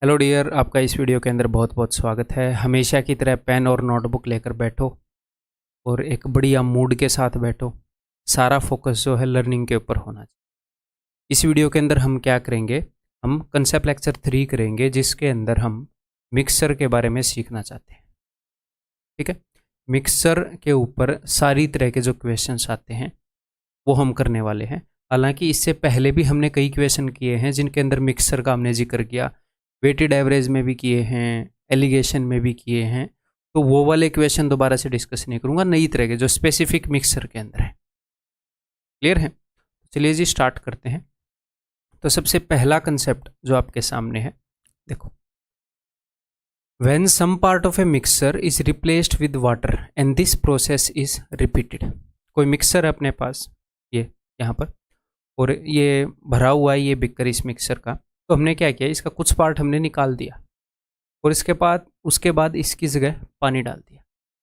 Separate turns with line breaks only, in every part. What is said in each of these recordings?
Hello dear, आपका इस video के अंदर बहुत बहुत स्वागत है। हमेशा की तरह पेन और नोटबुक लेकर बैठो और एक बढ़िया मूड के साथ बैठो। सारा फोकस जो है लर्निंग के ऊपर होना चाहिए। इस वीडियो के अंदर हम क्या करेंगे, हम कंसेप्ट लेक्चर 3 करेंगे, जिसके अंदर हम मिक्सर के बारे में सीखना चाहते हैं। ठीक है, मिक्सर के ऊपर सारी तरह के जो क्वेश्चंस आते हैं वो हम करने वाले हैं। हालांकि इससे पहले भी हमने कई क्वेश्चन किए हैं जिनके अंदर मिक्सर का हमने जिक्र किया, वेटेड एवरेज में भी किए हैं, एलिगेशन में भी किए हैं। तो वो वाले क्वेश्चन दोबारा से डिस्कस नहीं करूंगा, नई तरह के जो स्पेसिफिक मिक्सर के अंदर है। क्लियर है? चलिए जी स्टार्ट करते हैं। तो सबसे पहला कंसेप्ट जो आपके सामने है, देखो, when some part of a mixer is replaced with water and this process is repeated. कोई मिक्सर है अपने पास, ये यहाँ पर, और ये भरा हुआ है ये बिकर इस मिक्सर का। तो हमने क्या किया, इसका कुछ पार्ट हमने निकाल दिया और उसके बाद इसकी जगह पानी डाल दिया।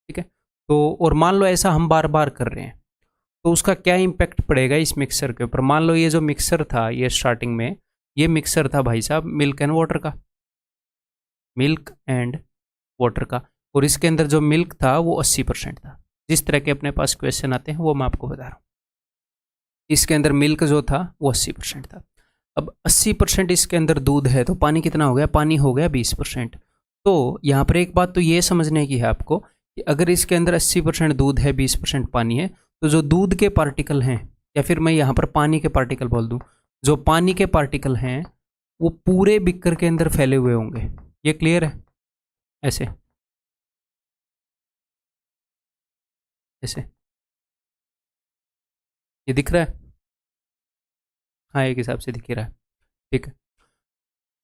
ठीक है, तो और मान लो ऐसा हम बार बार कर रहे हैं तो उसका क्या इम्पैक्ट पड़ेगा इस मिक्सर के ऊपर। मान लो ये जो मिक्सर था, ये स्टार्टिंग में ये मिक्सर था भाई साहब मिल्क एंड वाटर का, मिल्क एंड वाटर का, और इसके अंदर जो मिल्क था वो 80% था। जिस तरह के अपने पास क्वेश्चन आते हैं वो मैं आपको बता रहा हूँ। इसके अंदर मिल्क जो था वो 80% था। अब 80% इसके अंदर दूध है तो पानी कितना हो गया, पानी हो गया 20%। तो यहाँ पर एक बात तो ये समझने की है आपको कि अगर इसके अंदर 80% दूध है, 20% पानी है, तो जो दूध के पार्टिकल हैं, या फिर मैं यहाँ पर पानी के पार्टिकल बोल दूँ, जो पानी के पार्टिकल हैं वो पूरे बिकर के अंदर फैले हुए होंगे। ये क्लियर है? ऐसे ऐसे ये दिख रहा है? हाँ, एक हिसाब से दिख ही रहा है। ठीक है,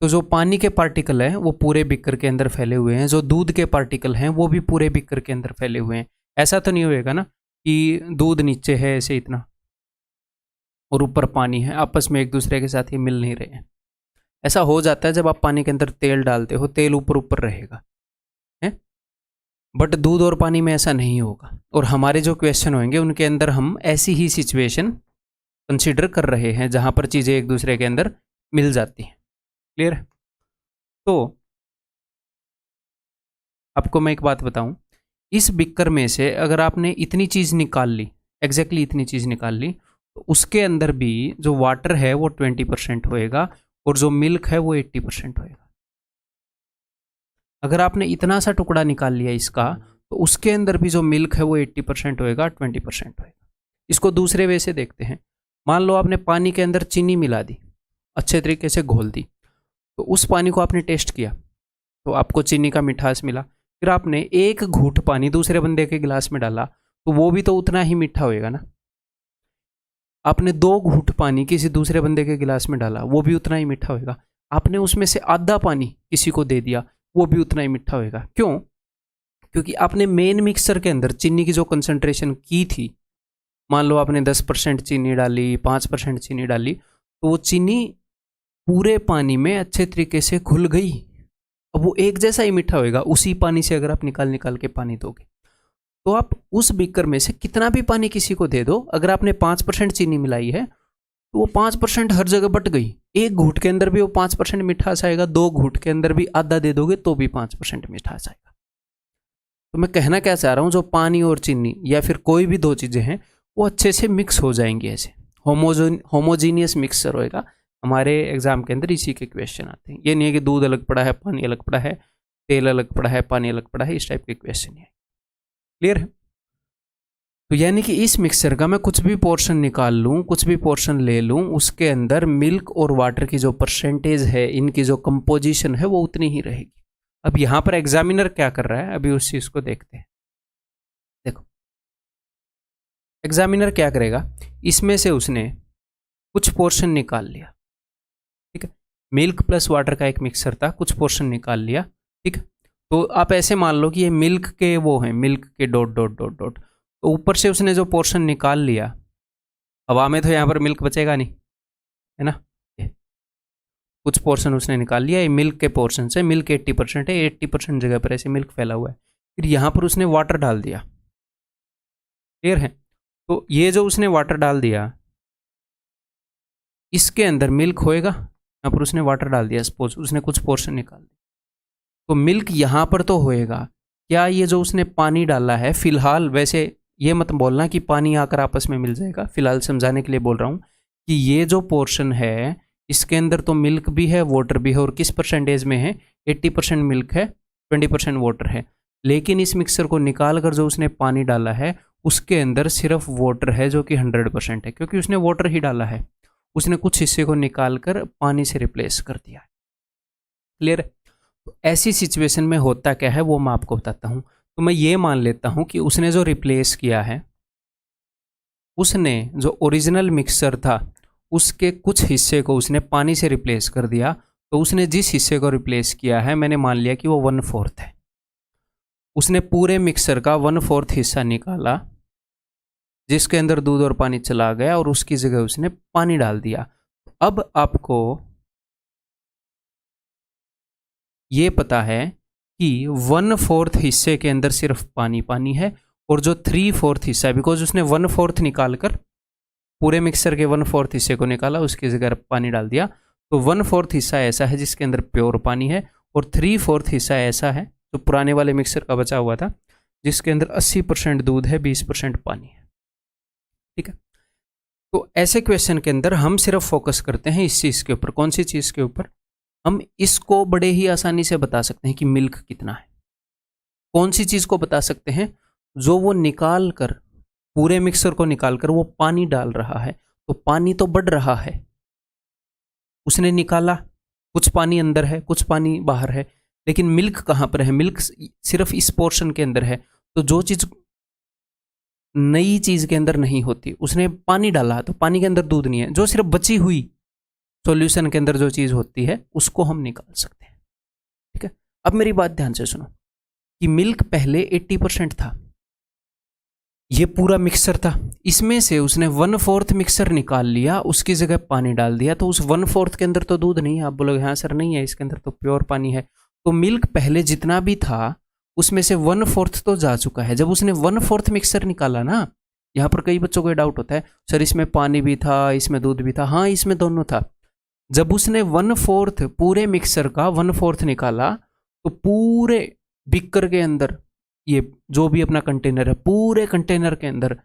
तो जो पानी के पार्टिकल हैं वो पूरे बिकर के अंदर फैले हुए हैं, जो दूध के पार्टिकल हैं वो भी पूरे बिकर के अंदर फैले हुए हैं। ऐसा तो नहीं होएगा ना कि दूध नीचे है ऐसे इतना और ऊपर पानी है, आपस में एक दूसरे के साथ ये मिल नहीं रहे हैं। ऐसा हो जाता है जब आप पानी के अंदर तेल डालते हो, तेल ऊपर ऊपर रहेगा है, बट दूध और पानी में ऐसा नहीं होगा। और हमारे जो क्वेश्चन होंगे उनके अंदर हम ऐसी ही सिचुएशन कंसिडर कर रहे हैं जहां पर चीज़ें एक दूसरे के अंदर मिल जाती हैं। क्लियर है? तो आपको मैं एक बात बताऊं, इस बिकर में से अगर आपने इतनी चीज़ निकाल ली, एग्जैक्टली इतनी चीज़ निकाल ली, तो उसके अंदर भी जो वाटर है वो 20% होएगा और जो मिल्क है वो 80% होएगा। अगर आपने इतना सा टुकड़ा निकाल लिया इसका, तो उसके अंदर भी जो मिल्क है वो 80% होएगा, 20% होएगा। इसको दूसरे वे से देखते हैं। मान लो आपने पानी के अंदर चीनी मिला दी, अच्छे तरीके से घोल दी, तो उस पानी को आपने टेस्ट किया तो आपको चीनी का मिठास मिला। फिर आपने एक घूंट पानी दूसरे बंदे के गिलास में डाला तो वो भी तो उतना ही मीठा होएगा ना। आपने 2 घूंट पानी किसी दूसरे बंदे के गिलास में डाला, वो भी उतना ही मीठा होएगा। आपने उसमें से आधा पानी किसी को दे दिया, वो भी उतना ही मीठा होएगा। क्यों? क्योंकि आपने मेन मिक्सर के अंदर चीनी की जो कंसंट्रेशन की थी, मान लो आपने 10% चीनी डाली, 5% चीनी डाली, तो वो चीनी पूरे पानी में अच्छे तरीके से घुल गई। अब वो एक जैसा ही मीठा होएगा। उसी पानी से अगर आप निकाल निकाल के पानी दोगे तो आप उस बीकर में से कितना भी पानी किसी को दे दो, अगर आपने 5% चीनी मिलाई है तो वो 5% हर जगह बट गई। एक घूंट के अंदर भी वो 5% मिठास आएगा, 2 घूंट के अंदर भी आधा दे दोगे तो भी 5% मिठास आएगा। तो मैं कहना क्या चाह रहा हूँ, जो पानी और चीनी या फिर कोई भी 2 चीज़ें हैं वो अच्छे से मिक्स हो जाएंगी, ऐसे होमोजीनियस मिक्सचर होएगा। हमारे एग्जाम के अंदर इसी के क्वेश्चन आते हैं। ये नहीं है कि दूध अलग पड़ा है, पानी अलग पड़ा है, तेल अलग पड़ा है, पानी अलग पड़ा है, इस टाइप के क्वेश्चन है। क्लियर है? तो यानी कि इस मिक्सचर का मैं कुछ भी पोर्शन निकाल लूँ, कुछ भी पोर्शन ले लूँ, उसके अंदर मिल्क और वाटर की जो परसेंटेज है, इनकी जो कंपोजिशन है वो उतनी ही रहेगी। अब यहाँ पर एग्जामिनर क्या कर रहा है, अभी उस चीज़ को देखते हैं। देखो, एग्जामिनर क्या करेगा, इसमें से उसने कुछ पोर्शन निकाल लिया। ठीक है, मिल्क प्लस वाटर का एक मिक्सर था, कुछ पोर्शन निकाल लिया। ठीक है, तो आप ऐसे मान लो कि ये मिल्क के वो हैं, मिल्क के डॉट डॉट डॉट डॉट, तो ऊपर से उसने जो पोर्शन निकाल लिया, हवा में तो यहाँ पर मिल्क बचेगा नहीं, है ना। कुछ पोर्शन उसने निकाल लिया, ये मिल्क के पोर्शन से, मिल्क 80% है, 80% जगह पर ऐसे मिल्क फैला हुआ है। फिर यहाँ पर उसने वाटर डाल दिया। क्लियर है? तो ये जो उसने वाटर डाल दिया, इसके अंदर मिल्क होएगा, यहाँ पर उसने वाटर डाल दिया, सपोज उसने कुछ पोर्शन निकाल दिया, तो मिल्क यहाँ पर तो होएगा। क्या ये जो उसने पानी डाला है, फिलहाल वैसे ये मत बोलना कि पानी आकर आपस में मिल जाएगा, फिलहाल समझाने के लिए बोल रहा हूँ कि ये जो पोर्शन है इसके अंदर तो मिल्क भी है, वाटर भी है, और किस परसेंटेज में है, 80% मिल्क है, 20% वाटर है। लेकिन इस मिक्सर को निकाल कर जो उसने पानी डाला है उसके अंदर सिर्फ वाटर है जो कि 100% है, क्योंकि उसने वाटर ही डाला है, उसने कुछ हिस्से को निकाल कर पानी से रिप्लेस कर दिया है। क्लियर? तो ऐसी सिचुएशन में होता क्या है वो मैं आपको बताता हूँ। तो मैं ये मान लेता हूँ कि उसने जो रिप्लेस किया है, उसने जो ओरिजिनल मिक्सर था उसके कुछ हिस्से को उसने पानी से रिप्लेस कर दिया। तो उसने जिस हिस्से को रिप्लेस किया है मैंने मान लिया कि वो 1/4 है। उसने पूरे मिक्सर का 1/4 हिस्सा निकाला जिसके अंदर दूध और पानी चला गया, और उसकी जगह उसने पानी डाल दिया। अब आपको ये पता है कि 1/4 हिस्से के अंदर सिर्फ पानी पानी है, और जो 3/4 हिस्सा है, बिकॉज उसने 1/4 निकाल कर पूरे मिक्सर के 1/4 हिस्से को निकाला, उसकी जगह पानी डाल दिया, तो 1/4 हिस्सा ऐसा है जिसके अंदर प्योर पानी है, और 3/4 हिस्सा ऐसा है जो पुराने वाले मिक्सर का बचा हुआ था जिसके अंदर 80% दूध है, 20% पानी है। ठीक है? तो ऐसे क्वेश्चन के अंदर हम सिर्फ फोकस करते हैं इस चीज़ के ऊपर। कौन सी चीज़ के ऊपर? हम इसको बड़े ही आसानी से बता सकते हैं कि मिल्क कितना है। कौन सी चीज़ को बता सकते हैं? जो वो निकाल कर, पूरे मिक्सर को निकाल कर वो पानी डाल रहा है, तो पानी तो बढ़ रहा है, उसने निकाला, कुछ पानी अंदर है कुछ पानी बाहर है, लेकिन मिल्क कहाँ पर है? मिल्क सिर्फ इस पोर्शन के अंदर है। तो जो चीज़ नई चीज़ के अंदर नहीं होती, उसने पानी डाला तो पानी के अंदर दूध नहीं है, जो सिर्फ बची हुई सॉल्यूशन के अंदर जो चीज़ होती है उसको हम निकाल सकते हैं। ठीक है? अब मेरी बात ध्यान से सुनो कि मिल्क पहले 80% था, ये पूरा मिक्सर था, इसमें से उसने 1/4 मिक्सर निकाल लिया, उसकी जगह पानी डाल दिया, तो उस 1/4 के अंदर तो दूध नहीं है। आप बोलोगे हाँ सर नहीं है, इसके अंदर तो प्योर पानी है। तो मिल्क पहले जितना भी था उसमें से 1/4 तो जा चुका है। जब उसने 1/4 मिक्सर निकाला ना, यहाँ पर कई बच्चों को डाउट होता है सर इसमें पानी भी था इसमें दूध भी था। हाँ, इसमें दोनों था। जब उसने 1/4 पूरे मिक्सर का 1/4 निकाला, तो पूरे बिकर के अंदर, ये जो भी अपना कंटेनर है, पूरे कंटेनर के अंदर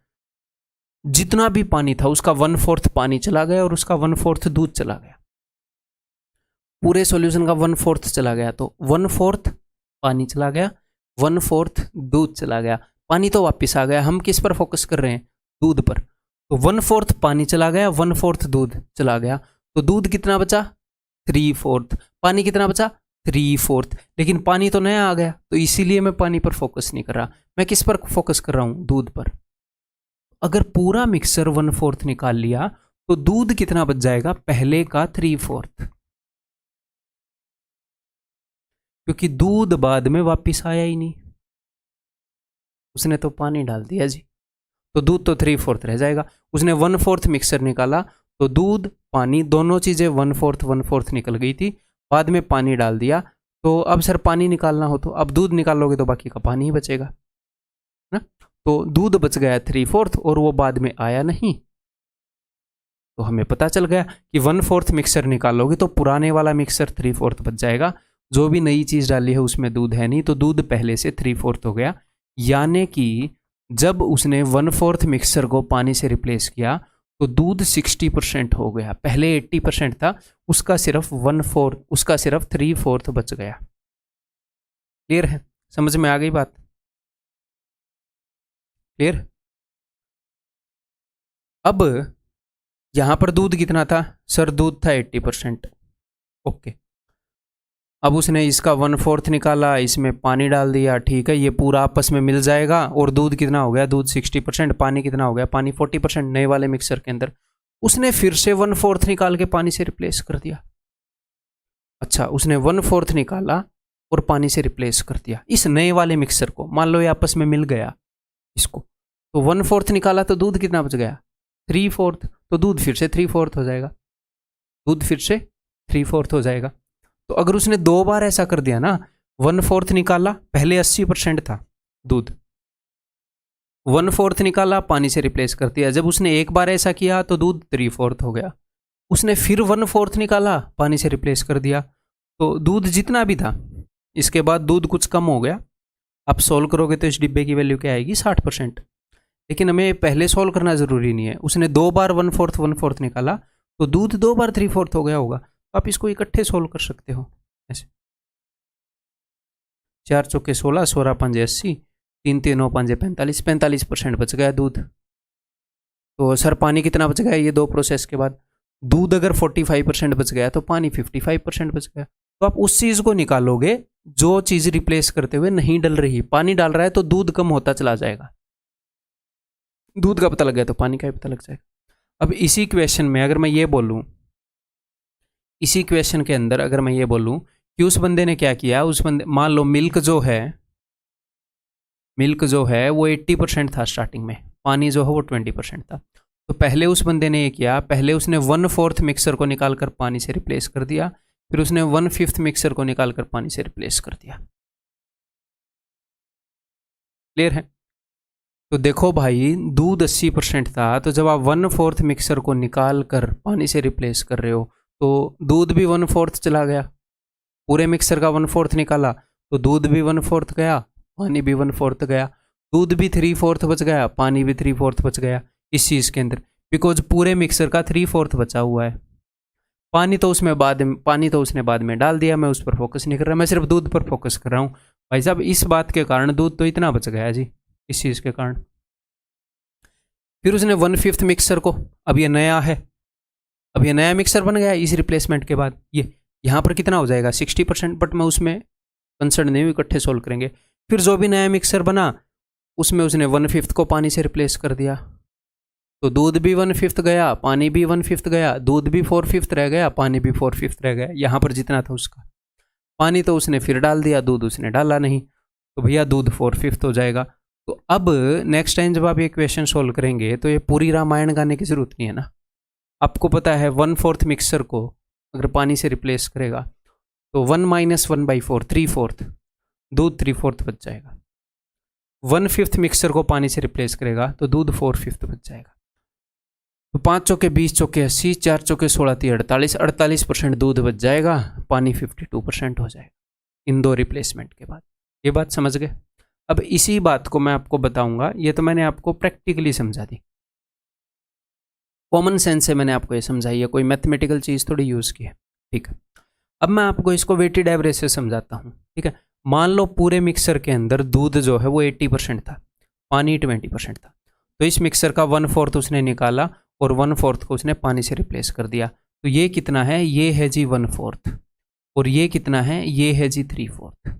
जितना भी पानी था उसका 1/4 पानी चला गया और उसका 1/4 दूध चला गया। पूरे सॉल्यूशन का 1/4 चला गया, तो 1/4 पानी चला गया, 1/4 दूध चला गया। पानी तो वापस आ गया। हम किस पर फोकस कर रहे हैं? दूध पर। तो 1/4 पानी चला गया, 1/4 दूध चला गया, तो दूध कितना बचा? 3/4। पानी कितना बचा? 3/4। लेकिन पानी तो नया आ गया, तो इसीलिए मैं पानी पर फोकस नहीं कर रहा, मैं किस पर फोकस कर रहा हूं? दूध पर। अगर पूरा मिक्सर 1/4 निकाल लिया तो दूध कितना बच जाएगा? पहले का 3/4, क्योंकि दूध बाद में वापिस आया ही नहीं, उसने तो पानी डाल दिया जी, तो दूध तो 3/4 रह जाएगा। उसने 1/4 मिक्सर निकाला, तो दूध पानी दोनों चीजें 1/4 निकल गई थी, बाद में पानी डाल दिया। तो अब सर पानी निकालना हो तो अब दूध निकालोगे तो बाकी का पानी ही बचेगा ना। तो दूध बच गया 3/4 और वो बाद में आया नहीं। तो हमें पता चल गया कि 1/4 मिक्सर निकालोगे तो पुराने वाला मिक्सर 3/4 बच जाएगा, जो भी नई चीज डाली है उसमें दूध है नहीं, तो दूध पहले से 3/4 हो गया। यानी कि जब उसने 1/4 मिक्सर को पानी से रिप्लेस किया तो दूध 60% हो गया। पहले 80% था, उसका सिर्फ 1/4, उसका सिर्फ 3/4 बच गया। क्लियर है? समझ में आ गई बात? क्लियर? अब यहां पर दूध कितना था? सर दूध था 80%। ओके, अब उसने इसका 1/4 निकाला, इसमें पानी डाल दिया, ठीक है, ये पूरा आपस में मिल जाएगा, और दूध कितना हो गया? दूध 60%, पानी कितना हो गया? पानी 40% नए वाले मिक्सर के अंदर। उसने फिर से 1/4 निकाल के पानी से रिप्लेस कर दिया। अच्छा, उसने 1/4 निकाला और पानी से रिप्लेस कर दिया इस नए वाले मिक्सर को। मान लो ये आपस में मिल गया इसको, तो 1/4 निकाला तो दूध कितना बच गया? 3/4। तो दूध फिर से 3/4 हो जाएगा, दूध फिर से 3/4 हो जाएगा। तो अगर उसने 2 बार ऐसा कर दिया ना, 1/4 निकाला, पहले 80% था दूध, 1/4 निकाला, पानी से रिप्लेस कर दिया, जब उसने एक बार ऐसा किया तो दूध 3/4 हो गया, उसने फिर 1/4 निकाला, पानी से रिप्लेस कर दिया, तो दूध जितना भी था, इसके बाद दूध कुछ कम हो गया। आप सोल्व करोगे तो इस डिब्बे की वैल्यू क्या आएगी, 60%। लेकिन हमें पहले सोल्व करना ज़रूरी नहीं है। उसने 2 बार 1/4 निकाला, तो दूध 2 बार 3/4 हो गया होगा। तो आप इसको इकट्ठे सोल्व कर सकते हो ऐसे। 4 चौके 16, 16 पंजे 80, 3 3 9 5 45, 45% बच गया दूध। तो सर पानी कितना बच गया ये 2 प्रोसेस के बाद? दूध अगर 45% बच गया तो पानी 55% बच गया। तो आप उस चीज़ को निकालोगे जो चीज़ रिप्लेस करते हुए नहीं डल रही। पानी डाल रहा है तो दूध कम होता चला जाएगा, दूध का पता लग गया तो पानी का भी पता लग जाएगा। अब इसी क्वेश्चन में अगर मैं ये बोलूं, इसी क्वेश्चन के अंदर अगर मैं ये बोलूं कि उस बंदे ने क्या किया, उस बंदे, मान लो मिल्क जो है वो 80% था स्टार्टिंग में, पानी जो है वो 20% था। तो पहले उस बंदे ने ये किया, पहले उसने 1/4 मिक्सर को निकालकर पानी से रिप्लेस कर दिया, फिर उसने 1/5 मिक्सर को निकालकर पानी से रिप्लेस कर दिया। क्लियर है? तो देखो भाई, दूध 80% था, तो जब आप 1/4 मिक्सर को निकाल कर पानी से रिप्लेस कर रहे हो तो दूध भी 1/4 चला गया। पूरे मिक्सर का 1/4 निकाला तो दूध भी 1/4 गया, पानी भी 1/4 गया। दूध भी 3/4 बच गया, पानी भी 3/4 बच गया इस चीज़ के अंदर, बिकॉज पूरे मिक्सर का 3/4 बचा हुआ है। पानी तो उसने बाद में डाल दिया, मैं उस पर फोकस नहीं कर रहा, मैं सिर्फ दूध पर फोकस कर रहा हूँ। भाई साहब इस बात के कारण दूध तो इतना बच गया जी, इस चीज़ के कारण। फिर उसने 1/5 मिक्सर को, अब ये नया है, अब ये नया मिक्सर बन गया इस रिप्लेसमेंट के बाद, ये यहाँ पर कितना हो जाएगा 60%, बट मैं उसमें कंसर्न नहीं हूँ, इकट्ठे सोल्व करेंगे। फिर जो भी नया मिक्सर बना उसमें उसने 1/5 को पानी से रिप्लेस कर दिया, तो दूध भी 1/5 गया, पानी भी 1/5 गया, दूध भी 4/5 रह गया, पानी भी 4/5 रह गया। यहाँ पर जितना था उसका पानी तो उसने फिर डाल दिया, दूध उसने डाला नहीं, तो भैया दूध 4/5 हो जाएगा। तो अब नेक्स्ट टाइम जब आप ये क्वेश्चन सोल्व करेंगे तो ये पूरी रामायण गाने की जरूरत नहीं है ना। आपको पता है 1/4 मिक्सर को अगर पानी से रिप्लेस करेगा तो 1 - 1/4 3/4, दूध 3/4 बच जाएगा। 1/5 मिक्सर को पानी से रिप्लेस करेगा तो दूध 4/5 बच जाएगा। तो 5 चौके 20, चौके 80, 4 चौके 16, 48, 48% दूध बच जाएगा, पानी 52% हो जाएगा इन दो रिप्लेसमेंट के बाद। ये बात समझ गए? अब इसी बात को मैं आपको बताऊंगा, ये तो मैंने आपको प्रैक्टिकली समझा दी, कॉमन सेंस से मैंने आपको ये समझाई है, कोई मैथमेटिकल चीज़ थोड़ी यूज़ की है। ठीक है, अब मैं आपको इसको वेटेड एवरेज से समझाता हूँ। ठीक है, मान लो पूरे मिक्सर के अंदर दूध जो है वो 80% था, पानी 20% था, तो इस मिक्सर का 1/4 उसने निकाला और 1/4 को उसने पानी से रिप्लेस कर दिया। तो ये कितना है, ये है जी 1/4, और ये कितना है, ये है जी 3/4।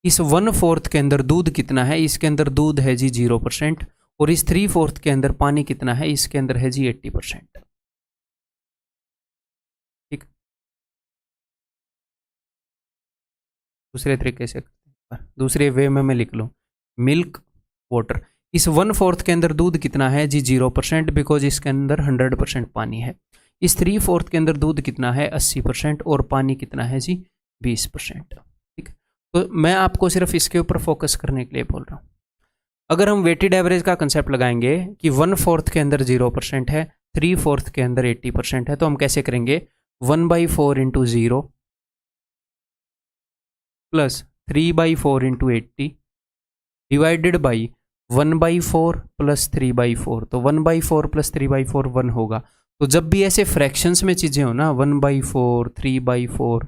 इस 1/4 के अंदर दूध कितना है, इसके अंदर दूध है जी 0%, और इस 3/4 के अंदर पानी कितना है, इसके अंदर है जी 80%। ठीक, दूसरे तरीके से, दूसरे वे में मैं लिख लूँ, मिल्क वाटर, इस 1/4 के अंदर दूध कितना है जी 0%, बिकॉज इसके अंदर 100% पानी है। इस 3/4 के अंदर दूध कितना है 80%, और पानी कितना है जी 20%। ठीक, तो मैं आपको सिर्फ इसके ऊपर फोकस करने के लिए बोल रहा हूँ। अगर हम वेटेड एवरेज का कंसेप्ट लगाएंगे कि 1/4 के अंदर 0% है, 3/4 के अंदर 80% है, तो हम कैसे करेंगे, 1/4 into 0 plus 3/4 into 80 divided by 1/4 plus 3/4, तो 1/4 प्लस 3/4 1 होगा। तो जब भी ऐसे फ्रैक्शंस में चीज़ें हो ना, 1/4 3/4,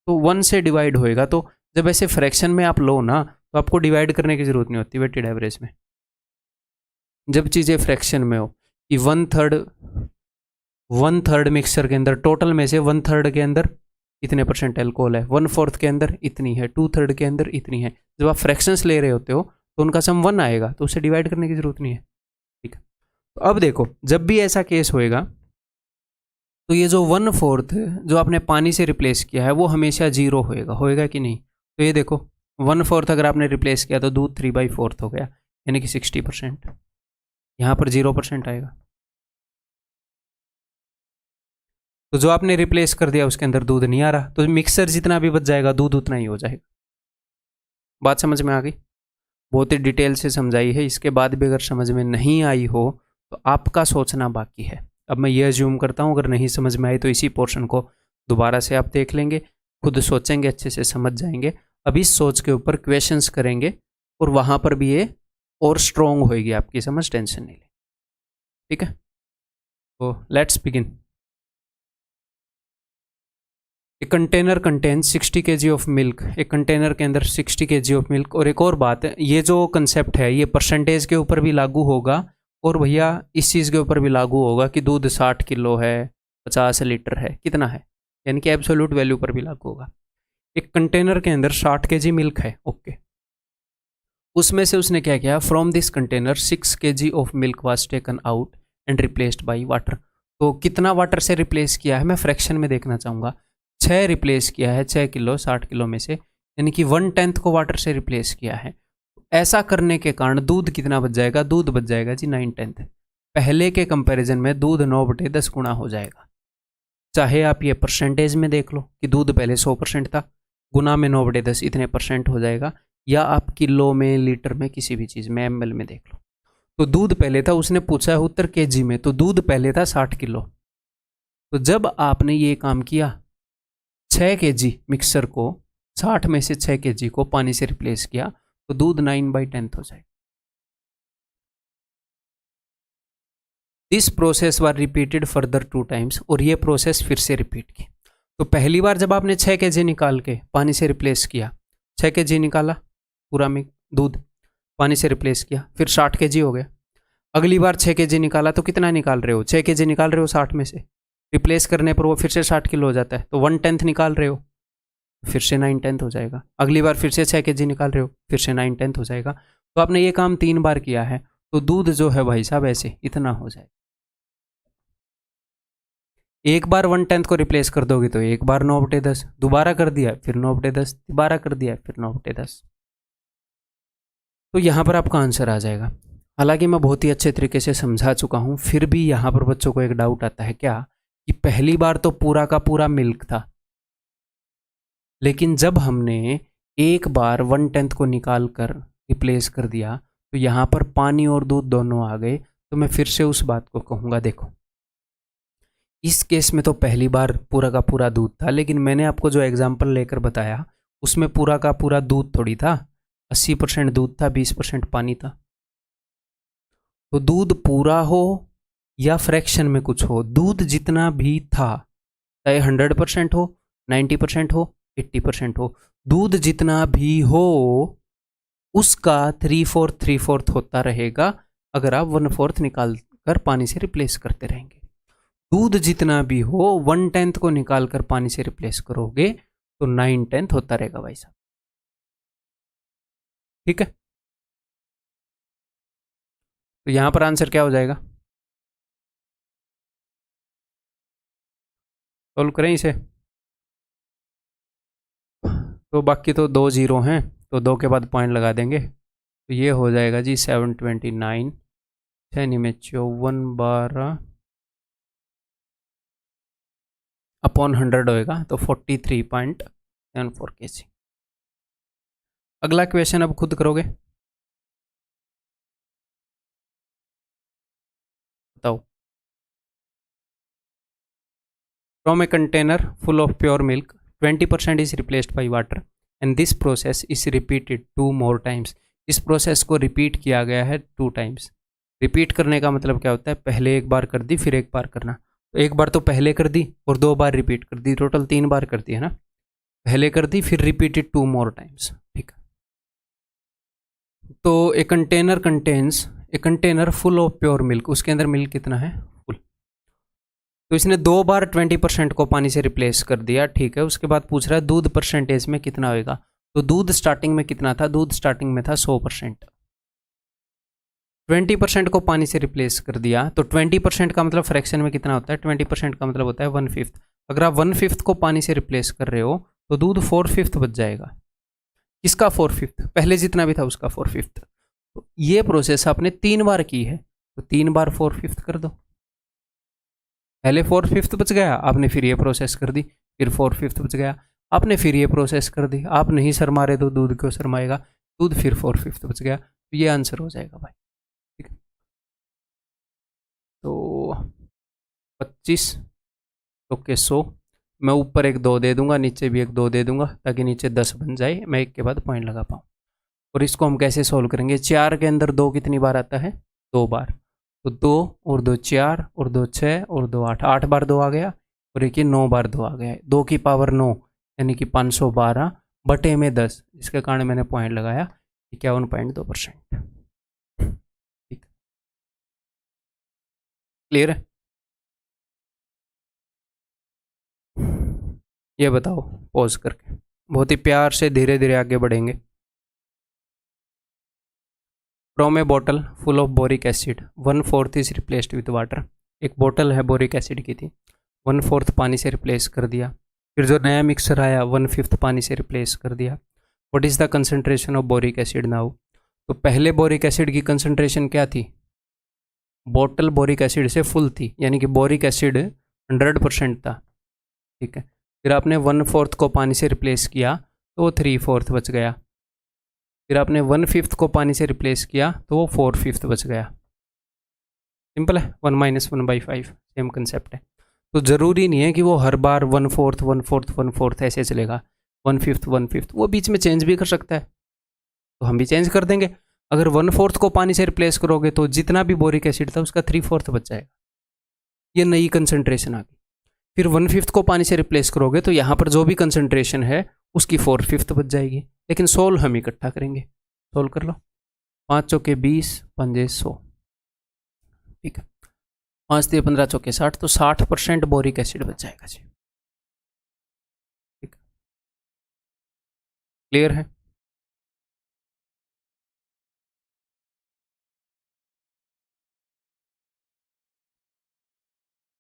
तो 1 से डिवाइड होएगा। तो जब ऐसे फ्रैक्शन में आप लो ना, तो आपको डिवाइड करने की जरूरत नहीं होती वेटेड एवरेज में। जब चीज़ें फ्रैक्शन में हो कि 1/3 मिक्सर के अंदर, टोटल में से 1/3 के अंदर इतने % एल्कोहल है, 1/4 के अंदर इतनी है, 2/3 के अंदर इतनी है, जब आप फ्रैक्शंस ले रहे होते हो तो उनका सम 1 आएगा, तो उसे डिवाइड करने की जरूरत नहीं है। ठीक है, तो अब देखो जब भी ऐसा केस होएगा तो ये जो 1/4 जो आपने पानी से रिप्लेस किया है वो हमेशा 0 होएगा, होएगा कि नहीं? तो ये देखो 1/4 अगर आपने रिप्लेस किया तो दूध 3/4 हो गया, यानी कि 60%, यहाँ पर 0% आएगा। तो जो आपने रिप्लेस कर दिया उसके अंदर दूध नहीं आ रहा, तो मिक्सर जितना भी बच जाएगा दूध उतना ही हो जाएगा। बात समझ में आ गई? बहुत ही डिटेल से समझाई है, इसके बाद भी अगर समझ में नहीं आई हो तो आपका सोचना बाकी है। अब मैं ये अज्यूम करता हूँ, अगर नहीं समझ में आई तो इसी पोर्शन को दोबारा से आप देख लेंगे, खुद सोचेंगे, अच्छे से समझ जाएंगे। अब इस सोच के ऊपर क्वेश्चंस करेंगे और वहाँ पर भी ये और स्ट्रॉन्ग होएगी आपकी समझ, टेंशन नहीं ले। ठीक है, तो let's begin. A container contains 60 kg of milk. एक कंटेनर के अंदर 60 kg ऑफ मिल्क। और एक और बात है, ये जो कंसेप्ट है ये परसेंटेज के ऊपर भी लागू होगा और भैया इस चीज़ के ऊपर भी लागू होगा कि दूध 60 किलो है, 50 लीटर है, कितना है, यानी कि एब्सोल्यूट वैल्यू पर भी लागू होगा। एक कंटेनर के अंदर 60 kg मिल्क है, ओके। उसमें से उसने क्या किया, from this container 6 kg of milk was taken out and replaced by water. तो कितना वाटर से रिप्लेस किया है मैं फ्रैक्शन में देखना चाहूँगा। 6 रिप्लेस किया है, 6 किलो 60 किलो में से, यानी कि 1/10 को वाटर से रिप्लेस किया है। ऐसा करने के कारण दूध कितना बच जाएगा, दूध बच जाएगा जी 9/10। पहले के कंपैरिजन में दूध 9/10 गुना हो जाएगा। चाहे आप ये परसेंटेज में देख लो कि दूध पहले 100% था, गुना में 9/10 इतने परसेंट हो जाएगा, या आप किलो में, लीटर में, किसी भी चीज़ में, ml में देख लो। तो दूध पहले था, उसने पूछा है उत्तर kg में, तो दूध पहले था 60 किलो। तो जब आपने ये काम किया, 6 kg मिक्सर को, 60 में से 6 kg को पानी से रिप्लेस किया, तो दूध 9/10 हो जाएगा। This process was repeated further 2 times. और ये प्रोसेस फिर से रिपीट की। तो पहली बार जब आपने 6 kg निकाल के पानी से रिप्लेस किया, 6 kg निकाला पूरा में दूध, पानी से रिप्लेस किया, फिर 60 kg हो गया। अगली बार 6 kg निकाला, तो कितना निकाल रहे हो, 6 kg निकाल रहे हो 60 में से, रिप्लेस करने पर वो फिर से 60 किलो हो जाता है, तो 1/10 निकाल रहे हो, फिर से 9/10 हो जाएगा। अगली बार फिर से 6 kg निकाल रहे हो, फिर से 9/10 हो जाएगा। तो आपने ये काम 3 बार किया है, तो दूध जो है भाई साहब ऐसे इतना हो जाएगा। एक बार 1/10 को रिप्लेस कर दोगे तो एक बार 9/10, दोबारा कर दिया फिर 9/10, दोबारा कर दिया फिर 9/10, तो यहाँ पर आपका आंसर आ जाएगा। हालांकि मैं बहुत ही अच्छे तरीके से समझा चुका हूँ, फिर भी यहाँ पर बच्चों को एक डाउट आता है क्या, कि पहली बार तो पूरा का पूरा मिल्क था, लेकिन जब हमने एक बार 1/10 को निकाल कर रिप्लेस कर दिया तो यहाँ पर पानी और दूध दोनों आ गए। तो मैं फिर से उस बात को कहूँगा, देखो इस केस में तो पहली बार पूरा का पूरा दूध था, लेकिन मैंने आपको जो एग्जाम्पल लेकर बताया उसमें पूरा का पूरा दूध थोड़ी था, 80% दूध था, 20% पानी था। तो दूध पूरा हो या फ्रैक्शन में कुछ हो, दूध जितना भी था, चाहे 100% हो, 90% हो, 80% हो, दूध जितना भी हो उसका 3/4 होता रहेगा अगर आप 1/4 निकाल कर पानी से रिप्लेस करते रहेंगे। दूध जितना भी हो 1/10 को निकाल कर पानी से रिप्लेस करोगे तो 9/10 होता रहेगा भाई साहब। ठीक है, तो यहां पर आंसर क्या हो जाएगा, सोल्व करें इसे। तो बाकी तो 2 0 हैं, तो 2 के बाद पॉइंट लगा देंगे, तो ये हो जाएगा जी 729, 6 में 54, 12 अपॉन 100 होएगा, तो 43.74 kg। अगला क्वेश्चन अब खुद करोगे, बताओ। From a container full of pure milk, 20% is replaced by water and this process is repeated 2 more times. इस प्रोसेस को रिपीट किया गया है 2 टाइम्स। रिपीट करने का मतलब क्या होता है, पहले एक बार कर दी फिर एक बार करना। तो एक बार तो पहले कर दी और 2 बार रिपीट कर दी, टोटल 3 बार कर दी है ना। पहले कर दी फिर रिपीटेड 2 मोर टाइम्स, ठीक है। तो a container contains, a container full of pure milk, उसके अंदर मिल्क कितना है, फुल। तो इसने 2 बार 20% को पानी से रिप्लेस कर दिया, ठीक है। उसके बाद पूछ रहा है दूध परसेंटेज में कितना होएगा। तो दूध स्टार्टिंग में कितना था, दूध स्टार्टिंग में था 100%, 20% को पानी से रिप्लेस कर दिया, तो 20% का मतलब फ्रैक्शन में कितना होता है, 20% का मतलब होता है 1/5। अगर आप 1/5 को पानी से रिप्लेस कर रहे हो तो दूध 4/5 बच जाएगा। किसका 4/5, पहले जितना भी था उसका 4/5। तो ये प्रोसेस आपने 3 बार की है, तो 3 बार 4/5 कर दो। पहले 4/5 बच गया, आपने फिर ये प्रोसेस कर दी, फिर 4/5 बच गया, आपने फिर ये प्रोसेस कर दी। आप नहीं शर्मा तो दूध क्यों शर्माएगा, दूध फिर 4/5 बच गया, तो ये आंसर हो जाएगा भाई, ठीक है। तो 25 चौके 100। मैं ऊपर एक 2 दे दूंगा, नीचे भी एक 2 दे दूंगा, ताकि नीचे 10 बन जाए, मैं एक के बाद पॉइंट लगा पाऊँ। और इसको हम कैसे सोल्व करेंगे? 4 के अंदर 2 कितनी बार आता है? 2 बार। तो 2 और 2 4 और 2 6 और 2 8, 8 बार 2 आ गया। और एक 9 बार 2 आ गया। 2 की पावर 9 यानी कि 512 बटे में 10, इसके कारण मैंने पॉइंट लगाया 51.2%। ठीक, क्लियर है? ये बताओ पॉज करके, बहुत ही प्यार से धीरे धीरे आगे बढ़ेंगे। From A bottle full of boric acid 1/4 is replaced with water. एक बोतल है बोरिक एसिड की थी, 1/4 पानी से रिप्लेस कर दिया। फिर जो नया मिक्सर आया 1/5 पानी से रिप्लेस कर दिया। What is the concentration of boric acid now? तो पहले बोरिक एसिड की कंसनट्रेशन क्या थी? बोतल बोरिक एसिड से फुल थी, यानी कि बोरिक एसिड 100% था। ठीक है, फिर आपने 1/4 को पानी से रिप्लेस किया तो वो 3/4 बच गया। फिर आपने 1/5 को पानी से रिप्लेस किया तो वो 4/5 बच गया। सिंपल है, 1 - 1/5, सेम कंसेप्ट है। तो ज़रूरी नहीं है कि वो हर बार 1/4 1/4 1/4 ऐसे चलेगा। 1/5 1/5 वो बीच में चेंज भी कर सकता है, तो हम भी चेंज कर देंगे। अगर 1/4 को पानी से रिप्लेस करोगे तो जितना भी बोरिक एसिड था उसका 3/4 बच जाएगा। ये नई कंसनट्रेशन आ गई। फिर 1/5 को पानी से रिप्लेस करोगे तो यहाँ पर जो भी कंसनट्रेशन है उसकी 4/5 बच जाएगी। लेकिन सोल्व हम इकट्ठा करेंगे, सोल्व कर लो। 5 चौके 20, 5 100। ठीक है, 5 × 15 चौके 60, तो 60% बोरिक एसिड बच जाएगा जी। ठीक, क्लियर है?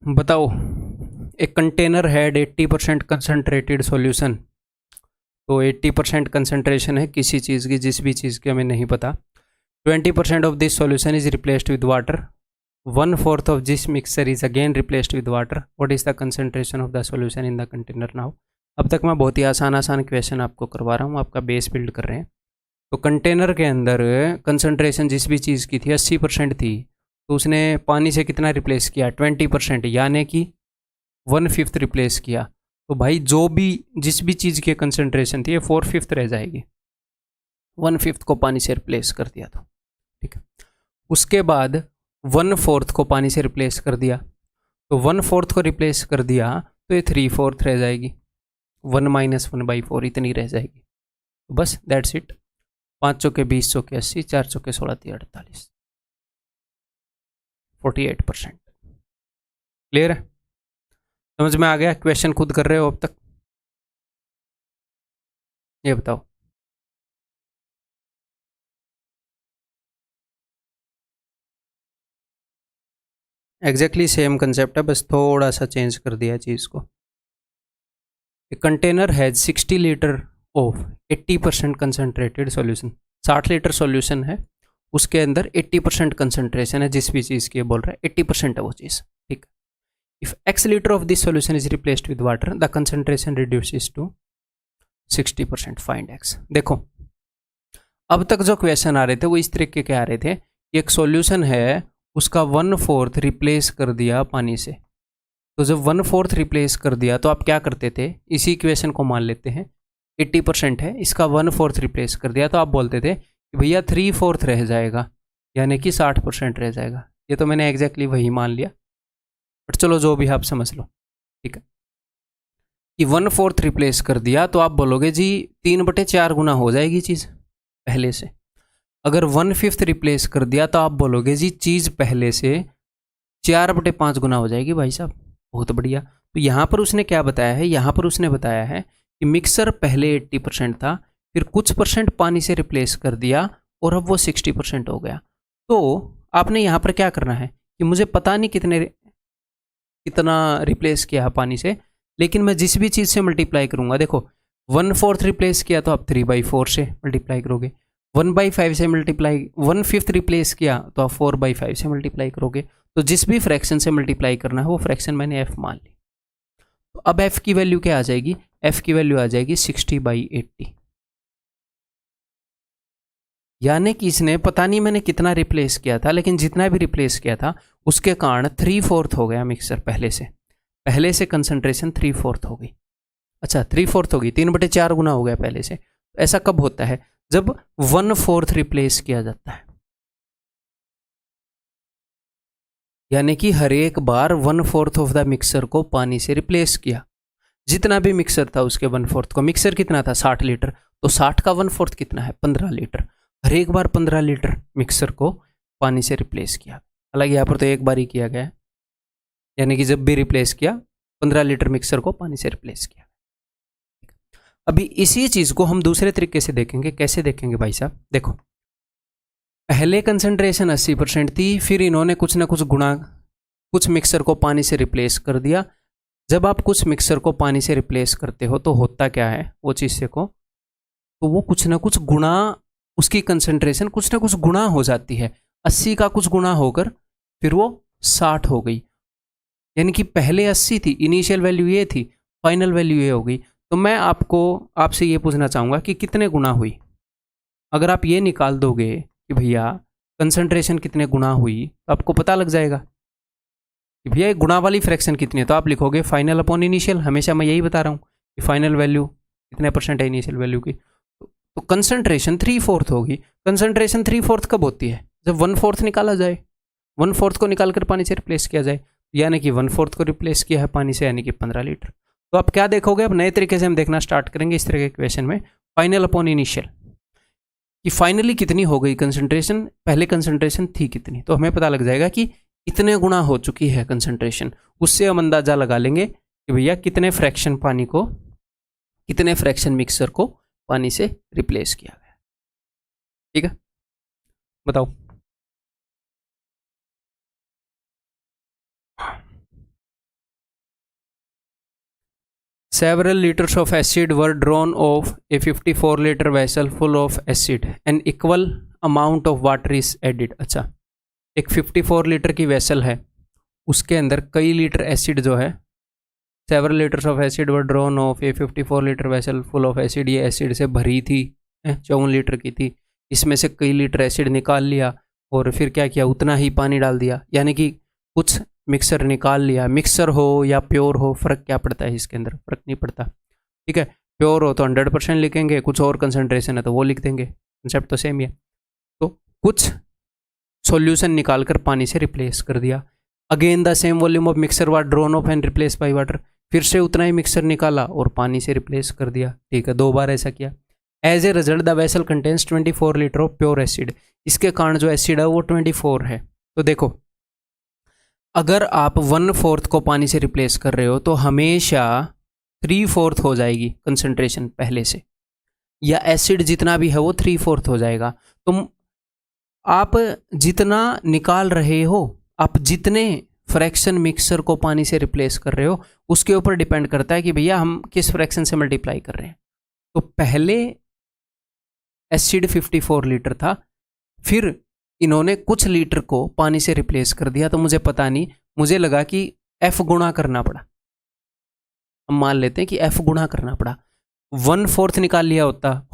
बताओ, एक कंटेनर हैड 80% कंसनट्रेटेड सॉल्यूशन। तो 80% कंसनट्रेशन है किसी चीज़ की, जिस भी चीज़ की हमें नहीं पता। 20% of this solution is replaced with water. 1/4 of this mixture is again replaced with water. What is the concentration of the solution in the container now? अब तक मैं बहुत ही आसान क्वेश्चन आपको करवा रहा हूँ, आपका बेस बिल्ड कर रहे हैं। तो कंटेनर के अंदर कंसनट्रेशन जिस भी चीज़ की थी 80% थी, तो उसने पानी से कितना रिप्लेस किया? 20%, यानी कि 1/5 रिप्लेस किया। तो भाई जो भी जिस भी चीज़ की कंसनट्रेशन थी ये 4/5 रह जाएगी, 1/5 को पानी से रिप्लेस कर दिया तो। ठीक है, उसके बाद 1/4 को पानी से रिप्लेस कर दिया, तो 1/4 को रिप्लेस कर दिया तो ये 3/4 रह जाएगी। 1 - 1/4 इतनी रह जाएगी। तो बस दैट्स इट। 5 चौके 20, चौके 80, 4 चौके 16, 3 48, 48%। क्लियर है? समझ में आ गया? क्वेश्चन खुद कर रहे हो अब तक? ये बताओ। एग्जैक्टली सेम कंसेप्ट है, बस थोड़ा सा चेंज कर दिया चीज़ को। A container has 60 litre of 80% concentrated solution. 60 litre solution है, उसके अंदर 80% कंसनट्रेशन है, जिस भी चीज़ की बोल रहा है 80% है वो चीज़। ठीक, if x litre of this solution is replaced with water the concentration reduces to 60%, find x। देखो, अब तक जो क्वेश्चन आ रहे थे वो इस तरीके के आ रहे थे, एक सॉल्यूशन है उसका 1/4 रिप्लेस कर दिया पानी से। तो जब 1/4 रिप्लेस कर दिया तो आप क्या करते थे? इसी इक्वेशन को मान लेते हैं, 80% है, इसका 1/4 रिप्लेस कर दिया तो आप बोलते थे कि भैया 3/4 रह जाएगा, यानी कि 60% रह जाएगा। ये तो मैंने एग्जैक्टली वही मान लिया, बट चलो जो भी आप समझ लो। ठीक है, कि 1/4 रिप्लेस कर दिया तो आप बोलोगे जी 3/4 गुना हो जाएगी चीज़ पहले से। अगर 1/5 रिप्लेस कर दिया तो आप बोलोगे जी चीज़ पहले से 4/5 गुना हो जाएगी। भाई साहब बहुत बढ़िया। तो यहाँ पर उसने क्या बताया है? यहाँ पर उसने बताया है कि मिक्सर पहले 80% था, फिर कुछ परसेंट पानी से रिप्लेस कर दिया और अब वो 60% हो गया। तो आपने यहाँ पर क्या करना है कि मुझे पता नहीं कितना रिप्लेस किया है पानी से, लेकिन मैं जिस भी चीज़ से मल्टीप्लाई करूँगा, देखो 1/4 रिप्लेस किया तो आप 3/4 से मल्टीप्लाई करोगे, 1/5 से मल्टीप्लाई, 1/5 रिप्लेस किया तो आप 4/5 से मल्टीप्लाई करोगे। तो जिस भी फ्रैक्शन से मल्टीप्लाई करना है वो फ्रैक्शन मैंने f मान ली। तो अब f की वैल्यू क्या आ जाएगी? f की वैल्यू आ जाएगी 60/80। यानी कि इसने पता नहीं मैंने कितना रिप्लेस किया था, लेकिन जितना भी रिप्लेस किया था उसके कारण 3/4 हो गया मिक्सर पहले से कंसंट्रेशन 3/4 हो गई। अच्छा 3/4 होगी, 3/4 गुना हो गया पहले से। ऐसा कब होता है? जब 1/4 रिप्लेस किया जाता है, यानी कि हर एक बार 1/4 ऑफ द मिक्सर को पानी से रिप्लेस किया। जितना भी मिक्सर था उसके 1/4 को, मिक्सर कितना था 60 लीटर, तो 60 का 1/4 कितना है 15 लीटर। हर एक बार 15 लीटर मिक्सर को पानी से रिप्लेस किया। हालांकि यहाँ पर तो एक बार ही किया गया है, यानी कि जब भी रिप्लेस किया 15 लीटर मिक्सर को पानी से रिप्लेस किया। अभी इसी चीज को हम दूसरे तरीके से देखेंगे। कैसे देखेंगे भाई साहब? देखो, पहले कंसंट्रेशन 80% थी, फिर इन्होंने कुछ ना कुछ गुणा, कुछ मिक्सर को पानी से रिप्लेस कर दिया। जब आप कुछ मिक्सर को पानी से रिप्लेस करते हो तो होता क्या है, वो चीज़ से को, तो वो कुछ ना कुछ गुणा, उसकी कंसंट्रेशन कुछ ना कुछ गुणा हो जाती है। 80 का कुछ गुणा होकर फिर वो 60 हो गई। यानी कि पहले 80 थी, इनिशियल वैल्यू ये थी, फाइनल वैल्यू ये हो गई। तो मैं आपसे ये पूछना चाहूँगा कि कितने गुना हुई। अगर आप ये निकाल दोगे कि भैया कंसंट्रेशन कितने गुना हुई, तो आपको पता लग जाएगा कि भैया गुणा वाली फ्रैक्शन कितनी है। तो आप लिखोगे फाइनल अपॉन इनिशियल। हमेशा मैं यही बता रहा हूँ कि फाइनल वैल्यू कितने % है इनिशियल वैल्यू की। तो कंसंट्रेशन 3/4 होगी। कंसंट्रेशन 3/4 कब होती है? जब 1/4 निकाला जाए, 1/4 को निकाल कर पानी से रिप्लेस किया जाए, यानी कि 1/4 को रिप्लेस किया है पानी से, यानी कि 15 लीटर। तो आप क्या देखोगे, अब नए तरीके से हम देखना स्टार्ट करेंगे इस तरह के क्वेश्चन में। फाइनल अपॉन इनिशियल कि फाइनली कितनी हो गई कंसंट्रेशन, पहले कंसंट्रेशन थी कितनी, तो हमें पता लग जाएगा कि इतने गुना हो चुकी है कंसंट्रेशन। उससे हम अंदाजा लगा लेंगे कि भैया कितने फ्रैक्शन पानी को, कितने फ्रैक्शन मिक्सर को पानी से रिप्लेस किया गया। ठीक है, बताओ। Several liters of acid were drawn off a 54-liter vessel full of acid. An equal amount of water is added. अच्छा, एक 54 लीटर की वेसल है, उसके अंदर कई लीटर एसिड जो है, several liters of acid were drawn off a 54-liter vessel full of acid. ये एसिड से भरी थी, 54 लीटर की थी। इसमें से कई लीटर एसिड निकाल लिया और फिर क्या किया, उतना ही पानी डाल दिया। यानी कि कुछ मिक्सर निकाल लिया। मिक्सर हो या प्योर हो, फ़र्क क्या पड़ता है इसके अंदर? फ़र्क नहीं पड़ता। ठीक है, प्योर हो तो 100% लिखेंगे, कुछ और कंसंट्रेशन है तो वो लिख देंगे, कंसेप्ट तो सेम ही है। तो कुछ सॉल्यूशन निकाल कर पानी से रिप्लेस कर दिया। Again the same volume of mixer was drawn off and replace by water. फिर से उतना ही मिक्सर निकाला और पानी से रिप्लेस कर दिया। ठीक है, 2 बार ऐसा किया। As a result the vessel contains 24 litre of pure acid. इसके कारण जो एसिड है वो 24 है। तो देखो, अगर आप 1/4 को पानी से रिप्लेस कर रहे हो तो हमेशा 3/4 हो जाएगी कंसंट्रेशन पहले से, या एसिड जितना भी है वो 3/4 हो जाएगा। तो आप जितना निकाल रहे हो, आप जितने फ्रैक्शन मिक्सर को पानी से रिप्लेस कर रहे हो, उसके ऊपर डिपेंड करता है कि भैया हम किस फ्रैक्शन से मल्टीप्लाई कर रहे हैं। तो पहले एसिड 54 लीटर था, फिर इन्होंने कुछ लीटर को पानी से रिप्लेस कर दिया। तो मुझे पता नहीं, मुझे लगा कि F गुणा करना पड़ा। हम मान लेते हैं कि F गुणा करना पड़ा। 1/4 निकाल लिया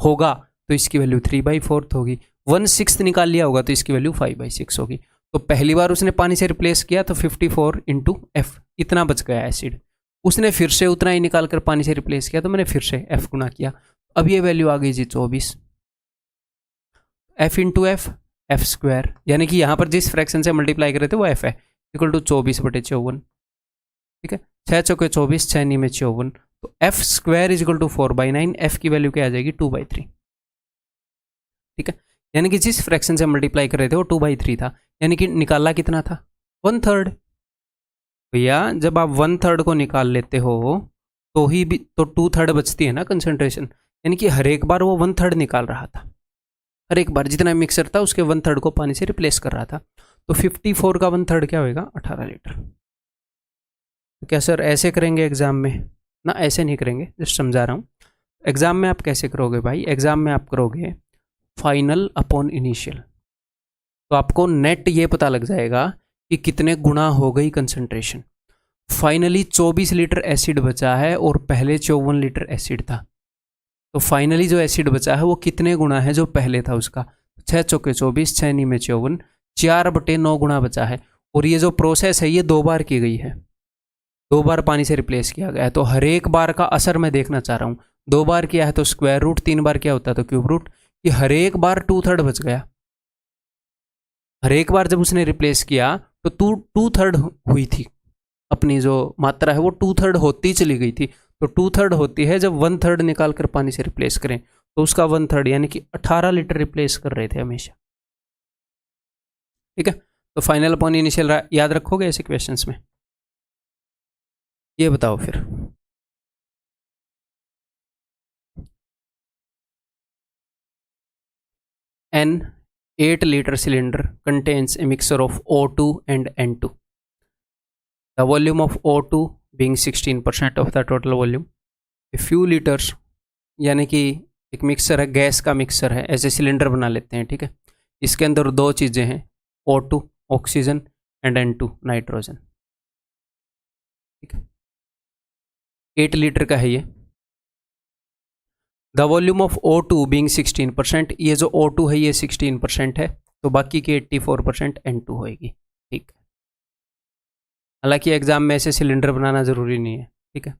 होगा तो इसकी वैल्यू 3/4 होगी। 1/6 निकाल लिया होगा तो इसकी वैल्यू 5/6 होगी। तो पहली बार उसने पानी से रिप्लेस किया तो 54 × F इतना बच गया एसिड। उसने फिर से उतना ही निकाल कर पानी से रिप्लेस किया तो मैंने फिर से F गुणा किया। अब ये वैल्यू आ गई जी 24। F × F, F², यानी कि यहाँ पर जिस फ्रैक्शन से मल्टीप्लाई कर रहे थे वो F है, इक्वल टू 24/54। ठीक है, 6 चौके 24, 6 नी में 54। तो F² इक्वल टू 4/9। F की वैल्यू क्या आ जाएगी 2/3। ठीक है, यानी कि जिस फ्रैक्शन से मल्टीप्लाई कर रहे थे वो 2/3 था, यानी कि निकाला कितना था 1/3। भैया जब आप 1/3 को निकाल लेते हो तो ही भी तो 2/3 बचती है ना कंसंट्रेशन, यानी कि हर एक बार वो 1/3 निकाल रहा था। हर एक बार जितना मिक्सर था उसके 1/3 को पानी से रिप्लेस कर रहा था। तो 54 का 1/3 क्या होगा 18 लीटर। तो क्या सर ऐसे करेंगे एग्जाम में? ना, ऐसे नहीं करेंगे, जस्ट समझा रहा हूँ। एग्जाम में आप कैसे करोगे भाई? एग्जाम में आप करोगे फाइनल अपॉन इनिशियल। तो आपको नेट ये पता लग जाएगा कि कितने गुना हो गई कंसंट्रेशन। फाइनली 24 लीटर एसिड बचा है और पहले 54 लीटर एसिड था। तो फाइनली जो एसिड बचा है वो कितने गुना है जो पहले था उसका। 6 चौके 24, 6 नी में 54, 4/9 गुना बचा है। और ये जो प्रोसेस है ये 2 बार की गई है, 2 बार पानी से रिप्लेस किया गया है। तो हर एक बार का असर मैं देखना चाह रहा हूँ। 2 बार किया है तो स्क्वायर रूट, 3 बार किया होता तो क्यूब रूट। कि हर एक बार 2/3 बच गया। हर एक बार जब उसने रिप्लेस किया तो 2/3 हुई थी, अपनी जो मात्रा है वो 2/3 होती चली गई थी। तो 2/3 होती है जब 1/3 निकाल कर पानी से रिप्लेस करें, तो उसका 1/3 यानी कि 18 लीटर रिप्लेस कर रहे थे हमेशा। ठीक है, तो फाइनल अपॉन इनिशियल याद रखोगे ऐसे क्वेश्चंस में? ये बताओ फिर। An 8-liter cylinder contains a mixture of O2 and N2. The volume of O2 being 16% of the total volume. A few liters, यानी कि एक मिक्सर है, गैस का मिक्सर है, ऐसे सिलेंडर बना लेते हैं। ठीक है, इसके अंदर 2 चीज़ें हैं, O2 oxygen and N2 nitrogen. ठीक है, 8 लीटर का है ये। The volume of O2 being 16%, ये जो O2 है ये 16% है, तो बाकी की 84% N2 होएगी। ठीक है, हालांकि एग्जाम में ऐसे सिलेंडर बनाना जरूरी नहीं है। ठीक है,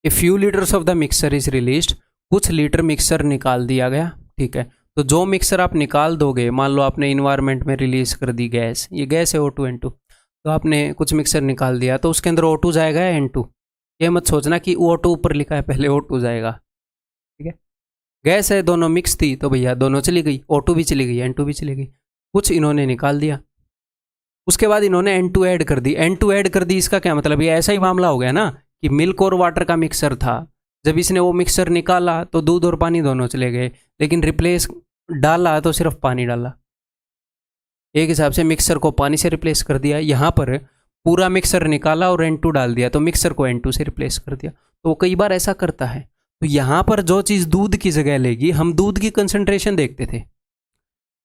a few litres of the mixer is released, कुछ लीटर मिक्सर निकाल दिया गया। ठीक है, तो जो मिक्सर आप निकाल दोगे, मान लो आपने इन्वायरमेंट में रिलीज कर दी गैस, ये गैस है O2 N2, तो आपने कुछ मिक्सर निकाल दिया तो उसके अंदर O2 जाएगा या N2? ये मत सोचना कि O2 ऊपर लिखा है पहले O2 जाएगा। ठीक है, गैस है, दोनों मिक्स थी तो भैया दोनों चली गई, O2 भी चली गई, N2 भी चली गई। कुछ इन्होंने निकाल दिया, उसके बाद इन्होंने N2 ऐड कर दी। N2 ऐड कर दी, इसका क्या मतलब? ये ऐसा ही मामला हो गया ना कि मिल्क और वाटर का मिक्सर था, जब इसने वो मिक्सर निकाला तो दूध और पानी दोनों चले गए, लेकिन रिप्लेस डाला तो सिर्फ पानी डाला। एक हिसाब से मिक्सर को पानी से रिप्लेस कर दिया। यहाँ पर पूरा मिक्सर निकाला और N2 डाल दिया, तो मिक्सर को N2 से रिप्लेस कर दिया। तो कई बार ऐसा करता है। तो यहाँ पर जो चीज़ दूध की जगह लेगी, हम दूध की कंसंट्रेशन देखते थे,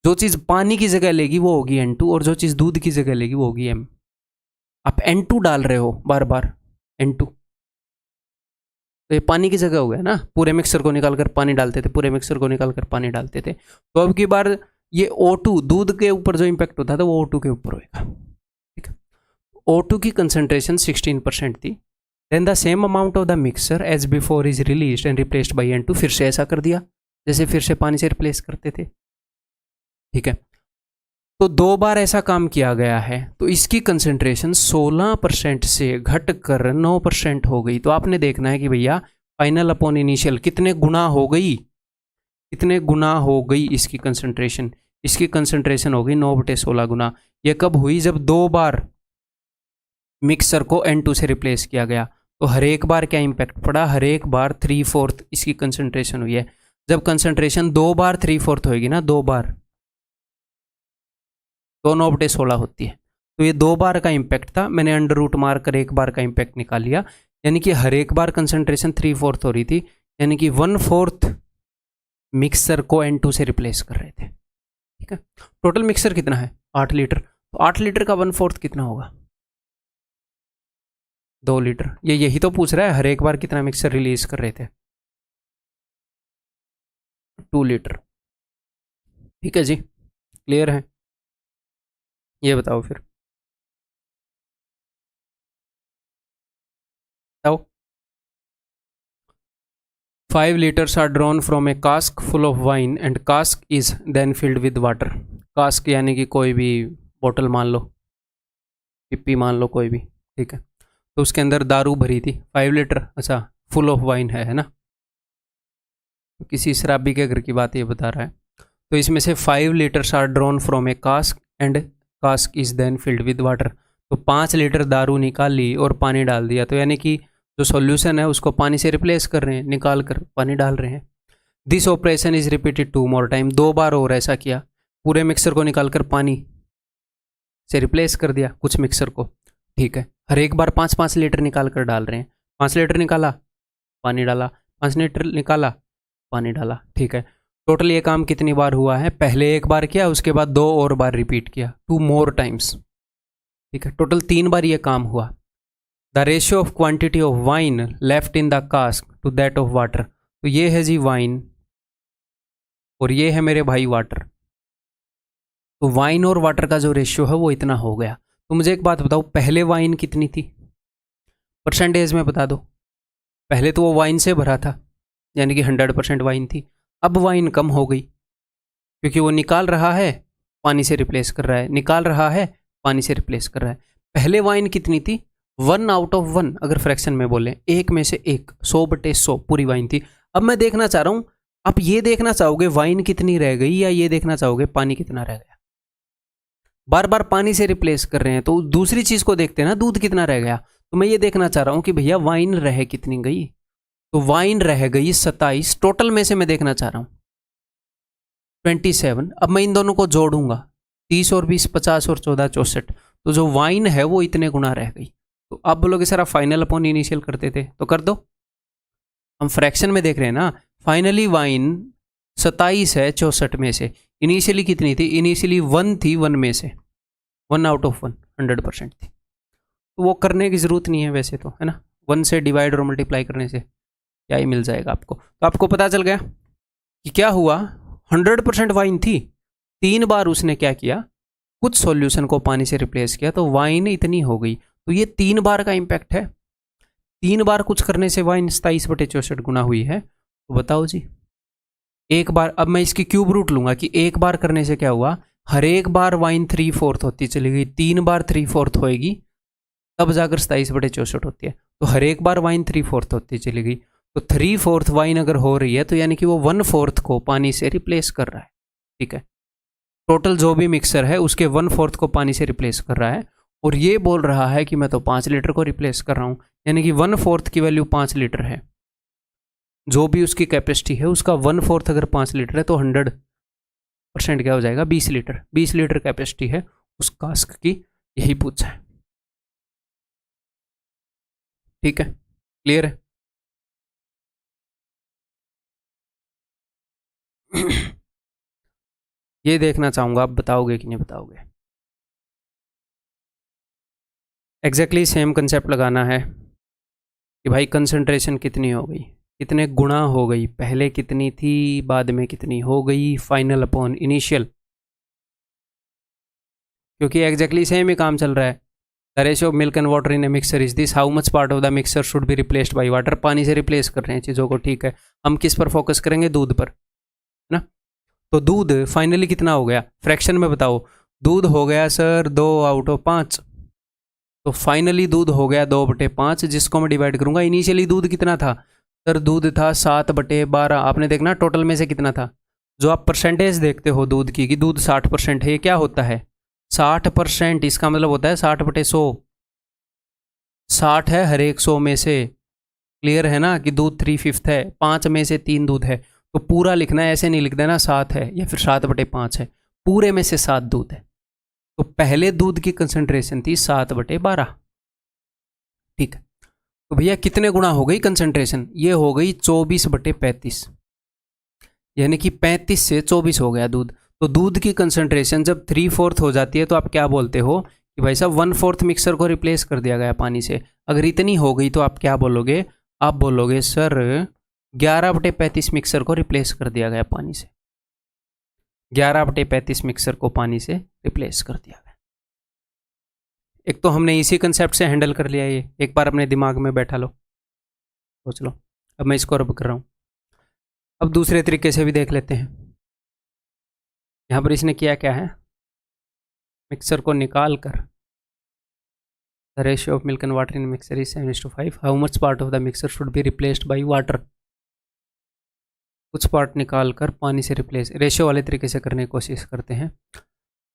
जो चीज़ पानी की जगह लेगी वो होगी N2, और जो चीज़ दूध की जगह लेगी वो होगी M। आप N2 डाल रहे हो बार बार, N2, तो ये पानी की जगह हो गया ना। पूरे मिक्सर को निकाल कर पानी डालते थे, पूरे मिक्सर को निकाल कर पानी डालते थे। तो अब की बार ये O2 दूध के ऊपर जो इम्पैक्ट होता था वो O2 के ऊपर होगा। ठीक है, O2 की कंसंट्रेशन 16% थी। Then the same amount of the mixer as before is released and replaced by N2, फिर से ऐसा कर दिया जैसे फिर से पानी से रिप्लेस करते थे। ठीक है, तो 2 बार ऐसा काम किया गया है, तो इसकी कंसंट्रेशन 16% से घटकर 9% हो गई। तो आपने देखना है कि भैया फाइनल अपॉन इनिशियल कितने गुना हो गई, कितने गुना हो गई इसकी कंसंट्रेशन। इसकी कंसंट्रेशन हो गई 9/16 गुना। ये कब हुई? जब 2 बार मिक्सर को N2 से रिप्लेस किया गया। तो हर एक बार क्या इम्पैक्ट पड़ा? हर एक बार 3/4 इसकी कंसंट्रेशन हुई है। जब कंसंट्रेशन 2 बार 3/4 होगी ना, 2 बार, तो 9/16 होती है। तो ये 2 बार का इम्पैक्ट था, मैंने अंडर रूट मार कर 1 बार का इम्पैक्ट निकाल लिया, यानी कि हर एक बार कंसंट्रेशन 3/4 हो रही थी, यानी कि 1/4 मिक्सर को N2 से रिप्लेस कर रहे थे। ठीक है, टोटल मिक्सर कितना है? 8 लीटर। तो 8 लीटर का 1/4 कितना होगा? 2 लीटर। ये यही तो पूछ रहा है, हर एक बार कितना मिक्सर रिलीज कर रहे थे? 2 लीटर। ठीक है जी, क्लियर है? ये बताओ फिर, बताओ। 5 liters are drawn from a cask full of wine and cask is then filled with water. cask यानी कि कोई भी बोतल मान लो, पिप्पी मान लो, कोई भी। ठीक है, तो उसके अंदर दारू भरी थी 5 लीटर। अच्छा, फुल ऑफ वाइन है ना, तो किसी शराबी के घर की बात ये बता रहा है। तो इसमें से 5 litres are drawn from a cask and cask is then filled with water. तो 5 लीटर दारू निकाल ली और पानी डाल दिया, तो यानी कि जो सॉल्यूशन है उसको पानी से रिप्लेस कर रहे हैं, निकाल कर पानी डाल रहे हैं। This operation is repeated 2 more time, 2 बार और ऐसा किया। पूरे मिक्सर को निकाल कर पानी से रिप्लेस कर दिया कुछ मिक्सर को। ठीक है, हर एक बार 5-5 लीटर निकाल कर डाल रहे हैं। 5 लीटर निकाला, पानी डाला, 5 लीटर निकाला, पानी डाला। ठीक है, टोटल ये काम कितनी बार हुआ है? पहले 1 बार किया, उसके बाद 2 और बार रिपीट किया, 2 more टाइम्स। ठीक है, टोटल 3 बार ये काम हुआ। The ratio of quantity of wine left in the cask to that of water. तो ये है जी वाइन, और ये है मेरे भाई वाटर। तो वाइन और वाटर का जो रेशियो है वो इतना हो गया। तो मुझे एक बात बताओ, पहले वाइन कितनी थी, परसेंटेज में बता दो। पहले तो वो वाइन से भरा था, यानी कि 100% वाइन थी। अब वाइन कम हो गई क्योंकि वो निकाल रहा है, पानी से रिप्लेस कर रहा है, निकाल रहा है, पानी से रिप्लेस कर रहा है। पहले वाइन कितनी थी, 1/1, अगर फ्रैक्शन में बोले, 1 में से 1, 100/100 पूरी वाइन थी। अब मैं देखना चाह रहा हूँ, आप ये देखना चाहोगे वाइन कितनी रह गई या ये देखना चाहोगे पानी कितना रह गया। बार बार पानी से रिप्लेस कर रहे हैं तो दूसरी चीज को देखते हैं ना, दूध कितना रह गया। तो मैं ये देखना चाह रहा हूँ कि भैया वाइन रह कितनी गई। तो वाइन रह गई 27, टोटल में से मैं देखना चाह रहा हूँ 27। अब मैं इन दोनों को जोड़ूंगा, 30 और 20 50 और 14 64। तो जो वाइन है वो इतने गुना रह गई। तो आप बोलोगे सर आप फाइनल अपॉन इनिशियल करते थे, तो कर दो। हम फ्रैक्शन में देख रहे हैं ना, फाइनली वाइन 27 है 64 में से। इनिशियली कितनी थी, इनिशियली 1 थी, 1 में से 1/1, 100% थी। तो वो करने की ज़रूरत नहीं है वैसे तो, है ना। 1 से डिवाइड और मल्टीप्लाई करने से क्या ही मिल जाएगा आपको। तो आपको पता चल गया कि क्या हुआ, 100% वाइन थी, 3 बार उसने क्या किया, कुछ सॉल्यूशन को पानी से रिप्लेस किया, तो वाइन इतनी हो गई। तो ये 3 बार का इम्पैक्ट है। 3 बार कुछ करने से वाइन 27/64 गुना हुई है। तो बताओ जी, एक बार, अब मैं इसकी क्यूब रूट लूंगा कि एक बार करने से क्या हुआ, हर एक बार वाइन 3/4 होती चली गई, 3 बार 3/4 होएगी तब जाकर 27/64 होती है। तो हर एक बार वाइन 3/4 होती चली गई। तो 3/4 वाइन अगर हो रही है तो यानी कि वो 1/4 को पानी से रिप्लेस कर रहा है। ठीक है, टोटल जो भी मिक्सर है उसके 1/4 को पानी से रिप्लेस कर रहा है। और ये बोल रहा है कि मैं तो 5 लीटर को रिप्लेस कर रहा हूँ, यानी कि 1/4 की वैल्यू 5 लीटर है। जो भी उसकी कैपेसिटी है उसका 1/4 अगर 5 लीटर है तो 100% क्या हो जाएगा, 20 लीटर। 20 लीटर कैपेसिटी है उस कास्क की, यही पूछा है। ठीक है, क्लियर है। ये देखना चाहूंगा आप बताओगे कि नहीं बताओगे। एग्जैक्टली सेम कंसेप्ट लगाना है कि भाई कंसंट्रेशन कितनी हो गई, कितने गुणा हो गई, पहले कितनी थी बाद में कितनी हो गई, फाइनल अपॉन इनिशियल। क्योंकि एग्जैक्टली सेम ही काम चल रहा है। The ratio of milk and water in a mixer is this, how much part of the mixer should be replaced by water. पानी से रिप्लेस कर रहे हैं चीज़ों को, ठीक है। हम किस पर फोकस करेंगे, दूध पर, है ना। तो दूध फाइनली कितना हो गया, फ्रैक्शन में बताओ। दूध हो गया सर 2/5। तो फाइनली दूध हो गया 2/5, जिसको मैं डिवाइड करूंगा। इनिशियली दूध कितना था सर, दूध था 7/12। आपने देखना टोटल में से कितना था। जो आप परसेंटेज देखते हो दूध की कि दूध 60% है, ये क्या होता है 60%। इसका मतलब होता है 60/100। 60 है हर एक 100 में से। क्लियर है ना कि दूध 3/5 है, 5 में से 3 दूध है। तो पूरा लिखना है, ऐसे नहीं लिख देना 7 है या फिर 7/5 है, पूरे में से 7 दूध है। तो पहले दूध की कंसंट्रेशन थी 7/12। ठीक है, तो भैया कितने गुना हो गई कंसंट्रेशन, ये हो गई 24/35, यानी कि 35 से 24 हो गया दूध। तो दूध की कंसंट्रेशन जब 3/4 हो जाती है तो आप क्या बोलते हो कि भाई साहब 1/4 मिक्सर को रिप्लेस कर दिया गया पानी से। अगर इतनी हो गई तो आप क्या बोलोगे, आप बोलोगे सर 11/35 मिक्सर को रिप्लेस कर दिया गया पानी से। 11/35 मिक्सर को पानी से रिप्लेस कर दिया गया। एक तो हमने इसी कंसेप्ट से हैंडल कर लिया, ये एक बार अपने दिमाग में बैठा लो, सोच लो। अब मैं इसको रब कर रहा हूँ। अब दूसरे तरीके से भी देख लेते हैं। यहाँ पर इसने किया क्या है, मिक्सर को निकाल कर, the ratio of milk and water in mixer is 7:5, how much part of the mixer should be replaced by water. कुछ पार्ट निकाल कर पानी से रिप्लेस, रेशियो वाले तरीके से करने की कोशिश करते हैं।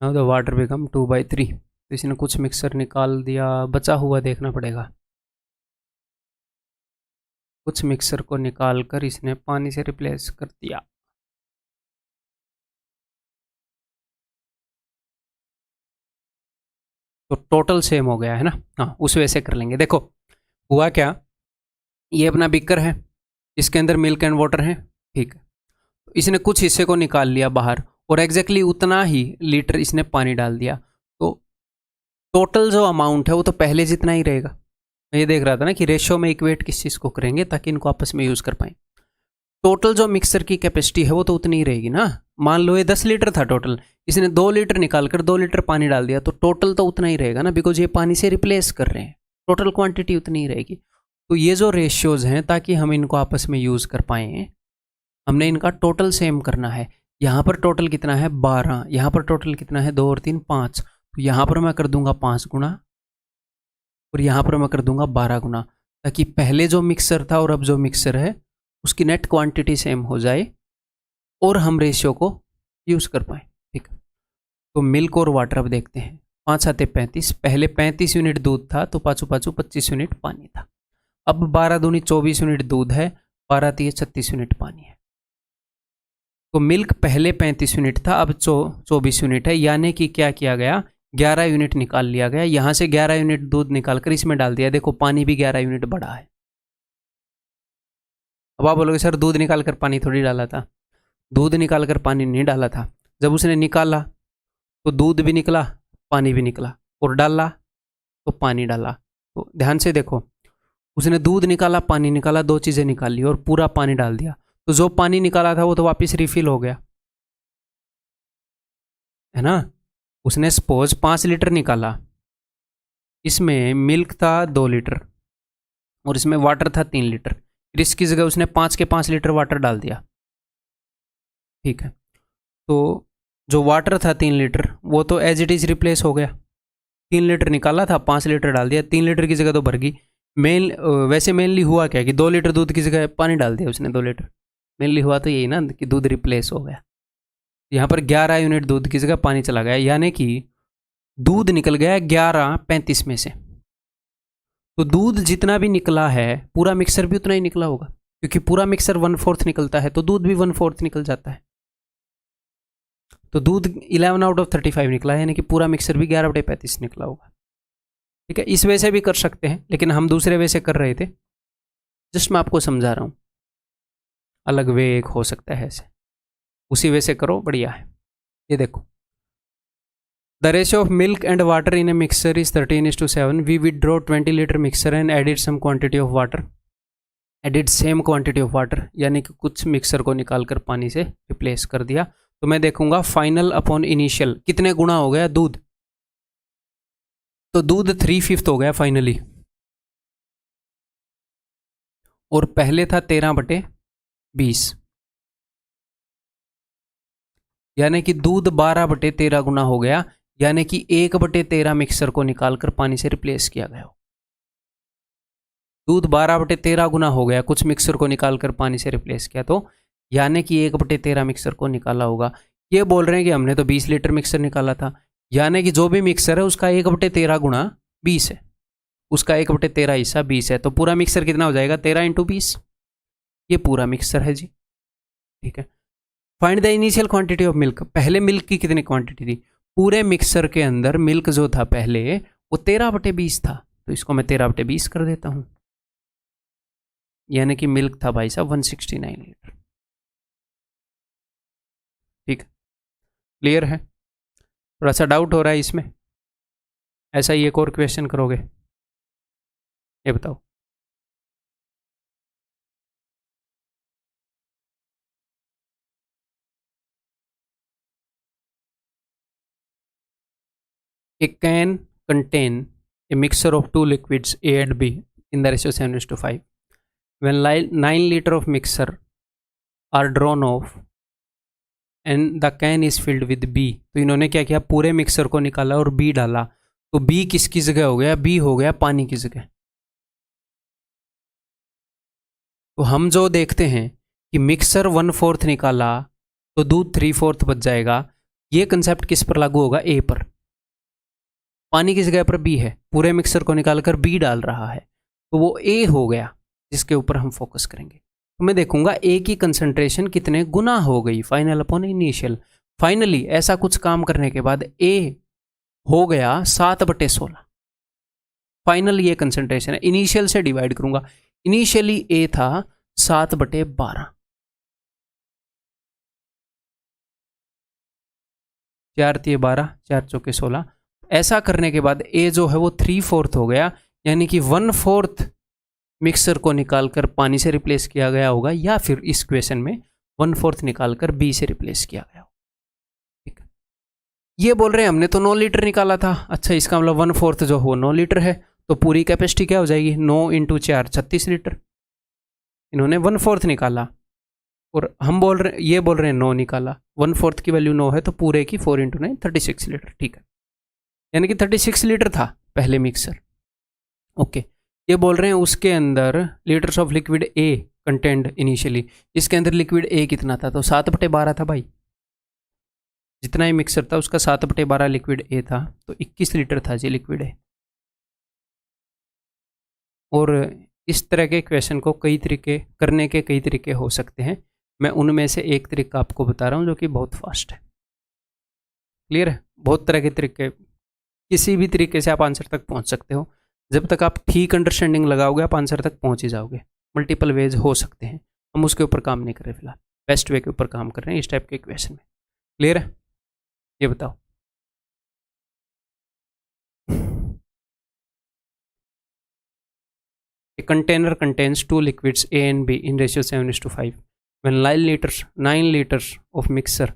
Now the water become 2/3। तो इसने कुछ मिक्सर निकाल दिया, बचा हुआ देखना पड़ेगा। कुछ मिक्सर को निकाल कर इसने पानी से रिप्लेस कर दिया। तो टोटल सेम हो गया है ना। हाँ, उस वजह से कर लेंगे। देखो हुआ क्या, ये अपना बिकर है, इसके अंदर मिल्क एंड वाटर है, ठीक है। इसने कुछ हिस्से को निकाल लिया बाहर और एग्जैक्टली उतना ही लीटर इसने पानी डाल दिया। तो टोटल जो अमाउंट है वो तो पहले जितना ही रहेगा। मैं ये देख रहा था ना कि रेशियो में इक्वेट किस चीज़ को करेंगे ताकि इनको आपस में यूज़ कर पाएँ। टोटल जो मिक्सर की कैपेसिटी है वो तो उतनी ही रहेगी ना। मान लो ये 10 लीटर था टोटल, इसने 2 लीटर निकाल कर 2 लीटर पानी डाल दिया, तो टोटल तो उतना ही रहेगा ना, बिकॉज ये पानी से रिप्लेस कर रहे हैं, टोटल क्वांटिटी उतनी ही रहेगी। तो ये जो रेशियोज हैं, ताकि हम इनको आपस में यूज़ कर पाएँ, हमने इनका टोटल सेम करना है। यहाँ पर टोटल कितना है 12, यहाँ पर टोटल कितना है 2 और 3 5, तो यहाँ पर मैं कर दूंगा 5 गुना और यहाँ पर मैं कर दूंगा 12 गुना, ताकि पहले जो मिक्सर था और अब जो मिक्सर है उसकी नेट क्वांटिटी सेम हो जाए और हम रेशियो को यूज़ कर पाए। ठीक है, तो मिल्क और वाटर अब देखते हैं। 5 आते 35, पहले 35 यूनिट दूध था तो पाँचों 25 यूनिट पानी था। अब 12 दूनी 24 यूनिट दूध है, 12 तीय 36 यूनिट पानी है। तो मिल्क पहले 35 यूनिट था, अब 24 यूनिट है, यानी कि क्या किया गया 11 यूनिट निकाल लिया गया। यहाँ से 11 यूनिट दूध निकाल कर इसमें डाल दिया। देखो पानी भी 11 यूनिट बढ़ा है। अब आप बोलोगे सर दूध निकाल कर पानी थोड़ी डाला था। दूध निकाल कर पानी नहीं डाला था, जब उसने निकाला तो दूध भी निकला पानी भी निकला, और डाला तो पानी डाला। तो ध्यान से देखो, उसने दूध निकाला पानी निकाला, 2 चीज़ें निकाली और पूरा पानी डाल दिया, तो जो पानी निकाला था वो तो वापस रिफिल हो गया, है ना। उसने सपोज 5 लीटर निकाला, इसमें मिल्क था 2 लीटर और इसमें वाटर था 3 लीटर, फिर इसकी जगह उसने 5 के 5 लीटर वाटर डाल दिया। ठीक है, तो जो वाटर था 3 लीटर वो तो एज इट इज़ रिप्लेस हो गया। 3 लीटर निकाला था, 5 लीटर डाल दिया, 3 लीटर की जगह तो भर गई। वैसे मेनली हुआ क्या कि 2 लीटर दूध की जगह पानी डाल दिया उसने 2 लीटर। मेनली हुआ तो यही ना कि दूध रिप्लेस हो गया। यहाँ पर 11 यूनिट दूध की जगह पानी चला गया, यानी कि दूध निकल गया 11/35 में से। तो दूध जितना भी निकला है पूरा मिक्सर भी उतना ही निकला होगा, क्योंकि पूरा मिक्सर 1/4 निकलता है, तो दूध भी 1/4 निकल जाता है। तो दूध 11 आउट ऑफ 35 निकला है, यानी कि पूरा मिक्सर भी 11/35 निकला होगा। ठीक है, इस वे से भी कर सकते हैं, लेकिन हम दूसरे वे से कर रहे थे, जस्ट मैं आपको समझा रहा हूँ। अलग वे एक हो सकता है ऐसे, उसी वे से करो, बढ़िया है। ये देखो, the ratio of milk and water in a mixer is 13:7। We withdraw 20 litre mixer and added some quantity of water, added same quantity of water, यानी कि कुछ मिक्सर को निकाल कर पानी से रिप्लेस कर दिया। तो मैं देखूंगा फाइनल अपॉन इनिशियल कितने गुना हो गया दूध, तो दूध 3/5 हो गया फाइनली, और पहले था 13/20, यानी कि दूध 12/13 गुना हो गया, यानी कि 1/13 मिक्सर को निकालकर पानी से रिप्लेस किया गया हो। दूध 12/13 गुना हो गया, कुछ मिक्सर को निकालकर पानी से रिप्लेस किया, तो यानी कि 1/13 मिक्सर को निकाला होगा। ये बोल रहे हैं कि हमने तो 20 लीटर मिक्सर निकाला था, यानी कि जो भी मिक्सर है उसका 1/13 गुणा 20 है, उसका 1/13 हिस्सा 20 है, तो पूरा मिक्सर कितना हो जाएगा 13 × 20। ये पूरा मिक्सर है जी। ठीक है, find the initial quantity of milk. पहले मिल्क की कितनी क्वांटिटी थी, पूरे मिक्सर के अंदर मिल्क जो था पहले वो 13/20 था, तो इसको मैं 13/20 कर देता हूं, यानी कि मिल्क था भाई साहब 169 लीटर। ठीक, क्लियर है। थोड़ा सा डाउट हो रहा है इसमें, ऐसा ही एक और क्वेश्चन करोगे, ये बताओ। A can contain a mixture of two liquids A and B in the ratio 7:5. When 9 liter of mixture are drawn off and the can is filled with B, तो इन्होंने क्या किया, पूरे मिक्सर को निकाला और B डाला, तो B किसकी जगह हो गया, B हो गया पानी की जगह। तो हम जो देखते हैं कि मिक्सर 1/4 निकाला तो दूध 3/4 बच जाएगा, ये कंसेप्ट किस पर लागू होगा, ए पर। पानी की जगह पर बी है, पूरे मिक्सर को निकालकर बी डाल रहा है, तो वो ए हो गया जिसके ऊपर हम फोकस करेंगे। तो मैं देखूंगा ए की कंसंट्रेशन कितने गुना हो गई, फाइनल अपॉन इनिशियल। फाइनली ऐसा कुछ काम करने के बाद ए हो गया 7/16, फाइनल ये कंसंट्रेशन है। इनिशियल से डिवाइड करूंगा, इनिशियली ए था 7/12, 4 × 12, 4 × 16। ऐसा करने के बाद ए जो है वो 3/4 हो गया, यानी कि 1/4 मिक्सर को निकालकर पानी से रिप्लेस किया गया होगा, या फिर इस क्वेश्चन में 1/4 निकालकर बी से रिप्लेस किया गया होगा। ठीक है, ये बोल रहे हैं हमने तो 9 लीटर निकाला था। अच्छा, इसका मतलब 1/4 जो हो 9 लीटर है, तो पूरी कैपेसिटी क्या हो जाएगी, 9 × 4 36 लीटर। इन्होंने 1/4 निकाला और हम बोल रहे, ये बोल रहे हैं 9 निकाला। 1/4 की वैल्यू 9 है, तो पूरे की 4 × 9 36 लीटर। ठीक है, यानी कि 36 लीटर था पहले मिक्सर। ओके, ये बोल रहे हैं उसके अंदर litres of liquid A contained initially, इसके अंदर लिक्विड ए कितना था, तो 7/12 था भाई। जितना ही मिक्सर था उसका 7/12 लिक्विड ए था, तो 21 लीटर था जी लिक्विड ए। और इस तरह के क्वेश्चन को कई तरीके करने के कई तरीके हो सकते हैं। मैं उनमें से एक तरीका आपको बता रहा हूँ जो कि बहुत फास्ट है। क्लियर है, बहुत तरह के तरीके, किसी भी तरीके से आप आंसर तक पहुँच सकते हो। जब तक आप ठीक अंडरस्टैंडिंग लगाओगे आप आंसर तक पहुँच ही जाओगे। मल्टीपल वेज हो सकते हैं, हम उसके ऊपर काम नहीं कर रहे फिलहाल, बेस्ट वे के ऊपर काम कर रहे हैं इस टाइप के क्वेश्चन में। क्लियर है, ये बताओ। A container contains 2 liquids A and B in ratio 7:5. When 9 liters of mixture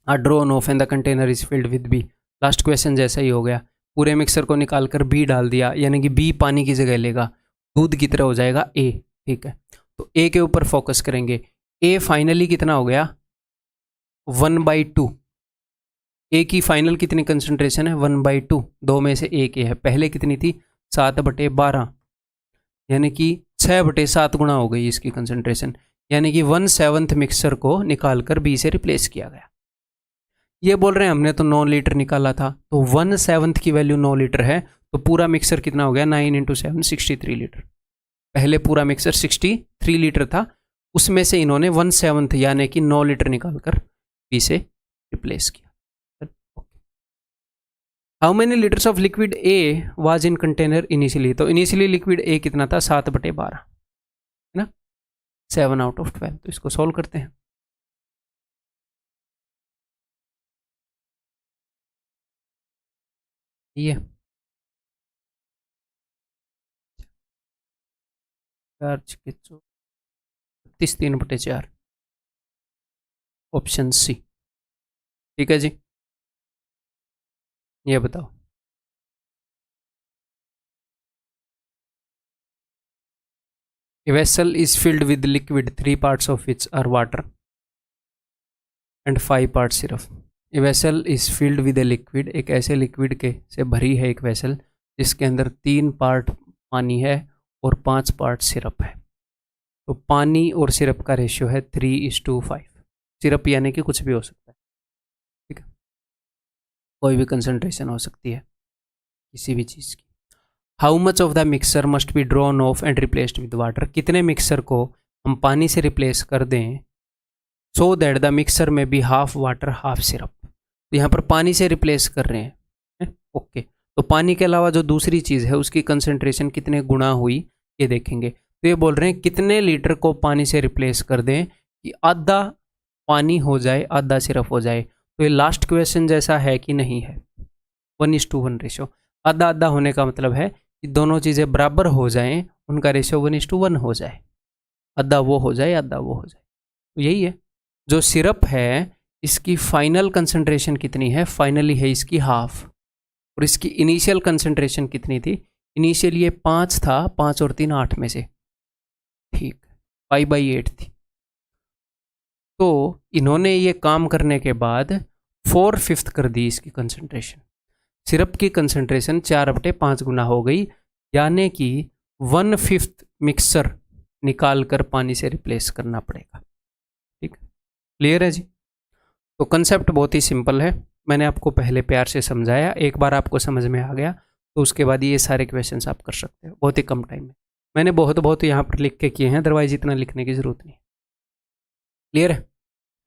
are drawn off and the container is filled with B. Last question जैसा ही हो गया, पूरे मिक्सर को निकाल कर B डाल दिया, यानी कि B पानी की जगह लेगा, दूध की तरह हो जाएगा A। ठीक है, तो A के ऊपर फोकस करेंगे। A फाइनली कितना हो गया, 1/2। A की फाइनल कितनी कंसंट्रेशन है, 1/2। दो में से एक A है, पहले कितनी थी, 7/12, यानी कि 6/7 गुना हो गई इसकी कंसंट्रेशन, यानी कि 1/7 मिक्सर को निकालकर बी से रिप्लेस किया गया। ये बोल रहे हैं हमने तो 9 लीटर निकाला था, तो 1/7 की वैल्यू 9 लीटर है, तो पूरा मिक्सर कितना हो गया, 9 × 7 63 लीटर। पहले पूरा मिक्सर 63 लीटर था, उसमें से इन्होंने 1/7 यानी कि 9 लीटर निकालकर बी से रिप्लेस किया। How many litres of liquid A was in container initially, तो इनिशियली लिक्विड ए कितना था, 7/12 है ना, 7/12। तो इसको सॉल्व करते हैं। ये 3/4 ऑप्शन सी। ठीक है जी, ये बताओ। A vessel is filled with liquid, 3 parts of which are water and 5 parts syrup. A vessel is filled with a liquid, एक ऐसे लिक्विड के से भरी है एक वेसल जिसके अंदर 3 पार्ट पानी है और 5 पार्ट सिरप है। तो पानी और सिरप का रेशियो है 3:5। सिरप यानी कि कुछ भी हो सकता है, ठीक है, कोई भी कंसंट्रेशन हो सकती है किसी भी चीज़ की। How much of the mixer must be drawn off and replaced with water, कितने मिक्सर को हम पानी से रिप्लेस कर दें सो दैट द मिक्सर में be half water half syrup. तो यहाँ पर पानी से रिप्लेस कर रहे हैं, ओके। तो पानी के अलावा जो दूसरी चीज़ है उसकी कंसंट्रेशन कितने गुना हुई ये देखेंगे। तो ये बोल रहे हैं कितने लीटर को पानी से रिप्लेस कर दें कि आधा पानी हो जाए आधा सिरप हो जाए। तो ये लास्ट क्वेश्चन जैसा है कि नहीं है, 1:1 रेशो। आधा आधा होने का मतलब है कि दोनों चीज़ें बराबर हो जाएं, उनका रेशियो 1:1 हो जाए, आधा वो हो जाए आधा वो हो जाए। तो यही है। जो सिरप है इसकी फाइनल कंसंट्रेशन कितनी है, फाइनली है इसकी हाफ, और इसकी इनिशियल कंसंट्रेशन कितनी थी, इनिशियल ये 5 था, 5 और 3 8 में से, ठीक, 5/8 थी। तो इन्होंने ये काम करने के बाद 4/5 कर दी इसकी कंसंट्रेशन। सिरप की कंसंट्रेशन 4/5 गुना हो गई, यानी कि 1/5 मिक्सर निकाल कर पानी से रिप्लेस करना पड़ेगा। ठीक, क्लियर है जी। तो कंसेप्ट बहुत ही सिंपल है, मैंने आपको पहले प्यार से समझाया, एक बार आपको समझ में आ गया तो उसके बाद ये सारे क्वेश्चंस आप कर सकते हो बहुत ही कम टाइम में। मैंने बहुत यहाँ पर लिख के किए हैं, अदरवाइज इतना लिखने की ज़रूरत नहीं। क्लियर है,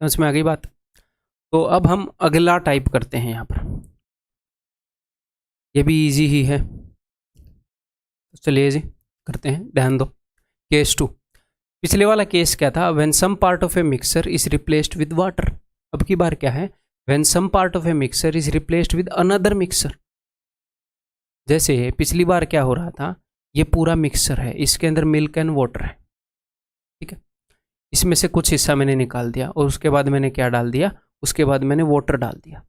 समझ में आ गई बात। तो अब हम अगला टाइप करते हैं यहाँ पर, ये भी इजी ही है, तो चलिए जी करते हैं, ध्यान दो। केस 2, पिछले वाला केस क्या था, when some part of a mixer is replaced with water. अब की बार क्या है, when some part of a mixer is replaced with another mixer. जैसे पिछली बार क्या हो रहा था ये पूरा मिक्सचर है, इसके अंदर मिल्क एंड वाटर है, ठीक है। इसमें से कुछ हिस्सा मैंने निकाल दिया और उसके बाद मैंने क्या डाल दिया, उसके बाद मैंने वाटर डाल दिया।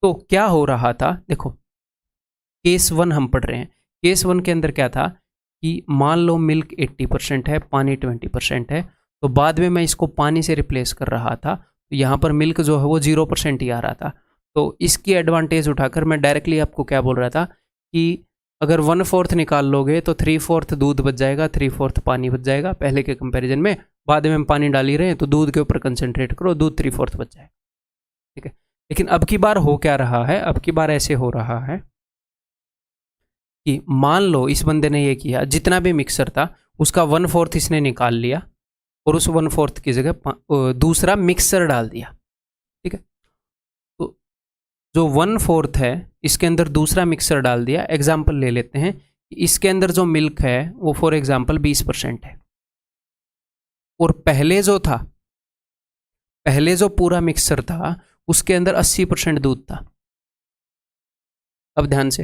तो क्या हो रहा था, देखो केस 1 हम पढ़ रहे हैं। केस 1 के अंदर क्या था कि मान लो मिल्क 80% है, पानी 20% है, तो बाद में मैं इसको पानी से रिप्लेस कर रहा था, तो यहाँ पर मिल्क जो है वो 0% ही आ रहा था। तो इसकी एडवांटेज उठाकर मैं डायरेक्टली आपको क्या बोल रहा था कि अगर 1/4 निकाल लोगे तो 3/4 दूध बच जाएगा, 3/4 पानी बच जाएगा पहले के कंपैरिजन में। बाद में हम पानी डाल ही रहे हैं तो दूध के ऊपर कंसंट्रेट करो, दूध 3/4 बच जाएगा, ठीक है। लेकिन अब की बार हो क्या रहा है, अब की बार ऐसे हो रहा है कि मान लो इस बंदे ने ये किया, जितना भी मिक्सर था उसका 1/4 इसने निकाल लिया और उस 1/4 की जगह दूसरा मिक्सर डाल दिया, ठीक है। तो जो 1/4 है इसके अंदर दूसरा मिक्सर डाल दिया। एग्जाम्पल ले लेते हैं कि इसके अंदर जो मिल्क है वो फॉर एग्जाम्पल 20% है और पहले जो था, पहले जो पूरा मिक्सर था उसके अंदर 80% दूध था। अब ध्यान से,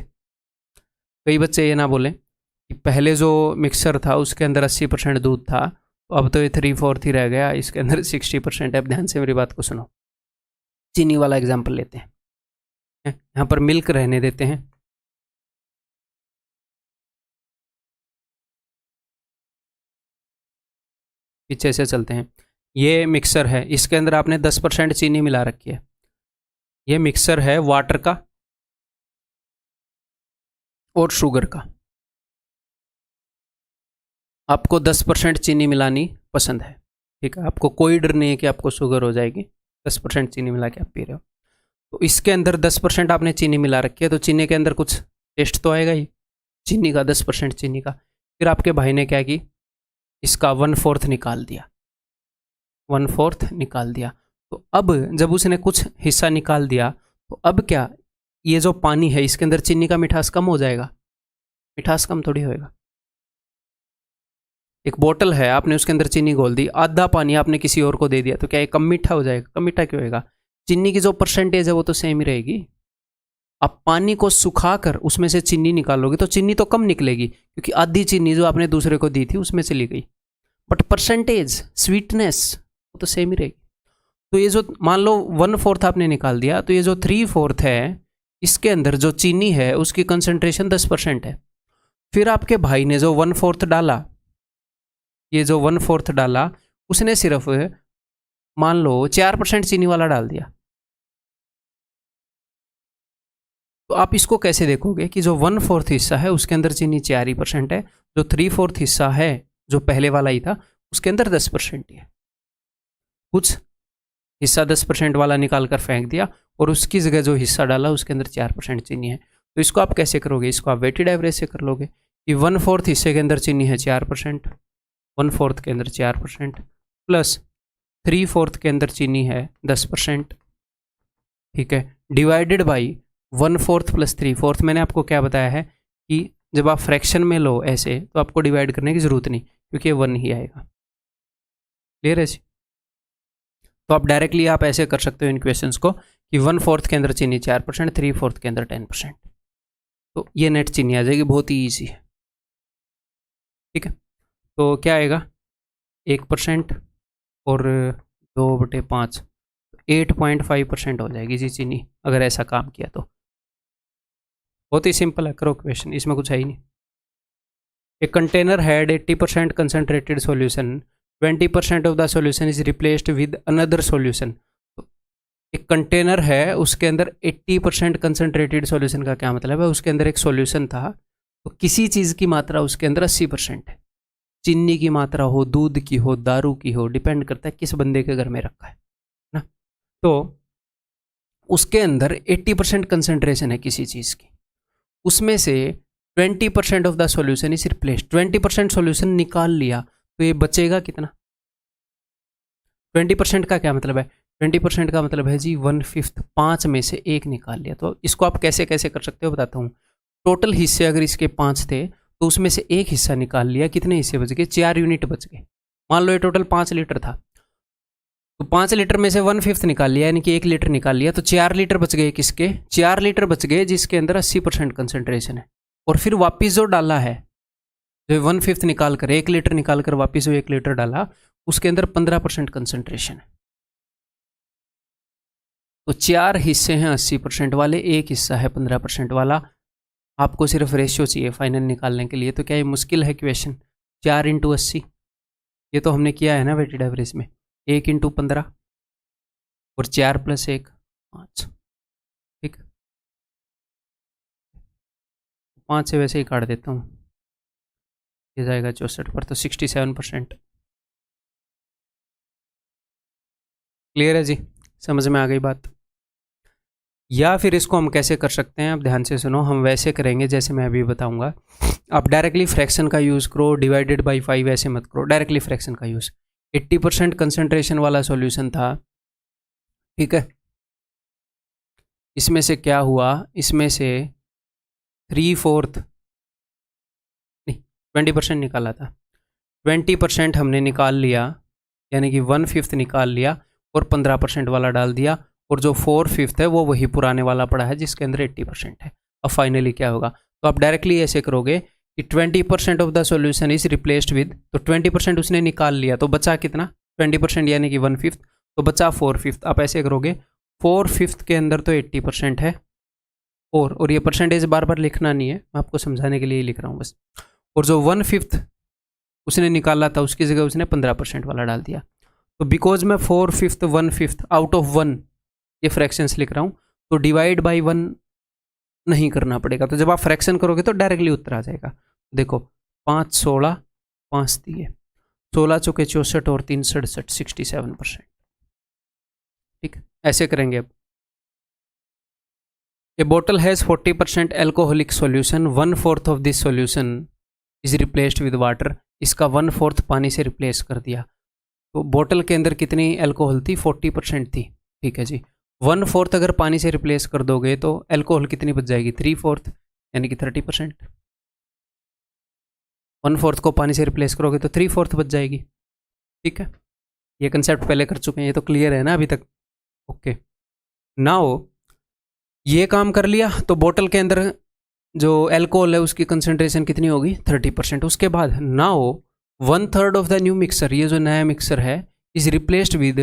कई बच्चे ये ना बोलें कि पहले जो मिक्सर था उसके अंदर 80% दूध था, तो अब तो ये 3/4 ही रह गया, इसके अंदर 60% है। अब ध्यान से मेरी बात को सुनो, चीनी वाला एग्जाम्पल लेते हैं, यहाँ पर मिल्क रहने देते हैं, पीछे से चलते हैं। ये मिक्सर है, इसके अंदर आपने 10% चीनी मिला रखी है। ये मिक्सर है वाटर का और शुगर का। आपको 10% चीनी मिलानी पसंद है, ठीक है, आपको कोई डर नहीं है कि आपको शुगर हो जाएगी, 10% चीनी मिला के आप पी रहे हो। तो इसके अंदर 10% आपने चीनी मिला रखी है, तो चीनी के अंदर कुछ टेस्ट तो आएगा ही, चीनी का 10% चीनी का। फिर आपके भाई ने क्या की, इसका 1/4 निकाल दिया, 1/4 निकाल दिया। तो अब जब उसने कुछ हिस्सा निकाल दिया तो अब क्या, ये जो पानी है इसके अंदर चीनी का मिठास कम हो जाएगा? मिठास कम थोड़ी होएगा। एक बोतल है, आपने उसके अंदर चीनी घोल दी, आधा पानी आपने किसी और को दे दिया, तो क्या ये कम मीठा हो जाएगा? कम मीठा क्यों होएगा? चीनी की जो परसेंटेज है वो तो सेम ही रहेगी। आप पानी को सुखाकर उसमें से चीनी निकालोगे तो चीनी तो कम निकलेगी, क्योंकि आधी चीनी जो आपने दूसरे को दी थी उसमें से ली गई, बट परसेंटेज स्वीटनेस वो तो सेम ही रहेगी। तो ये जो मान लो 1/4 आपने निकाल दिया, तो ये जो 3/4 है इसके अंदर जो चीनी है उसकी कंसंट्रेशन 10% है। फिर आपके भाई ने जो 1/4 डाला, ये जो 1/4 डाला उसने सिर्फ मान लो 4% चीनी वाला डाल दिया। तो आप इसको कैसे देखोगे कि जो 1/4 हिस्सा है उसके अंदर चीनी 4% है, जो 3/4 हिस्सा है जो पहले वाला ही था उसके अंदर 10% ही है। कुछ हिस्सा 10% वाला निकाल कर फेंक दिया और उसकी जगह जो हिस्सा डाला उसके अंदर 4% चीनी है। तो इसको आप कैसे करोगे? इसको आप वेटेड एवरेज से कर लोगे कि 1/4 हिस्से के अंदर चीनी है 4%, 1/4 के अंदर 4% प्लस 3/4 के अंदर चीनी है 10%, ठीक है, डिवाइडेड बाई 1/4 प्लस 3/4। मैंने आपको क्या बताया है कि जब आप फ्रैक्शन में लो ऐसे तो आपको डिवाइड करने की ज़रूरत नहीं, क्योंकि ये 1 ही आएगा। क्लियर है जी? तो आप डायरेक्टली आप ऐसे कर सकते हो इन क्वेश्चंस को कि 1/4 के अंदर चीनी 4%, 3/4 के अंदर 10%, तो ये नेट चीनी आ जाएगी। बहुत ही ईजी है, ठीक है। तो क्या आएगा, 1% और 2/5, 8.5% हो जाएगी जी चीनी, अगर ऐसा काम किया तो। बहुत ही सिंपल है, करो क्वेश्चन, इसमें कुछ है ही नहीं। A container had 80% concentrated solution, 20% of the solution is replaced with another solution. एक कंटेनर है उसके अंदर 80% कंसनट्रेटेड सॉल्यूशन का क्या मतलब है? उसके अंदर एक सॉल्यूशन था, तो किसी चीज़ की मात्रा उसके अंदर 80% है, चीनी की मात्रा हो, दूध की हो, दारू की हो, डिपेंड करता है किस बंदे के घर में रखा है ना। तो उसके अंदर 80% कंसनट्रेशन है किसी चीज़ की, उसमें से 20% of the solution is replaced, 20% solution निकाल लिया, तो ये बचेगा कितना? 20% का क्या मतलब है? 20% का मतलब है जी 1/5, 5 में से 1 निकाल लिया। तो इसको आप कैसे कैसे कर सकते हो बताता हूँ। टोटल हिस्से अगर इसके 5 थे तो उसमें से 1 हिस्सा निकाल लिया, कितने हिस्से बच गए? 4 यूनिट बच गए। मान लो ये टोटल 5 लीटर था, तो 5 लीटर में से 1/5 निकाल लिया, यानी कि 1 लीटर निकाल लिया, तो 4 लीटर बच गए। किसके? 4 लीटर बच गए जिसके अंदर 80% कंसनट्रेशन है। और फिर वापिस जो डाला है जो 1/5 निकाल कर 1 लीटर निकाल कर वापिस वो 1 लीटर डाला, उसके अंदर 15% कंसंट्रेशन है। तो 4 हिस्से हैं 80% वाले, एक हिस्सा है 15% वाला। आपको सिर्फ रेशियो चाहिए फाइनल निकालने के लिए। तो क्या ये मुश्किल है क्वेश्चन? 4 × 80, ये तो हमने किया है ना वेटेड एवरेज में। 1 × 15 और 4 + 1 5। ठीक, 5 से वैसे ही काट देता हूँ, ये जाएगा 64 पर, तो 67%। क्लियर है जी? समझ में आ गई बात? या फिर इसको हम कैसे कर सकते हैं, अब ध्यान से सुनो। हम वैसे करेंगे जैसे मैं अभी बताऊंगा। आप डायरेक्टली फ्रैक्शन का यूज़ करो, डिवाइडेड बाई 5 ऐसे मत करो, डायरेक्टली फ्रैक्शन का यूज़। 80% कंसंट्रेशन वाला सॉल्यूशन था, ठीक है। इसमें से क्या हुआ, इसमें से 3/4 नहीं 20% निकाला था, 20% हमने निकाल लिया, यानी कि 1/5 निकाल लिया और 15% वाला डाल दिया, और जो 4/5 है वो वही पुराने वाला पड़ा है जिसके अंदर 80% है। अब फाइनली क्या होगा, तो आप डायरेक्टली ऐसे करोगे कि 20% of the solution is replaced with, तो 20% उसने निकाल लिया तो बचा कितना, 20% यानी कि 1/5, तो बचा 4/5। आप ऐसे करोगे 4/5 के अंदर तो 80% है, और ये परसेंटेज बार बार लिखना नहीं है, मैं आपको समझाने के लिए ही लिख रहा हूँ बस। और जो 1/5 उसने निकाला था उसकी जगह उसने 15% वाला डाल दिया। तो बिकॉज मैं 4/5 1/5 आउट ऑफ 1 ये फ्रैक्शंस लिख रहा हूँ, तो डिवाइड बाई 1 नहीं करना पड़ेगा। तो जब आप फ्रैक्शन करोगे तो डायरेक्टली उत्तर आ जाएगा। देखो 5 16 5 दिए, 16 चौके 64 और 3 67, 67%। ठीक, ऐसे करेंगे। अब a bottle has 40% alcoholic solution, 1/4 of this solution is replaced with water. इसका 1/4 पानी से रिप्लेस कर दिया। तो बोतल के अंदर कितनी एल्कोहल थी, 40% थी, ठीक है जी। 1/4 अगर पानी से रिप्लेस कर दोगे तो एल्कोहल कितनी बच जाएगी, 3/4 यानी कि 30%। 1/4 को पानी से रिप्लेस करोगे तो 3/4 बच जाएगी। ठीक है, ये कंसेप्ट पहले कर चुके हैं, ये तो क्लियर है ना अभी तक? ओके, नाउ ये काम कर लिया तो बोतल के अंदर जो एल्कोहल है उसकी कंसंट्रेशन कितनी होगी, 30%। उसके बाद now 1/3 of the new mixer, ये जो नया मिक्सर है, is replaced with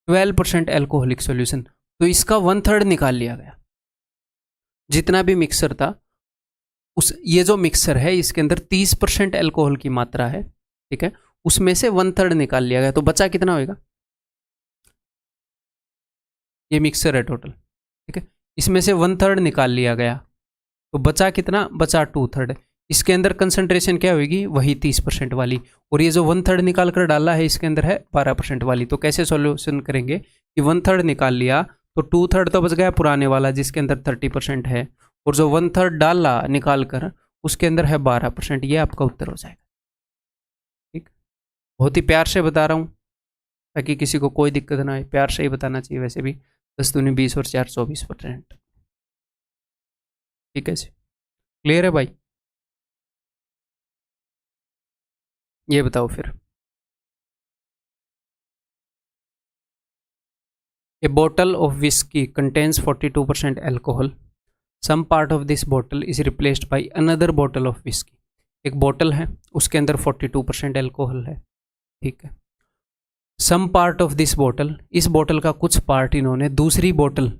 12% alcoholic solution. तो इसका 1/3 निकाल लिया गया। जितना भी मिक्सर था उस, ये जो मिक्सर है इसके अंदर 30% एल्कोहल की मात्रा है, ठीक है, उसमें से 1/3 निकाल लिया गया। तो बचा कितना होगा, ये मिक्सर है टोटल, ठीक है, इसमें से 1/3 निकाल लिया गया तो बचा कितना, बचा 2/3। इसके अंदर कंसंट्रेशन क्या होगी, वही 30% वाली, और ये जो 1/3 निकाल कर डाला है इसके अंदर है 12% वाली। तो कैसे सॉल्यूशन करेंगे कि 1/3 निकाल लिया तो 2/3 तो बच गया पुराने वाला जिसके अंदर 30% है, और जो 1/3 डाला निकाल कर उसके अंदर है 12%। ये आपका उत्तर हो जाएगा। ठीक, बहुत ही प्यार से बता रहा हूँ ताकि किसी को कोई दिक्कत ना आए, प्यार से ही बताना चाहिए। वैसे भी 10 दूनी 20 और 4 24%। ठीक है जी, क्लियर है भाई? ये बताओ फिर। A bottle of whisky contains 42% alcohol, some part of this bottle is replaced by another bottle of whisky. एक बॉटल है उसके अंदर 42% एल्कोहल है, ठीक है। Some part of this bottle, इस बॉटल का कुछ पार्ट इन्होंने दूसरी बॉटल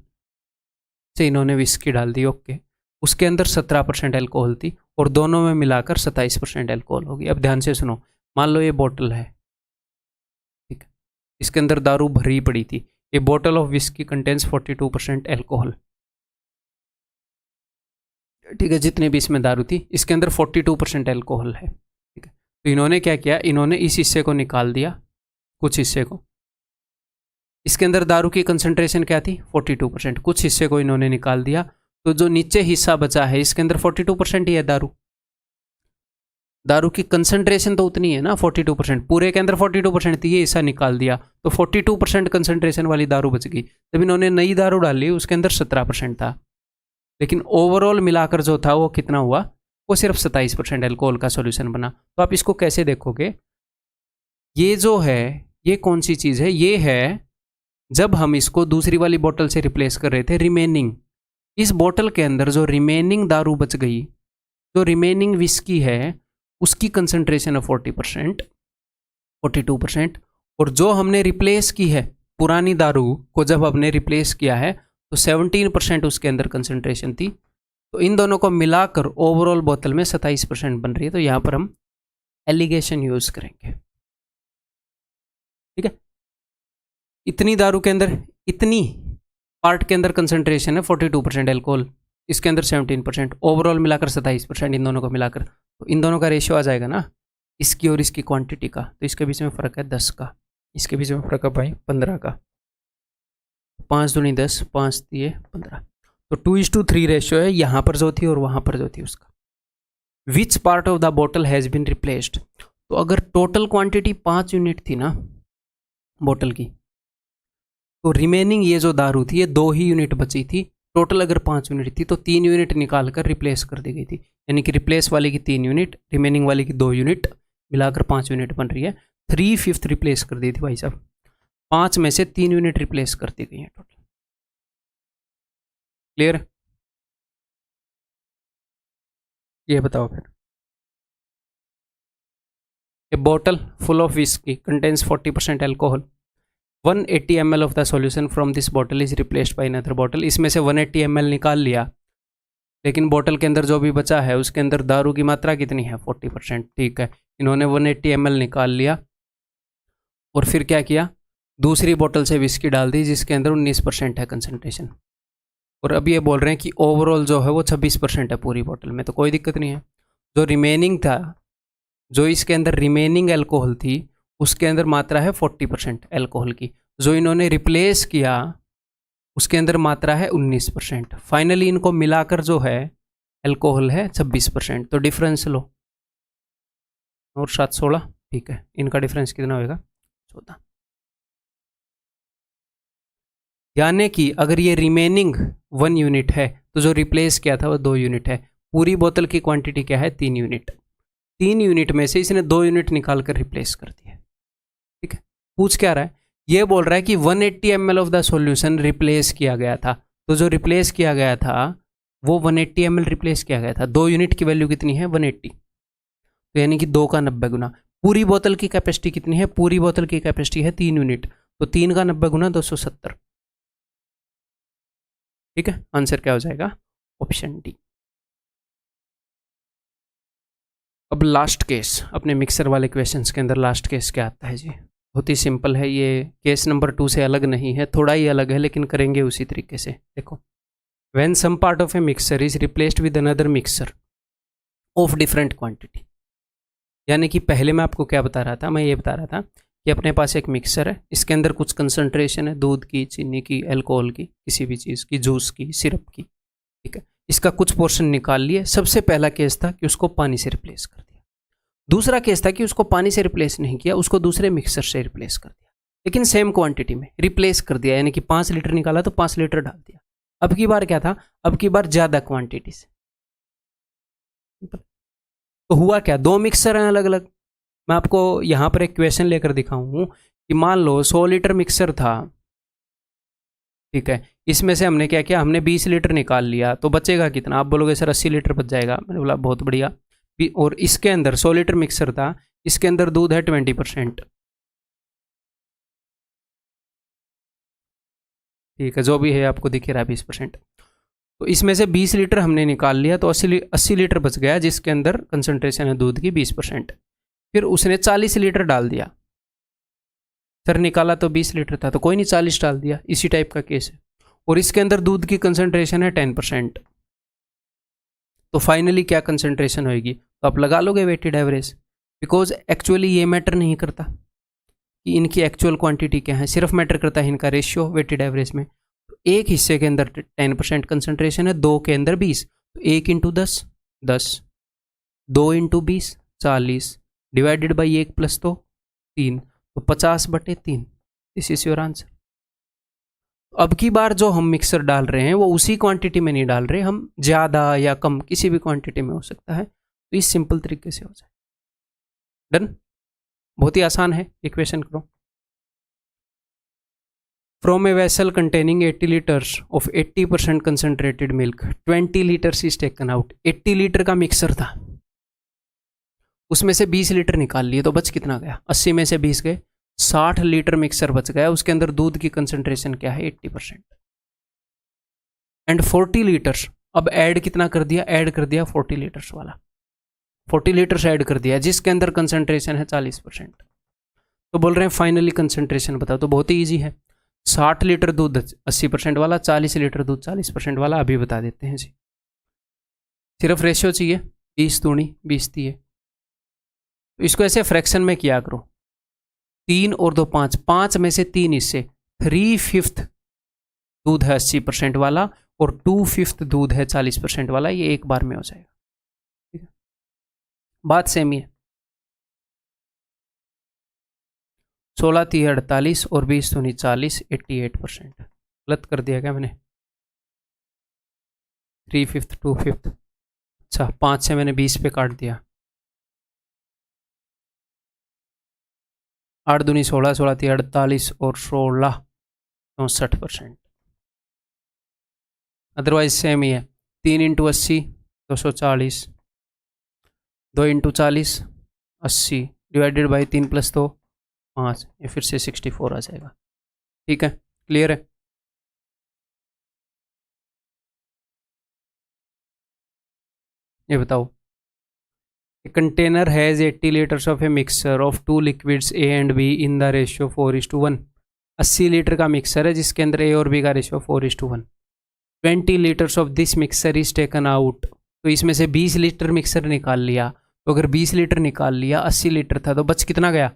से इन्होंने विस्की डाल दी, ओके। उसके अंदर 17% एल्कोहल थी और दोनों में मिलाकर 27% एल्कोहल होगी। अब ध्यान से सुनो, मान लो ये बॉटल है, ठीक है, इसके अंदर दारू भरी पड़ी थी। A bottle of whisky contains 42% alcohol, ठीक है, जितने भी इसमें दारू थी इसके अंदर 42% एल्कोहल है, ठीक है। तो इन्होंने क्या किया, इन्होंने इस हिस्से को निकाल दिया, कुछ हिस्से को। इसके अंदर दारू की कंसंट्रेशन क्या थी, 42%, कुछ हिस्से को इन्होंने निकाल दिया। तो जो नीचे हिस्सा बचा है इसके अंदर 42% ही है दारू। दारू की कंसंट्रेशन तो उतनी है ना, 42%, पूरे के अंदर 42% थी, ये हिस्सा निकाल दिया तो 42% कंसंट्रेशन वाली दारू बच गई। जब इन्होंने नई दारू डाली उसके अंदर 17% था, लेकिन ओवरऑल मिलाकर जो था वो कितना हुआ, वो सिर्फ 27% एल्कोहल का सॉल्यूशन बना। तो आप इसको कैसे देखोगे, ये जो है ये कौन सी चीज़ है, ये है जब हम इसको दूसरी वाली बोतल से रिप्लेस कर रहे थे, रिमेनिंग, इस बोतल के अंदर जो रिमेनिंग दारू बच गई, जो रिमेनिंग विस्की है, उसकी कंसंट्रेशन है 40%, 42%। और जो हमने रिप्लेस की है पुरानी दारू को, जब हमने रिप्लेस किया है तो 17% उसके अंदर कंसंट्रेशन थी। तो इन दोनों को मिलाकर ओवरऑल बोतल में 27% बन रही है। तो यहाँ पर हम एलिगेशन यूज करेंगे। ठीक है, इतनी दारू के अंदर, इतनी पार्ट के अंदर कंसंट्रेशन है 42% एल्कोहल, इसके अंदर 17%, ओवरऑल मिलाकर 27%, इन दोनों को मिलाकर। तो इन दोनों का रेशियो आ जाएगा ना, इसकी और इसकी क्वांटिटी का। तो इसके बीच में फ़र्क है 10 का, इसके बीच में फ़र्क है भाई 15 का। 5 दूनी 10, 5 दिए 15। तो 2:3 रेशियो है यहाँ पर जो थी और वहाँ पर जो थी उसका। Which part of the bottle has been replaced. तो अगर टोटल क्वांटिटी 5 यूनिट थी ना बोतल की, तो रिमेनिंग ये जो दारू थी ये 2 ही यूनिट बची थी। टोटल अगर 5 यूनिट थी तो 3 यूनिट निकाल कर रिप्लेस कर दी गई थी। यानी कि रिप्लेस वाले की 3 यूनिट, रिमेनिंग वाले की 2 यूनिट, मिलाकर 5 यूनिट बन रही है। 3/5 रिप्लेस कर दी थी भाई साहब, 5 में से 3 यूनिट रिप्लेस कर दी गई है टोटल। क्लियर? ये बताओ फिर। A bottle full of whisky contains 40% alcohol, 180 ml of the solution from this bottle is replaced by another bottle. इसमें से 180 ml निकाल लिया, लेकिन बॉटल के अंदर जो भी बचा है उसके अंदर दारू की मात्रा कितनी है? 40%। ठीक है, इन्होंने 180 ml निकाल लिया और फिर क्या किया, दूसरी बोतल से विस्की डाल दी जिसके अंदर 19% है कंसंट्रेशन। और अब ये बोल रहे हैं कि ओवरऑल जो है वो 26% है पूरी बोतल में। तो कोई दिक्कत नहीं है। जो रिमेनिंग था, जो इसके अंदर रिमेनिंग एल्कोहल थी, उसके अंदर मात्रा है 40% एल्कोहल की। जो इन्होंने रिप्लेस किया उसके अंदर मात्रा है 19%। फाइनली इनको मिलाकर जो है एल्कोहल है 26%। तो डिफरेंस लो, और 7 16, ठीक है, इनका डिफरेंस कितना होगा? 14। यानी कि अगर ये रिमेनिंग 1 यूनिट है तो जो रिप्लेस किया था वो 2 यूनिट है। पूरी बोतल की क्वांटिटी क्या है? 3 यूनिट। 3 यूनिट में से इसने 2 यूनिट निकाल कर रिप्लेस कर दिया। ठीक है, पूछ क्या रहा है? ये बोल रहा है कि 180 ml of the solution replace किया गया था। तो जो रिप्लेस किया गया था वो 180 ml रिप्लेस किया गया था। 2 यूनिट की वैल्यू कितनी है? 180। तो यानी कि 2 का 90 गुना। पूरी बोतल की कैपेसिटी कितनी है? पूरी बोतल की कैपेसिटी है 3 यूनिट। तो 3 का 90 गुना 270। ठीक है, आंसर क्या हो जाएगा? Option D. अब लास्ट केस, अपने मिक्सर वाले क्वेश्चंस के अंदर लास्ट केस क्या आता है जी? बहुत ही सिंपल है ये। केस नंबर 2 से अलग नहीं है, थोड़ा ही अलग है, लेकिन करेंगे उसी तरीके से। देखो, when some part of a mixer is replaced with another mixer of different quantity. यानी कि पहले मैं आपको क्या बता रहा था? मैं ये बता रहा था कि अपने पास एक मिक्सर है, इसके अंदर कुछ कंसंट्रेशन है, दूध की, चीनी की, अल्कोहल की, किसी भी चीज़ की, जूस की, सिरप की। ठीक है, इसका कुछ पोर्शन निकाल लिए। सबसे पहला केस था कि उसको पानी से रिप्लेस कर दिया। दूसरा केस था कि उसको पानी से रिप्लेस नहीं किया, उसको दूसरे मिक्सर से रिप्लेस कर दिया, लेकिन सेम क्वांटिटी में रिप्लेस कर दिया। यानी कि 5 लीटर निकाला तो 5 लीटर डाल दिया। अब की बार क्या था? अब की बार ज़्यादा क्वांटिटी से। तो हुआ क्या? 2 मिक्सर हैं अलग अलग। मैं आपको यहाँ पर एक क्वेश्चन लेकर दिखाऊँ कि मान लो 100 लीटर मिक्सर था। ठीक है, इसमें से हमने क्या किया? हमने 20 लीटर निकाल लिया, तो बचेगा कितना? आप बोलोगे सर 80 लीटर बच जाएगा। मैंने बोला बहुत बढ़िया। और इसके अंदर 100 लीटर मिक्सर था, इसके अंदर दूध है 20%। ठीक है, जो भी है आपको दिख रहा है 20%। तो इसमें से 20 लीटर हमने निकाल लिया, तो 80 लीटर बच गया, जिसके अंदर कंसंट्रेशन है दूध की 20%। फिर उसने 40 लीटर डाल दिया। सर निकाला तो 20 लीटर था, तो कोई नहीं 40 डाल दिया। इसी टाइप का केस है। और इसके अंदर दूध की कंसंट्रेशन है 10%। तो फाइनली क्या कंसंट्रेशन होगी? तो आप लगा लोगे वेटेड एवरेज, बिकॉज एक्चुअली ये मैटर नहीं करता कि इनकी एक्चुअल क्वांटिटी क्या है, सिर्फ मैटर करता है इनका रेशियो वेटेड एवरेज में। तो एक हिस्से के अंदर 10% कंसंट्रेशन है, 2 के अंदर 20, तो 1 × 10 10, 2 × 20 40, डिवाइडेड बाई 1 + 2 3, तो 50/3। This is your answer. अब की बार जो हम मिक्सर डाल रहे हैं वो उसी क्वांटिटी में नहीं डाल रहे, हम ज़्यादा या कम किसी भी क्वांटिटी में हो सकता है। तो इस सिंपल तरीके से हो जाए। डन, बहुत ही आसान है। इक्वेशन करो। From a vessel containing 80 litres of 80% concentrated milk 20 litres is taken out. 80 litre का मिक्सर था, उसमें से 20 लीटर निकाल लिए तो बच कितना गया, 80 में से 20 गए, 60 लीटर मिक्सर बच गया। उसके अंदर दूध की कंसंट्रेशन क्या है, 80%। एंड 40 लीटर्स, अब ऐड कितना कर दिया, ऐड कर दिया 40 लीटर्स वाला, 40 लीटर्स ऐड कर दिया जिसके अंदर कंसंट्रेशन है 40%। तो बोल रहे हैं फाइनली कंसंट्रेशन बताओ। तो बहुत ही ईजी है, 60 लीटर दूध 80% वाला, 40 लीटर दूध 40% वाला। अभी बता देते हैं जी, सिर्फ रेशियो चाहिए, 20 दूनी 20 दिए। तो इसको ऐसे फ्रैक्शन में किया करो, 3 और 2 5, 5 में से 3 हिस्से, 3/5 दूध है 80% वाला और 2/5 दूध है 40% वाला। ये एक बार में हो जाएगा, ठीक है, बात सेम ही है। 16 3 48 और 20 दूनी 40, 88%। गलत कर दिया क्या मैंने, 3/5 2/5, अच्छा 5 से मैंने 20 पे काट दिया, 8 दूनी 16, 16 3 48 और 16 64%। अदरवाइज सेम ही है, 3 × 80 240, 2 × 40 80 डिवाइडेड बाई 3 + 2 5, ये फिर से 64 आ जाएगा। ठीक है, क्लियर है। ये बताओ, A container has 80 liters of a mixture of two liquids A and B in the ratio 4:1। 80 litre का मिक्सर है जिसके अंदर A और B का ratio 4:1। 20 liters of this mixture is taken out। तो इसमें से 20 लीटर मिक्सर निकाल लिया। तो अगर 20 लीटर निकाल लिया, 80 लीटर था तो बच कितना गया,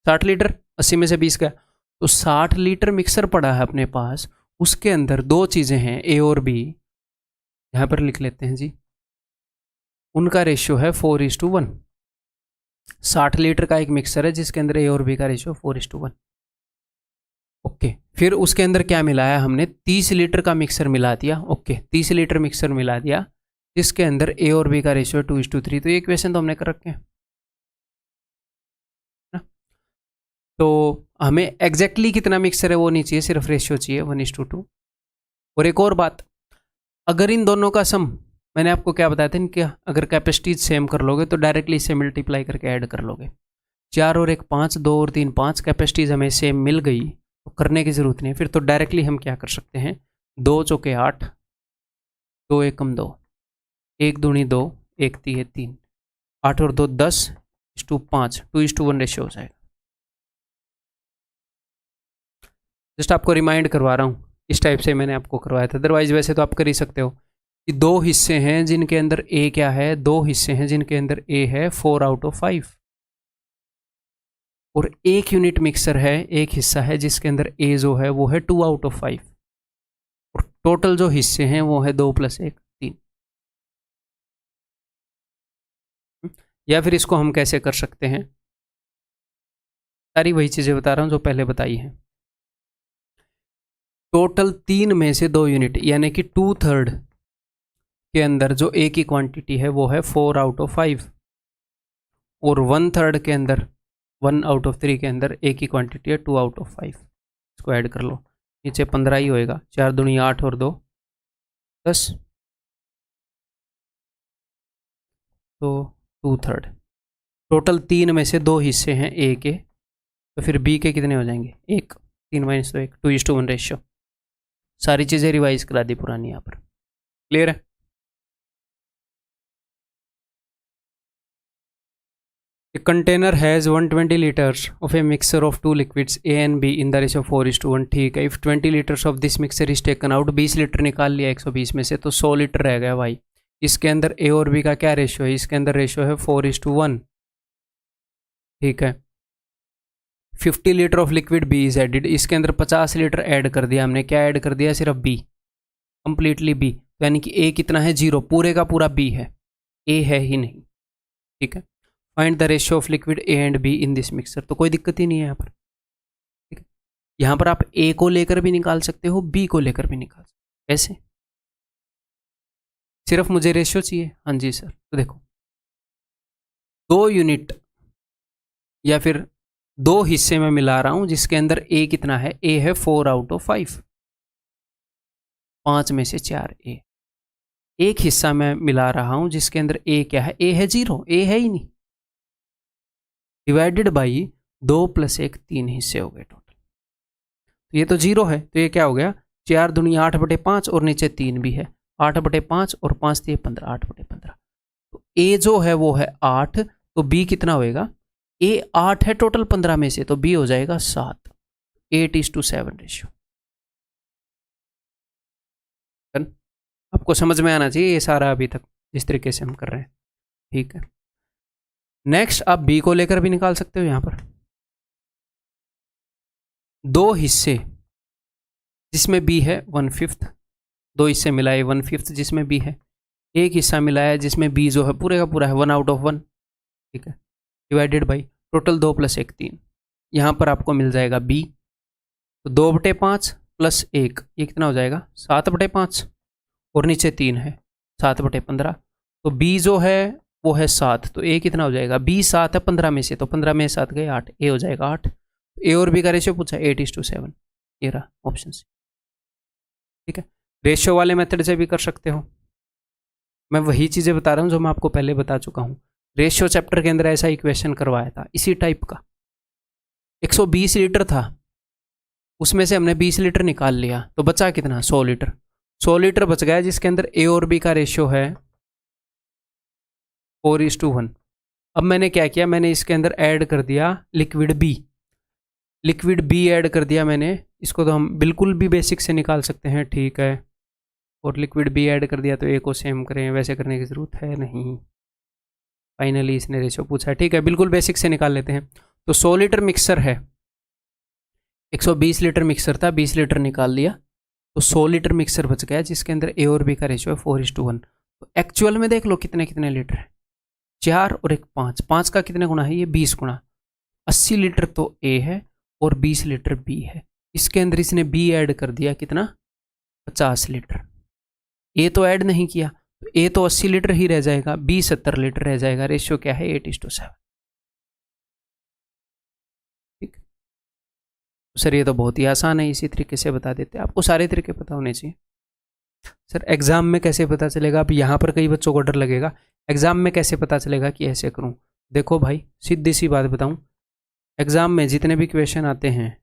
60 लीटर। 80 में से 20 गया, तो 60 लीटर मिक्सर पड़ा है अपने पास। उसके अंदर दो चीज़ें हैं A और B, यहाँ पर लिख लेते हैं जी, उनका रेशियो है 4:1। 60 लीटर का एक मिक्सर है जिसके अंदर A और B का रेशियो 4:1। ओके, फिर उसके अंदर क्या मिलाया हमने, 30 लीटर का मिक्सर मिला दिया। ओके, 30 लीटर मिक्सर मिला दिया जिसके अंदर A और B का रेशियो 2:3। तो ये इक्वेशन तो हमने कर रखे हैं ना। तो हमें एग्जैक्टली कितना मिक्सर है वो नहीं चाहिए, सिर्फ रेशियो चाहिए 1:2। और एक और बात, अगर इन दोनों का सम, मैंने आपको क्या बताया था इनके, अगर कैपेसिटीज सेम कर लोगे तो डायरेक्टली इसे मल्टीप्लाई करके ऐड कर लोगे। 4 और 1 5, 2 और 3 5, कैपेसिटीज हमें सेम मिल गई तो करने की ज़रूरत नहीं है। फिर तो डायरेक्टली हम क्या कर सकते हैं, 2 चौके 8, 2 एकम 2, 1 दूनी 2, 1 तीन 3, 8 और 2 10:5, 2:1 रेशियो हो जाएगा। जस्ट आपको रिमाइंड करवा रहा हूँ, इस टाइप से मैंने आपको करवाया था। अदरवाइज वैसे तो आप कर ही सकते हो कि 2 हिस्से हैं जिनके अंदर A क्या है, 2 हिस्से हैं जिनके अंदर A है 4/5, और 1 यूनिट मिक्सर है, एक हिस्सा है जिसके अंदर A जो है वो है 2/5, और टोटल जो हिस्से हैं वो है 2 + 1 3। या फिर इसको हम कैसे कर सकते हैं, सारी वही चीज़ें बता रहा हूँ जो पहले बताई हैं। टोटल 3 में से 2 यूनिट यानी कि 2/3 के अंदर जो A की क्वांटिटी है वो है 4/5, और 1/3 के अंदर 1/3 के अंदर A की क्वांटिटी है 2/5। इसको ऐड कर लो, नीचे 15 ही होएगा, 4 दूनी 8 और 2 10, तो 2/3। टोटल 3 में से 2 हिस्से हैं A के, तो फिर B के कितने हो जाएंगे, 1, 3 - 2 1, 2:1 रेशियो। सारी चीज़ें रिवाइज करा दी पुरानी यहाँ पर, क्लियर है। A container has 120 liters of a mixture of two liquids A and B in the ratio 4:1। ठीक है, if 20 liters of this mixture is taken out, 20 litre निकाल लिया 120 में से, तो 100 लीटर रह गया भाई। इसके अंदर A और B का क्या रेशियो है, इसके अंदर रेशियो है 4:1। ठीक है, 50 litre of liquid B is added, इसके अंदर 50 लीटर ऐड कर दिया हमने। क्या ऐड कर दिया, सिर्फ B, कंप्लीटली B, तो यानी कि A कितना है, 0, पूरे का पूरा B है, A है ही नहीं। ठीक है, find the ratio of liquid A and B in this mixer. तो कोई दिक्कत ही नहीं है यहाँ पर। ठीक है, यहाँ पर आप A को लेकर भी निकाल सकते हो, B को लेकर भी निकाल सकते हो। कैसे, सिर्फ मुझे रेशियो चाहिए। हाँ जी सर, तो देखो 2 यूनिट या फिर 2 हिस्से में मिला रहा हूँ जिसके अंदर A कितना है, A है 4/5, 5 में से 4 A। एक हिस्सा में मिला रहा हूँ जिसके अंदर A क्या है, A है 0, A है ही नहीं। डिवाइडेड बाई 2 + 1 3 हिस्से हो गए टोटल। तो ये तो 0 है, तो ये क्या हो गया 4 दूनी 8/5 और नीचे 3 भी है 8/5 और 5 दिए 15 8/15। तो ए जो है वो है 8, तो बी कितना होएगा, ए 8 है टोटल 15 में से, तो बी हो जाएगा 7। 8:7 रेशियो। आपको समझ में आना चाहिए ये सारा अभी तक जिस तरीके से हम कर रहे हैं, ठीक है। नेक्स्ट आप बी को लेकर भी निकाल सकते हो। यहां पर 2 हिस्से जिसमें बी है 1/5, 2 हिस्से मिलाए 1/5 जिसमें बी है, एक हिस्सा मिलाया जिसमें बी जो है पूरे का पूरा है 1/1, ठीक है, डिवाइडेड बाई टोटल 2 + 1 3। यहां पर आपको मिल जाएगा बी, तो 2/5 + 1 ये कितना हो जाएगा 7/5 और नीचे 3 है 7/15। तो बी जो है वो है 7, तो ए कितना हो जाएगा, बी 7 है 15 में से, तो 15 में 7 गए 8, ए हो जाएगा 8। ए और बी का रेशियो पूछा 8:7, ये रहा ऑप्शन सी, ठीक है। रेशियो वाले मेथड से भी कर सकते हो, मैं वही चीज़ें बता रहा हूँ जो मैं आपको पहले बता चुका हूँ। रेशियो चैप्टर के अंदर ऐसा इक्वेशन करवाया था इसी टाइप का, 120 लीटर था, उसमें से हमने 20 लीटर निकाल लिया, तो बचा कितना 100 लीटर। 100 लीटर बच गया जिसके अंदर ए और बी का रेशियो है 4:1। अब मैंने क्या किया, मैंने इसके अंदर ऐड कर दिया liquid B, liquid B add कर दिया मैंने, इसको तो हम बिल्कुल भी बेसिक से निकाल सकते हैं, ठीक है। और लिक्विड बी ऐड कर दिया, तो ए को सेम करें, वैसे करने की ज़रूरत है नहीं, फाइनली इसने रेशियो पूछा है, ठीक है, बिल्कुल बेसिक से निकाल लेते हैं। तो 100 लीटर मिक्सर है, 120 लीटर मिक्सर था, 20 लीटर निकाल लिया, तो 100 लीटर मिक्सर बच गया जिसके अंदर ए और बी का रेशियो है 4:1। तो एक्चुअल में देख लो कितने कितने लीटर है, 4 और 1 5, 5 का कितने गुना है, ये 20 गुना, 80 लीटर तो ए है और 20 लीटर बी है। इसके अंदर इसने बी ऐड कर दिया कितना 50 लीटर, ए तो ऐड नहीं किया, तो ए तो 80 लीटर ही रह जाएगा, बी 70 लीटर रह जाएगा, रेशियो क्या है 8:7, ठीक। सर ये तो बहुत ही आसान है, इसी तरीके से बता देते हैं, आपको सारे तरीके पता होने चाहिए। सर एग्जाम में कैसे पता चलेगा, अब यहाँ पर कई बच्चों को डर लगेगा, एग्जाम में कैसे पता चलेगा कि ऐसे करूँ। देखो भाई सीधी सी बात बताऊँ, एग्जाम में जितने भी क्वेश्चन आते हैं,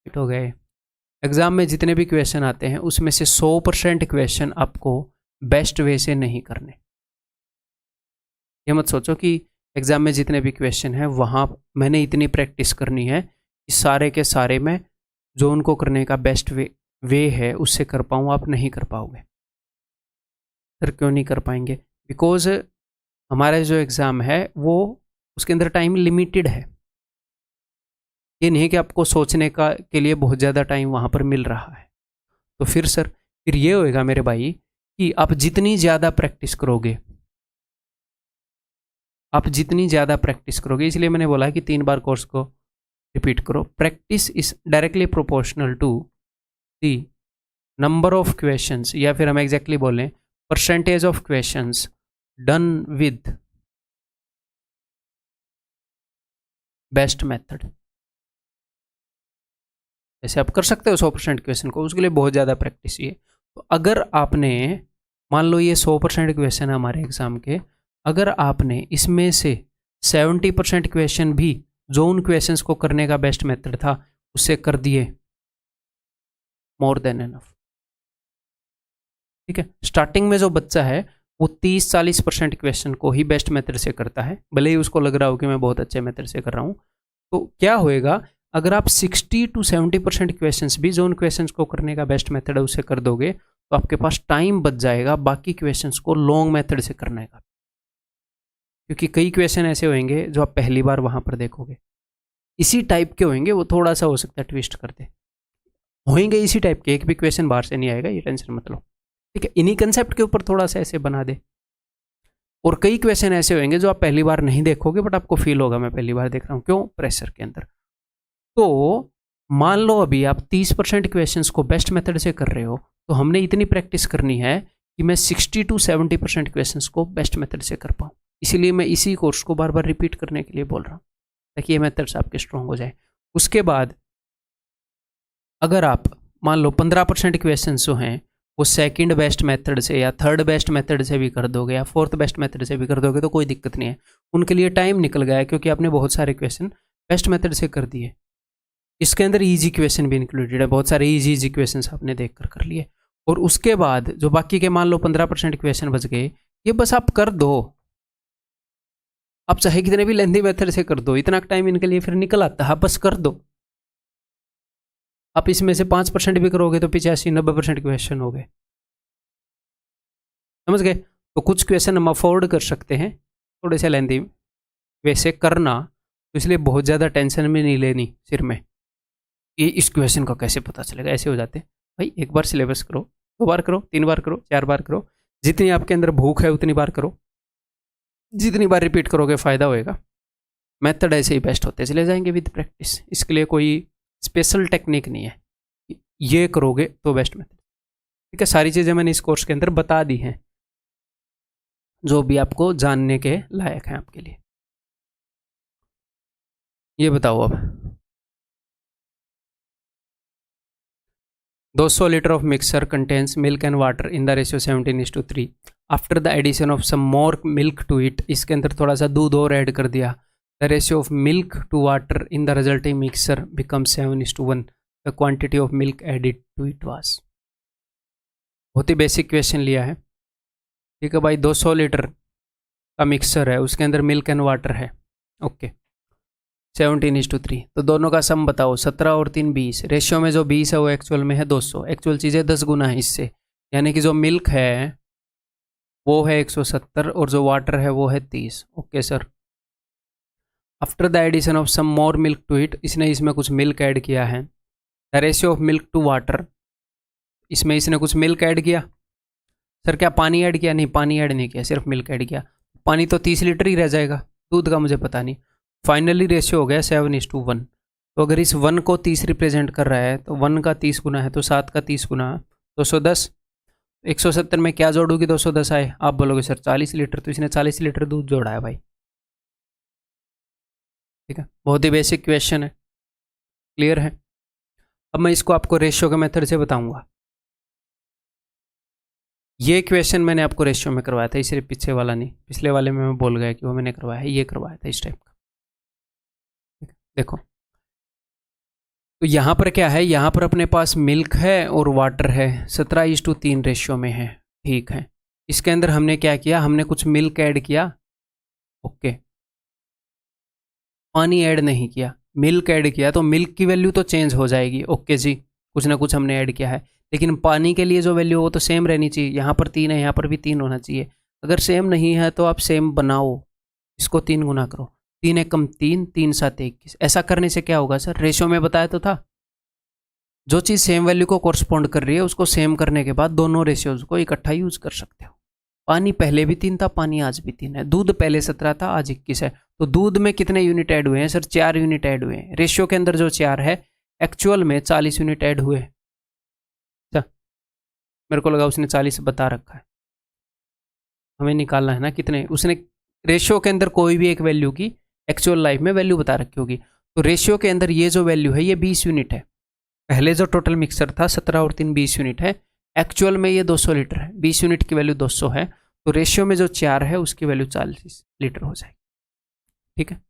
हो गए, एग्जाम में जितने भी क्वेश्चन आते हैं उसमें से 100% क्वेश्चन आपको बेस्ट वे से नहीं करने। ये मत सोचो कि एग्जाम में जितने भी क्वेश्चन हैं वहाँ मैंने इतनी प्रैक्टिस करनी है कि सारे के सारे में जो उनको करने का बेस्ट वे है उससे कर पाऊँ, आप नहीं कर पाओगे। सर क्यों नहीं कर पाएंगे, बिकॉज हमारा जो एग्ज़ाम है वो उसके अंदर टाइम लिमिटेड है, ये नहीं कि आपको सोचने का के लिए बहुत ज़्यादा टाइम वहाँ पर मिल रहा है। तो फिर सर फिर ये होएगा मेरे भाई कि आप जितनी ज़्यादा प्रैक्टिस करोगे, आप जितनी ज़्यादा प्रैक्टिस करोगे, इसलिए मैंने बोला कि 3 बार कोर्स को रिपीट करो। Practice is directly proportional to the number of questions, या फिर हम एग्जैक्टली बोलें percentage of questions done with best method. जैसे आप कर सकते हो 100% क्वेश्चन को, उसके लिए बहुत ज़्यादा प्रैक्टिस चाहिए। तो अगर आपने मान लो ये 100% क्वेश्चन है हमारे एग्जाम के, अगर आपने इसमें से 70% क्वेश्चन भी जो उन क्वेश्चंस को करने का बेस्ट मेथड था उससे कर दिए, मोर देन एनफ, ठीक है। स्टार्टिंग में जो बच्चा है वो 30-40% क्वेश्चन को ही बेस्ट मेथड से करता है, भले ही उसको लग रहा हो कि मैं बहुत अच्छे मेथड से कर रहा हूँ। तो क्या होएगा, अगर आप 60-70% क्वेश्चंस भी जो उन क्वेश्चंस को करने का बेस्ट मेथड है उससे कर दोगे, तो आपके पास टाइम बच जाएगा बाकी क्वेश्चंस को लॉन्ग मेथड से करने का, क्योंकि कई क्वेश्चन ऐसे होंगे जो आप पहली बार वहां पर देखोगे, इसी टाइप के होंगे, वो थोड़ा सा हो सकता है ट्विस्ट करते होंगे, इसी टाइप के, एक भी क्वेश्चन बाहर से नहीं आएगा, ये टेंशन मत लो, ठीक है। इन्हीं कंसेप्ट के ऊपर थोड़ा सा ऐसे बना दे। और कई क्वेश्चन ऐसे होंगे जो आप पहली बार नहीं देखोगे बट आपको फील होगा मैं पहली बार देख रहा हूँ, क्यों, प्रेशर के अंदर। तो मान लो अभी आप 30% क्वेश्चंस को बेस्ट मेथड से कर रहे हो, तो हमने इतनी प्रैक्टिस करनी है कि मैं 60-70% क्वेश्चंस को बेस्ट मेथड से कर पाऊँ। इसीलिए मैं इसी कोर्स को बार बार रिपीट करने के लिए बोल रहा हूँ, ताकि ये मेथड्स आपके स्ट्रॉन्ग हो जाए। उसके बाद अगर आप मान लो 15% क्वेश्चन जो हैं वो सेकंड बेस्ट मेथड से या थर्ड बेस्ट मेथड से भी कर दोगे या फोर्थ बेस्ट मेथड से भी कर दोगे तो कोई दिक्कत नहीं है। उनके लिए टाइम निकल गया है क्योंकि आपने बहुत सारे क्वेश्चन बेस्ट मेथड से कर दिए। इसके अंदर ईजी क्वेश्चन भी इंक्लूडेड है, बहुत सारे ईजी क्वेश्चन आपने देख कर लिए। और उसके बाद जो बाकी के मान लो 15% क्वेश्चन बच गए, ये बस आप कर दो। आप चाहे कितने भी लेंथी मेथड से कर दो, इतना टाइम इनके लिए फिर निकल आता है, बस कर दो। आप इसमें से 5% भी करोगे तो 85-90% क्वेश्चन हो गए। समझ गए? तो कुछ क्वेश्चन हम अफोर्ड कर सकते हैं थोड़े से लेंथी वैसे करना, तो इसलिए बहुत ज़्यादा टेंशन भी नहीं लेनी सिर में कि इस क्वेश्चन का कैसे पता चलेगा। ऐसे हो जाते भाई, एक बार सिलेबस करो, 2 बार करो, 3 बार करो, 4 बार करो, जितनी आपके अंदर भूख है उतनी बार करो। जितनी बार रिपीट करोगे फ़ायदा होएगा। मेथड ऐसे ही बेस्ट होते चले जाएंगे विद प्रैक्टिस। इसके लिए कोई स्पेशल टेक्निक नहीं है, ये करोगे तो बेस्ट मेथड। ठीक है, सारी चीज़ें मैंने इस कोर्स के अंदर बता दी हैं जो भी आपको जानने के लायक हैं आपके लिए। ये बताओ अब, 200 litre of mixer contains milk and water in the ratio 17:3 after the addition of some more milk to it. इसके अंदर थोड़ा सा दूध और ऐड कर दिया। The ratio of milk to water in the resulting mixer become 7:1। The quantity of milk added to it was. बहुत ही बेसिक क्वेश्चन लिया है। ठीक है भाई, 200 लीटर का मिक्सर है, उसके अंदर मिल्क एंड वाटर है। ओके, 17:3। तो दोनों का सम बताओ। 17 और 3 20। रेशियो में जो 20 है वो एक्चुअल में है 200। एक्चुअल चीज़ें 10 गुना है इससे, यानी कि जो मिल्क है वो है 170 और जो वाटर है वो है 30। Okay sir. After the addition of some more milk to it, इसने इसमें कुछ मिल्क ऐड किया है। The ratio of milk to water, इसमें इसने कुछ मिल्क ऐड किया। सर क्या पानी ऐड किया? नहीं, पानी ऐड नहीं किया, सिर्फ मिल्क ऐड किया। पानी तो 30 लीटर ही रह जाएगा, दूध का मुझे पता नहीं। फाइनली रेशियो हो गया 7:1। तो अगर इस 1 को 30 रिप्रेजेंट कर रहा है तो 1 का 30 गुना है तो 7 का 30 गुना 210। 170 में क्या जोड़ूगी 210 आए? आप बोलोगे सर 40 लीटर, तो इसने 40 लीटर दूध जोड़ा है भाई। ठीक है, बहुत ही बेसिक क्वेश्चन है, क्लियर है। अब मैं इसको आपको रेशियो के मेथड से बताऊंगा। ये क्वेश्चन मैंने आपको रेशियो में करवाया था, इस सिर्फ पीछे वाला नहीं, पिछले वाले में मैं बोल गया कि वो मैंने करवाया है, ये करवाया था इस टाइप का। देखो तो यहाँ पर क्या है, यहाँ पर अपने पास मिल्क है और वाटर है, 17:3 रेशियो में है। ठीक है, इसके अंदर हमने क्या किया, हमने कुछ मिल्क ऐड किया। ओके, पानी ऐड नहीं किया, मिल्क ऐड किया, तो मिल्क की वैल्यू तो चेंज हो जाएगी। ओके जी, कुछ ना कुछ हमने ऐड किया है, लेकिन पानी के लिए जो वैल्यू वो तो सेम रहनी चाहिए। यहाँ पर 3 है, यहाँ पर भी 3 होना चाहिए। अगर सेम नहीं है तो आप सेम बनाओ, इसको 3 गुना करो। 3 एकम 3, 3 7 21। ऐसा करने से क्या होगा सर? रेशियो में बताया तो था, जो चीज़ सेम वैल्यू को कोरस्पॉन्ड कर रही है उसको सेम करने के बाद दोनों रेशियोज को इकट्ठा यूज कर सकते हो। पानी पहले भी 3 था, पानी आज भी 3 है। दूध पहले 17 था, आज 21 है। तो दूध में कितने यूनिट ऐड हुए हैं सर? 4 यूनिट ऐड हुए हैं। रेशियो के अंदर जो 4 है, एक्चुअल में 40 यूनिट ऐड हुए। अच्छा, मेरे को लगा उसने 40 बता रखा है, हमें निकालना है ना कितने। उसने रेशियो के अंदर कोई भी एक वैल्यू की एक्चुअल लाइफ में वैल्यू बता रखी होगी। तो रेशियो के अंदर ये जो वैल्यू है ये 20 यूनिट है। पहले जो टोटल मिक्सर था 17 और 3 20 यूनिट है, एक्चुअल में ये 200 लीटर है। 20 यूनिट की वैल्यू 200 है, तो रेशियो में जो 4 है उसकी वैल्यू 40 लीटर हो जाएगी। ठीक है,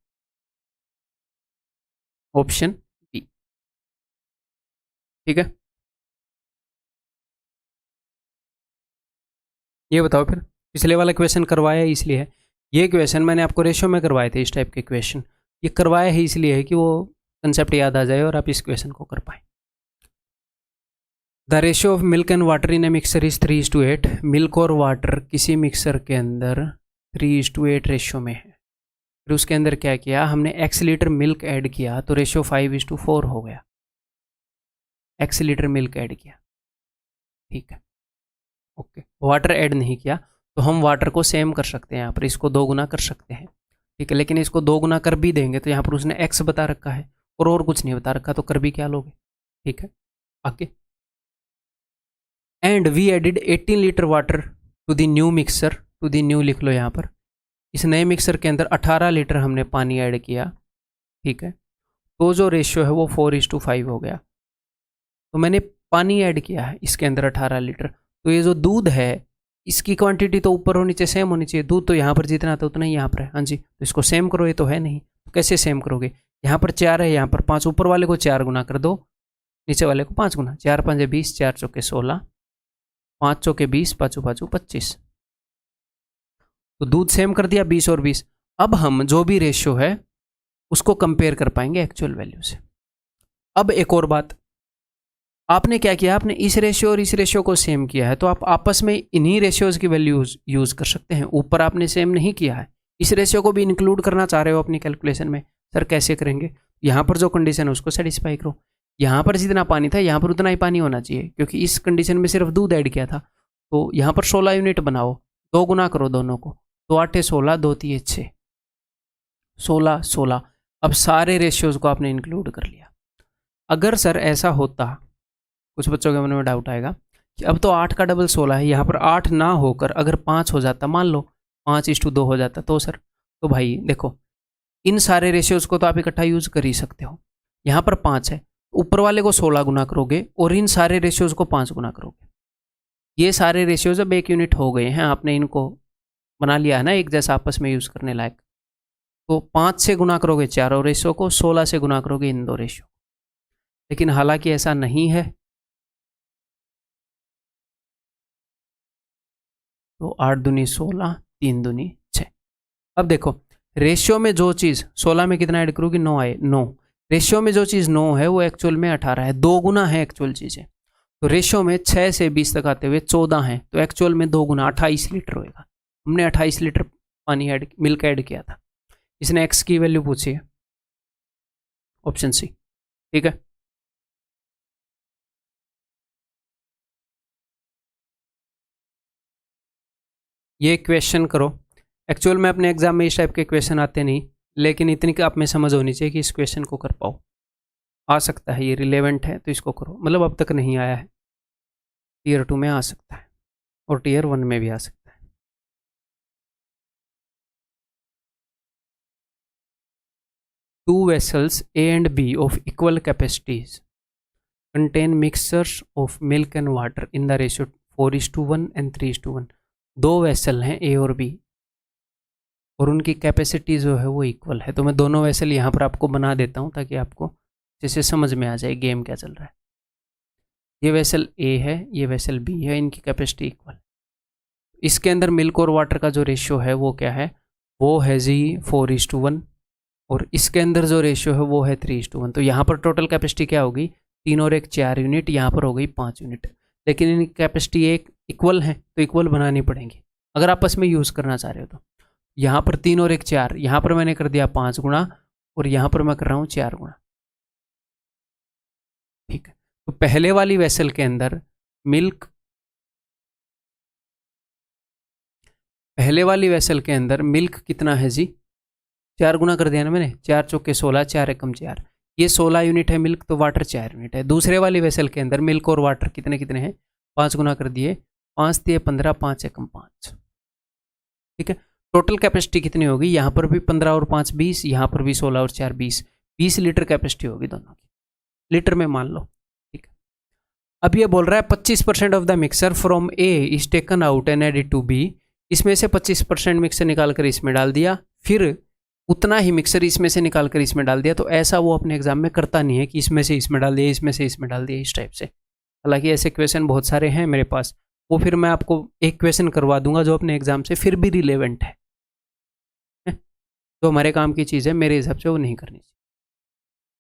ऑप्शन बी। ठीक है, ये बताओ फिर, पिछले वाला क्वेश्चन करवाया इसलिए है, ये क्वेश्चन मैंने आपको रेशियो में करवाए थे इस टाइप के क्वेश्चन। ये करवाया है इसलिए है कि वो कंसेप्ट याद आ जाए और आप इस क्वेश्चन को कर पाए। The ratio of milk and water in a mixer is 3:8। Milk और वाटर किसी मिक्सर के अंदर 3:8 रेशियो में है। फिर उसके अंदर क्या किया हमने, x लीटर मिल्क ऐड किया तो रेशियो 5:4 हो गया। x लीटर मिल्क ऐड किया, ठीक है। ओके, वाटर ऐड नहीं किया तो हम वाटर को सेम कर सकते हैं, यहाँ पर इसको 2 गुना कर सकते हैं। ठीक है, लेकिन इसको 2 गुना कर भी देंगे तो यहाँ पर उसने x बता रखा है और कुछ नहीं बता रखा, तो कर भी क्या लोगे। ठीक है, आगे। And we added 18 litre water to the new mixer. To the new लिख लो यहाँ पर। इस नए मिक्सर के अंदर 18 लीटर हमने पानी ऐड किया। ठीक है, तो जो रेशियो है वो 4:5 हो गया। तो मैंने पानी ऐड किया है इसके अंदर 18 लीटर, तो ये जो दूध है इसकी क्वांटिटी तो ऊपर और नीचे सेम होनी चाहिए। दूध तो यहाँ पर जितना था उतना ही यहाँ पर है। हाँ जी, तो इसको सेम करो, ये तो है नहीं, तो कैसे सेम करोगे? यहाँ पर 4 है, यहाँ पर 5, ऊपर वाले को 4 गुना कर दो, नीचे वाले को 5 गुना। 4 5 20, 4 चौके 16, 5 चौके 20, पाँचों पाँचों 25। तो दूध सेम कर दिया 20 और 20। अब हम जो भी रेशियो है उसको कंपेयर कर पाएंगे एक्चुअल वैल्यू से। अब एक और बात, आपने क्या किया, आपने इस रेशियो और इस रेशियो को सेम किया है, तो आप आपस में इन्हीं रेशियोज की वैल्यू यूज कर सकते हैं। ऊपर आपने सेम नहीं किया है, इस रेशियो को भी इंक्लूड करना चाह रहे हो अपनी कैलकुलेशन में। सर कैसे करेंगे? यहाँ पर जो कंडीशन है उसको सेटिस्फाई करो। यहाँ पर जितना पानी था यहाँ पर उतना ही पानी होना चाहिए, क्योंकि इस कंडीशन में सिर्फ दूध ऐड किया था। तो यहाँ पर 16 यूनिट बनाओ, 2 गुना करो दोनों को, 2 8 16, 2 3 6, 16 16। अब सारे रेशियोज को आपने इंक्लूड कर लिया। अगर सर ऐसा होता, कुछ बच्चों के मन में डाउट आएगा कि अब तो 8 का डबल 16 है, यहाँ पर 8 ना होकर अगर 5 हो जाता, मान लो 5:2 हो जाता, तो सर, तो भाई देखो इन सारे रेशियोज को तो आप इकट्ठा यूज कर ही सकते हो। यहाँ पर 5 है, ऊपर वाले को 16 गुना करोगे और इन सारे रेशियोज को 5 गुना करोगे। ये सारे रेशियोज अब 1 यूनिट हो गए हैं, आपने इनको बना लिया है ना एक जैसा आपस में यूज करने लायक। तो 5 से गुना करोगे चारों रेशियो को, 16 से गुना करोगे इन 2 रेशियो। लेकिन हालांकि ऐसा नहीं है, तो 8 दूनी 16, 3 दूनी 6। अब देखो रेशियो में जो चीज़ 16 में कितना ऐड करोगे, 9 आए, 9। रेशियो में जो चीज़ 9 है वो एक्चुअल में 18 है, 2 गुना है एक्चुअल चीज़ें। तो रेशियो में 6 से 20 तक आते हुए 14 है, तो एक्चुअल में 2 गुना 28 लीटर होएगा। हमने 28 लीटर पानी ऐड, मिल्क ऐड किया था। इसने एक्स की वैल्यू पूछी है, ऑप्शन सी। ठीक है, ये क्वेश्चन करो। एक्चुअल में अपने एग्जाम में इस टाइप के क्वेश्चन आते नहीं, लेकिन इतनी आप में समझ होनी चाहिए कि इस क्वेश्चन को कर पाओ। आ सकता है, ये रिलेवेंट है तो इसको करो। मतलब अब तक नहीं आया है, टीयर 2 में आ सकता है और टीयर 1 में भी आ सकता है। Two vessels A and B of equal capacities contain mixtures of milk and water in the ratio 4:1 and 3:1। 2 vessel हैं ए और बी और उनकी कैपेसिटी जो है वो इक्वल है। तो मैं दोनों वेसल यहाँ पर आपको बना देता हूँ ताकि आपको जैसे समझ में आ जाए गेम क्या चल रहा है। ये वेसल ए है, ये वेसल बी है, इनकी कैपेसिटी इक्वल। इसके अंदर मिल्क और वाटर का जो रेशियो है वो क्या है, वो है जी 4:1 और इसके अंदर जो रेशियो है वो है 3:1। तो यहाँ पर टोटल कैपेसिटी क्या होगी, 3 और 1 4 यूनिट, यहाँ पर हो गई 5 यूनिट। लेकिन इनकी कैपेसिटी एक इक्वल है तो इक्वल बनानी पड़ेंगी अगर आपस में यूज़ करना चाह रहे हो। तो यहाँ पर 3 और 1 4, यहाँ पर मैंने कर दिया 5 गुना और यहाँ पर मैं कर रहा हूँ 4 गुना। ठीक है, तो पहले वाली वेसल के अंदर मिल्क, पहले वाली वेसल के अंदर मिल्क कितना है जी, 4 गुना कर दिया ना मैंने, 4 चौके 16, 4 एकम 4, ये 16 यूनिट है मिल्क, तो वाटर 4 यूनिट है। दूसरे वाली वेसल के अंदर मिल्क और वाटर कितने कितने हैं, 5 गुना कर दिए, 5 दिए 15, 5 एकम 5। ठीक है, टोटल कैपेसिटी कितनी होगी, यहाँ पर भी 15 और 5 20, यहाँ पर भी 16 और 4 20, 20 लीटर कैपेसिटी होगी दोनों की, लीटर में मान लो। ठीक है, अब ये बोल रहा है 25% of the mixer from A is taken out and added to B. इसमें से 25% मिक्सर निकाल कर इसमें डाल दिया, फिर उतना ही मिक्सर इसमें से निकाल कर इसमें डाल दिया। तो ऐसा वो अपने एग्जाम में करता नहीं है कि इसमें से इसमें डाल दिया, इसमें से इसमें डाल दिया, इस टाइप से। हालांकि ऐसे क्वेश्चन बहुत सारे हैं मेरे पास, वो फिर मैं आपको एक क्वेश्चन करवा दूंगा जो अपने एग्जाम से फिर भी रिलेवेंट है, जो हमारे काम की चीज़ है मेरे हिसाब से वो नहीं करनी चाहिए,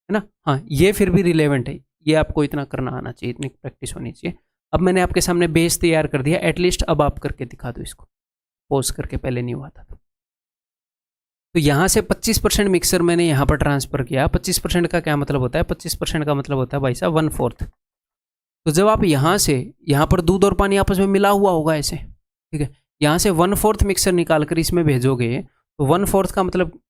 है ना। हाँ, ये फिर भी रिलेवेंट है, ये आपको इतना करना आना चाहिए, इतनी प्रैक्टिस होनी चाहिए। अब मैंने आपके सामने बेस तैयार कर दिया, एटलीस्ट अब आप करके दिखा दो इसको, पोज करके, पहले नहीं हुआ था। तो यहाँ से 25% मिक्सर मैंने यहाँ पर ट्रांसफर किया। 25% का क्या मतलब होता है, 25% का मतलब होता है भाई साहब 1/4। तो जब आप यहाँ से, यहाँ पर दूध और पानी आपस में मिला हुआ होगा ऐसे, ठीक है, यहाँ से 1/4 मिक्सर निकाल कर इसमें भेजोगे तो 1/4 का मतलब,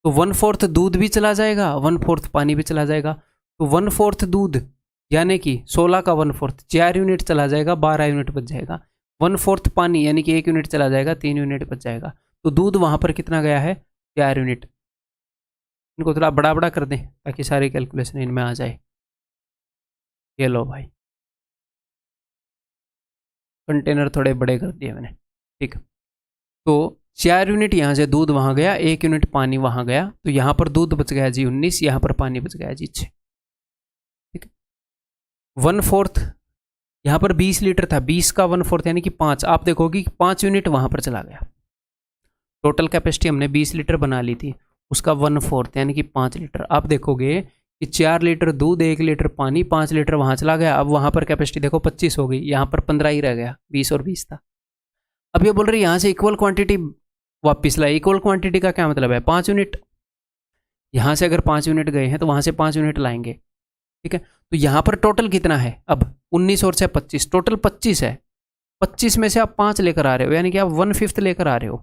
तो 1/4 दूध भी चला जाएगा, 1/4 पानी भी चला जाएगा। तो 1/4 दूध यानी कि 16 का 1/4, 4 यूनिट चला जाएगा, 12 यूनिट बच जाएगा। 1/4 पानी यानी कि 1 यूनिट चला जाएगा, 3 यूनिट बच जाएगा। तो दूध वहाँ पर कितना गया है, 4 यूनिट। इनको थोड़ा बड़ा बड़ा कर दें ताकि सारी कैलकुलेशन इनमें आ जाए। ये लो भाई, कंटेनर थोड़े बड़े कर दिए मैंने, ठीक। तो 4 यूनिट यहाँ से दूध वहाँ गया, 1 यूनिट पानी वहाँ गया, तो यहाँ पर दूध बच गया जी 19, यहाँ पर पानी बच गया जी 6, ठीक है। 1/4 यहाँ पर 20 लीटर था, 20 का 1/4 यानी कि 5, आप देखोगे कि 5 यूनिट वहाँ पर चला गया। टोटल कैपेसिटी हमने 20 लीटर बना ली थी, उसका 1/4 यानी कि 5 लीटर। आप देखोगे कि 4 लीटर दूध, 1 लीटर पानी, 5 लीटर वहाँ चला गया। अब वहाँ पर कैपेसिटी देखो 25 हो गई, यहाँ पर 15 ही रह गया, 20 और 20 था। अब ये बोल रहे यहाँ से इक्वल क्वांटिटी वापस लाए। इक्वल क्वांटिटी का क्या मतलब है? 5 यूनिट। यहाँ से अगर 5 यूनिट गए हैं तो वहाँ से 5 यूनिट लाएंगे, ठीक है। तो यहाँ पर टोटल कितना है? अब 19 और से 25, टोटल 25 है। 25 में से आप 5 लेकर आ रहे हो, यानी कि आप 1/5 लेकर आ रहे हो।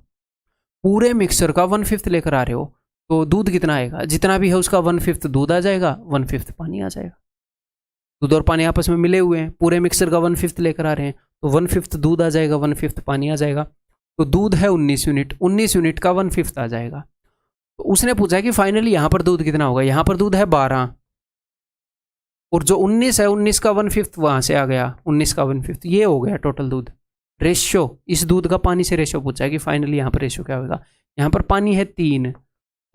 पूरे मिक्सर का 1/5 लेकर आ रहे हो, तो दूध कितना आएगा? जितना भी है उसका 1/5 दूध आ जाएगा, 1/5 पानी आ जाएगा। दूध और पानी आपस में मिले हुए हैं, पूरे मिक्सर का 1/5 लेकर आ रहे हैं, तो 1/5 दूध आ जाएगा, 1/5 पानी आ जाएगा। तो दूध है 19 यूनिट, 19 यूनिट का 1/5 आ जाएगा। तो उसने पूछा कि फाइनली यहाँ पर दूध कितना होगा? यहाँ पर दूध है 12, और जो 19 है 19 का 1/5 वहाँ से आ गया, 19 का 1/5, ये हो गया टोटल दूध। रेशियो, इस दूध का पानी से रेशियो पूछा है कि फाइनली यहाँ पर रेशियो क्या होगा। यहाँ पर पानी है 3,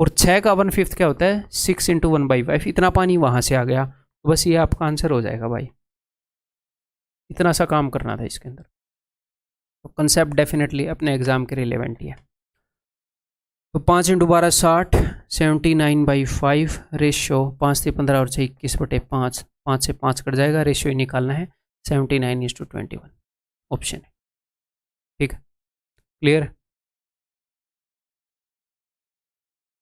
और 6 का 1/5 क्या होता है? 6 × 1/5, इतना पानी वहाँ से आ गया। तो बस ये आपका आंसर हो जाएगा भाई। इतना सा काम करना था इसके अंदर। तो कंसेप्ट डेफिनेटली अपने एग्जाम के रिलेवेंट ही है। तो 5 × 12 60, 79/5, रेशियो 5 से 15 और 6 21/5, 5 से 5 कट जाएगा, रेशियो ही निकालना है, 79:21 ऑप्शन है, ठीक है। क्लियर?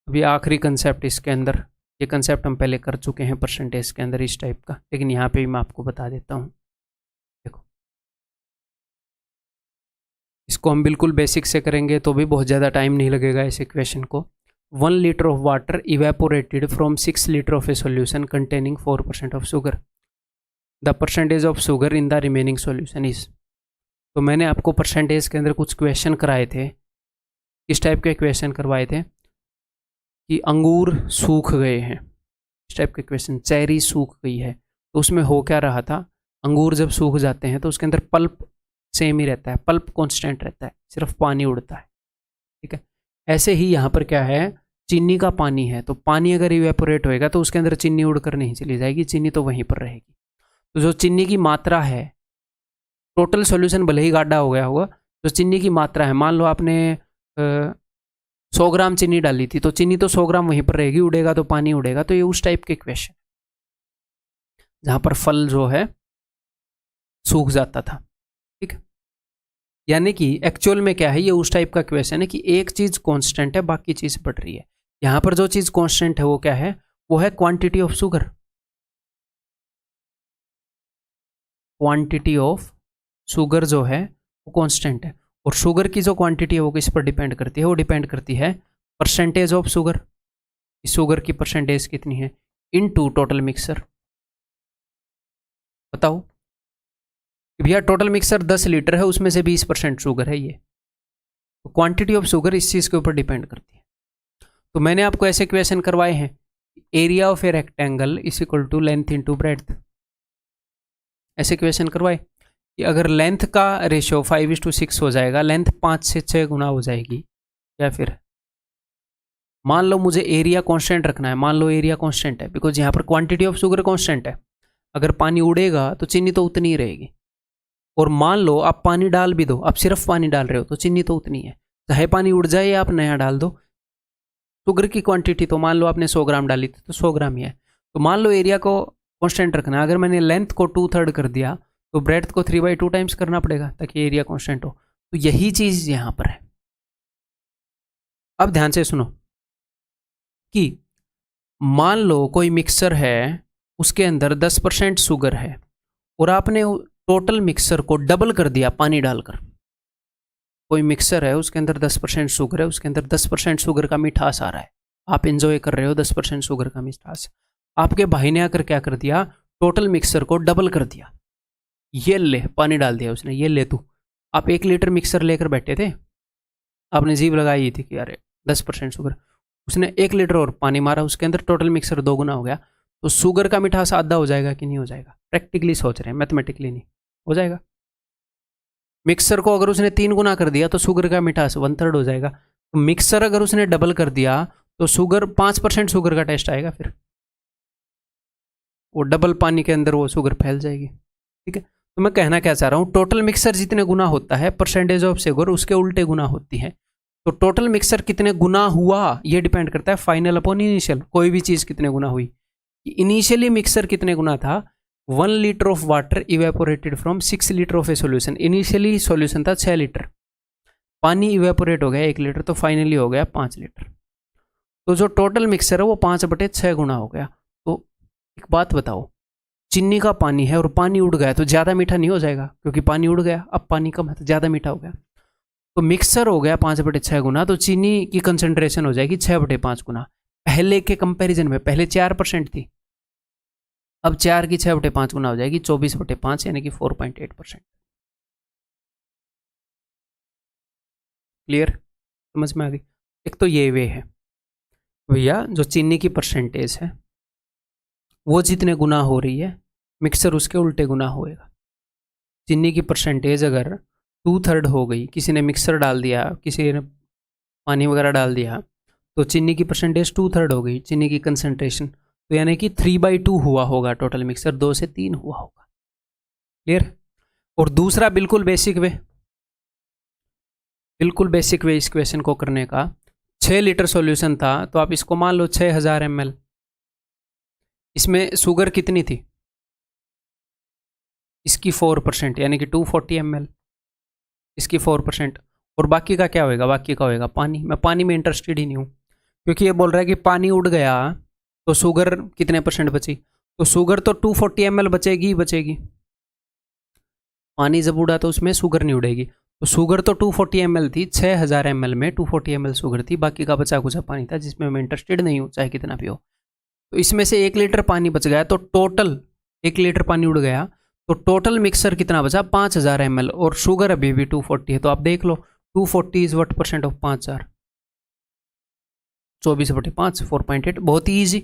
अभी आखिरी कंसेप्ट इसके अंदर, ये कंसेप्ट हम पहले कर चुके हैं परसेंटेज के अंदर इस टाइप का, लेकिन यहाँ पे भी मैं आपको बता देता हूँ। देखो, इसको हम बिल्कुल बेसिक से करेंगे तो भी बहुत ज़्यादा टाइम नहीं लगेगा इस इक्वेशन को। 1 litre of water evaporated from 6 litre of a solution containing 4% of sugar, the percentage of sugar in the remaining solution is. तो मैंने आपको परसेंटेज के अंदर कुछ क्वेश्चन कराए थे। किस टाइप के क्वेश्चन करवाए थे? कि अंगूर सूख गए हैं, इस टाइप के क्वेश्चन। चेरी सूख गई है, तो उसमें हो क्या रहा था? अंगूर जब सूख जाते हैं तो उसके अंदर पल्प सेम ही रहता है, पल्प कांस्टेंट रहता है, सिर्फ पानी उड़ता है, ठीक है। ऐसे ही यहाँ पर क्या है? चीनी का पानी है, तो पानी अगर इवेपोरेट होएगा तो उसके अंदर चीनी उड़कर नहीं चली जाएगी, चीनी तो वहीं पर रहेगी। तो जो चीनी की मात्रा है, टोटल सॉल्यूशन भले ही गाढ़ा हो गया होगा, जो चीनी की मात्रा है, मान लो आपने 100 ग्राम चीनी डाली थी, तो चीनी तो 100 ग्राम वहीं पर रहेगी, उड़ेगा तो पानी उड़ेगा। तो ये उस टाइप के क्वेश्चन जहां पर फल जो है सूख जाता था, ठीक है। यानी कि एक्चुअल में क्या है, ये उस टाइप का क्वेश्चन है कि एक चीज कांस्टेंट है, बाकी चीज बढ़ रही है। यहां पर जो चीज कांस्टेंट है वो क्या है? वो है quantity of sugar. Quantity of sugar जो है वो कांस्टेंट है, और शुगर की जो क्वांटिटी है वो किस पर डिपेंड करती है? वो डिपेंड करती है परसेंटेज ऑफ शुगर, शुगर की परसेंटेज कितनी है इनटू टोटल मिक्सर। बताओ भैया, टोटल मिक्सर 10 लीटर है, उसमें से 20% शुगर है। ये तो क्वांटिटी ऑफ शुगर इस चीज़ के ऊपर डिपेंड करती है। तो मैंने आपको ऐसे क्वेश्चन करवाए हैं, area of a rectangle is equal to length into breadth. ऐसे क्वेश्चन करवाए कि अगर लेंथ का रेशियो 5:6 हो जाएगा, लेंथ 5 से 6 गुना हो जाएगी, या फिर मान लो मुझे एरिया कांस्टेंट रखना है, मान लो एरिया कांस्टेंट है, बिकॉज यहाँ पर क्वांटिटी ऑफ शुगर कांस्टेंट है। अगर पानी उड़ेगा तो चीनी तो उतनी ही रहेगी, और मान लो आप पानी डाल भी दो, आप सिर्फ पानी डाल रहे हो तो चीनी तो उतनी है, चाहे पानी उड़ जाए या आप नया डाल दो। शुगर की क्वांटिटी तो मान लो आपने 100 ग्राम डाली थी तो 100 ग्राम ही है। तो मान लो एरिया को कांस्टेंट रखना है, अगर मैंने लेंथ को 2/3 कर दिया तो ब्रेड्थ को 3/2 टाइम्स करना पड़ेगा ताकि एरिया कांस्टेंट हो। तो यही चीज यहां पर है। अब ध्यान से सुनो कि मान लो कोई मिक्सर है, उसके अंदर 10% शुगर है, और आपने टोटल मिक्सर को डबल कर दिया पानी डालकर। कोई मिक्सर है, उसके अंदर 10% शुगर है, उसके अंदर 10% शुगर का मिठास आ रहा है, आप एंजॉय कर रहे हो 10% शुगर का मिठास। आपके भाई ने आकर क्या कर दिया? टोटल मिक्सर को डबल कर दिया। ये ले, पानी डाल दिया उसने, ये ले तू। आप 1 लीटर मिक्सर लेकर बैठे थे, आपने जीभ लगाई थी कि अरे 10% शुगर, उसने 1 लीटर और पानी मारा, उसके अंदर टोटल मिक्सर 2 गुना हो गया। तो शुगर का मिठास आधा हो जाएगा कि नहीं हो जाएगा? प्रैक्टिकली सोच रहे हैं, मैथमेटिकली नहीं, हो जाएगा। मिक्सर को अगर उसने 3 गुना कर दिया तो शुगर का मिठास 1/3 हो जाएगा। तो मिक्सर अगर उसने डबल कर दिया तो शुगर 5% शुगर का टेस्ट आएगा, फिर वो डबल पानी के अंदर वो शुगर फैल जाएगी। ठीक है, तो मैं कहना क्या चाह रहा हूँ, टोटल मिक्सर जितने गुना होता है परसेंटेज ऑफ शुगर उसके उल्टे गुना होती है। तो टोटल मिक्सर कितने गुना हुआ ये डिपेंड करता है फाइनल अपॉन इनिशियल। कोई भी चीज़ कितने गुना हुई, इनिशियली मिक्सर कितने गुना था, 1 litre of water evaporated from 6 litre of a solution. Initially solution था 6 लीटर, पानी इवेपोरेट हो गया 1 लीटर, तो फाइनली हो गया 5 लीटर। तो जो टोटल मिक्सर है वो 5/6 गुना हो गया। तो एक बात बताओ, चीनी का पानी है और पानी उड़ गया तो ज़्यादा मीठा नहीं हो जाएगा, क्योंकि पानी उड़ गया, अब पानी कम है तो ज़्यादा मीठा हो गया। तो मिक्सर हो गया 5/6 गुना, तो चीनी की कंसंट्रेशन हो जाएगी 6/5 गुना। पहले के कंपैरिजन में पहले 4% थी, अब 4 की 6/5 गुना हो जाएगी 24/5 यानी कि 4.8%। क्लियर, समझ में आ गई। एक तो ये वे है भैया, जो चीनी की परसेंटेज है वो जितने गुना हो रही है मिक्सर उसके उल्टे गुना होएगा। चीनी की परसेंटेज अगर 2/3 हो गई, किसी ने मिक्सर डाल दिया, किसी ने पानी वगैरह डाल दिया, तो चीनी की परसेंटेज 2/3 हो गई, चीनी की कंसंट्रेशन, तो यानी कि 3/2 हुआ होगा टोटल मिक्सर, 2 से 3 हुआ होगा। क्लियर। और दूसरा बिल्कुल बेसिक वे, बिल्कुल बेसिक वे इस क्वेश्चन को करने का, 6 लीटर सॉल्यूशन था तो आप इसको मान लो 6000 ml। इसमें शुगर कितनी थी, इसकी 4% यानी कि 240 ml, इसकी 4%, और बाकी का क्या होएगा, बाकी का होएगा पानी। मैं पानी में इंटरेस्टेड ही नहीं हूँ, क्योंकि ये बोल रहा है कि पानी उड़ गया तो शुगर कितने % बची, तो शुगर तो 240 ml बचेगी ही बचेगी। पानी जब उड़ा तो उसमें शुगर नहीं उड़ेगी, तो शुगर तो 240 ml थी, 6000 ml में 240 ml शुगर थी, बाकी का बचा कुचा पानी था जिसमें मैं इंटरेस्टेड नहीं हूँ चाहे कितना भी हो। तो इसमें से 1 लीटर पानी बच गया, तो टोटल 1 लीटर पानी उड़ गया, तो टोटल मिक्सर कितना बचा 5000 ml, और शुगर अभी भी 240 है। तो आप देख लो 240 इज वट % ऑफ 5000, 24/5, 4.8। बहुत ही ईजी,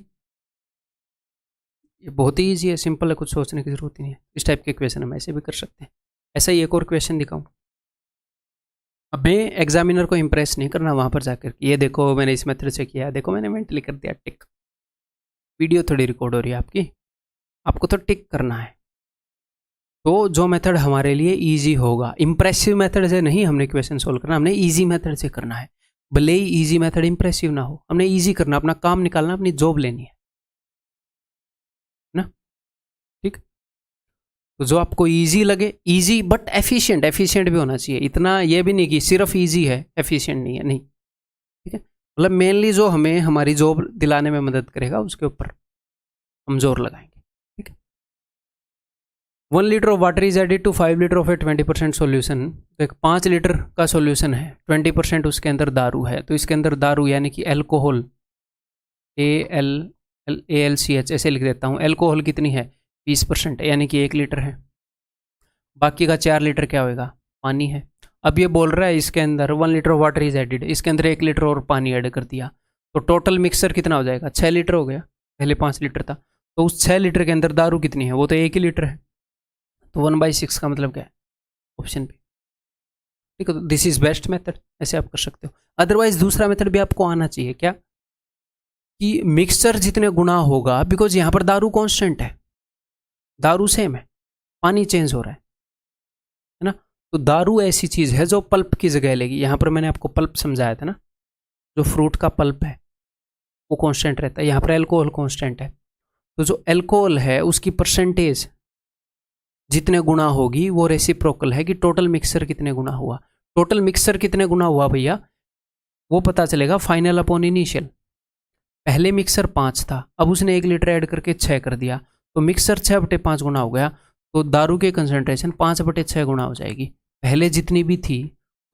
ये बहुत ही ईजी है, सिंपल है, कुछ सोचने की जरूरत ही नहीं है। इस टाइप के क्वेश्चन हम ऐसे भी कर सकते हैं। ऐसा ही एक और क्वेश्चन दिखाऊं। हमें एग्जामिनर को इंप्रेस नहीं करना वहां पर जाकर, ये देखो मैंने इस मेथड से किया, देखो मैंने मेंटली कर दिया टिक। वीडियो थोड़ी रिकॉर्ड हो रही है आपकी, आपको तो टिक करना है। तो जो मेथड हमारे लिए इजी होगा, इंप्रेसिव मेथड से नहीं हमने क्वेश्चन सोल्व करना, हमने इजी मेथड से करना है। भले ही इजी मेथड इंप्रेसिव ना हो, हमने इजी करना, अपना काम निकालना, अपनी जॉब लेनी है ना। ठीक, तो जो आपको इजी लगे, इजी बट एफिशिएंट, एफिशिएंट भी होना चाहिए, इतना ये भी नहीं कि सिर्फ इजी है एफिशिएंट नहीं है, नहीं। ठीक है, मतलब मेनली जो हमें हमारी जॉब दिलाने में मदद करेगा उसके ऊपर हम जोर लगाएंगे। 1 litre of water is added to 5 litre of a 20% solution. तो एक 5 लीटर का सोल्यूशन है, 20% उसके अंदर दारू है, तो इसके अंदर दारू यानी कि एल्कोहल, ALCH ऐसे लिख देता हूँ। एल्कोहल कितनी है 20% है, यानी कि 1 लीटर है। बाकी का 4 लीटर क्या होएगा, पानी है। अब ये बोल रहा है इसके अंदर 1 litre of water is added, इसके अंदर 1 लीटर और पानी ऐड कर दिया, तो टोटल मिक्सर कितना हो जाएगा, 6 लीटर हो गया, पहले 5 लीटर था। तो उस 6 लीटर के अंदर दारू कितनी है, वो तो 1 ही लीटर है, तो 1/6 का मतलब क्या है, ऑप्शन बी। ठीक है, तो दिस इज बेस्ट मेथड, ऐसे आप कर सकते हो। अदरवाइज दूसरा मेथड भी आपको आना चाहिए, क्या कि मिक्सचर जितने गुना होगा, बिकॉज यहां पर दारू कांस्टेंट है, दारू सेम है, पानी चेंज हो रहा है ना। तो दारू ऐसी चीज है जो पल्प की जगह लेगी। यहां पर मैंने आपको पल्प समझाया था ना, जो फ्रूट का पल्प है वो कांस्टेंट रहता है, यहां पर एल्कोहल कांस्टेंट है। तो जो एल्कोहल है उसकी परसेंटेज जितने गुना होगी वो रेसिप्रोकल है कि टोटल मिक्सर कितने गुना हुआ। टोटल मिक्सर कितने गुना हुआ भैया, वो पता चलेगा फाइनल अपॉन इनिशियल। पहले मिक्सर 5 था, अब उसने 1 लीटर ऐड करके 6 कर दिया, तो मिक्सर 6/5 गुना हो गया, तो दारू की कंसंट्रेशन 5/6 गुना हो जाएगी। पहले जितनी भी थी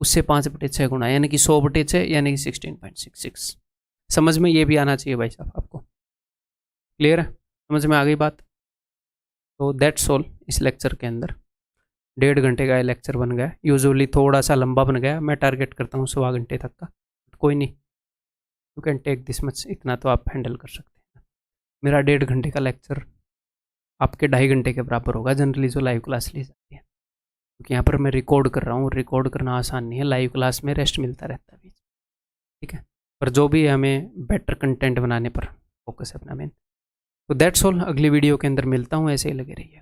उससे 5/6 गुना, यानी कि 100/6 यानी कि 16.66। समझ में ये भी आना चाहिए भाई साहब आपको। क्लियर है, समझ में आ गई बात। तो दैट्स ऑल इस लेक्चर के अंदर। 1.5 घंटे का ये लेक्चर बन गया, यूजुअली थोड़ा सा लंबा बन गया, मैं टारगेट करता हूँ 1.25 घंटे तक का, कोई नहीं, you can take this much, इतना तो आप हैंडल कर सकते हैं। मेरा 1.5 घंटे का लेक्चर आपके 2.5 घंटे के बराबर होगा जनरली जो लाइव क्लास ली जाती है। क्योंकि यहाँ पर मैं रिकॉर्ड कर रहा हूँ, रिकॉर्ड करना आसान नहीं है, लाइव क्लास में रेस्ट मिलता रहता है बीच, ठीक है। पर जो भी है हमें बेटर कंटेंट बनाने पर फोकस है अपना मेन। तो दैट्स ऑल, अगली वीडियो के अंदर मिलता हूँ, ऐसे ही लगे रहिएगा।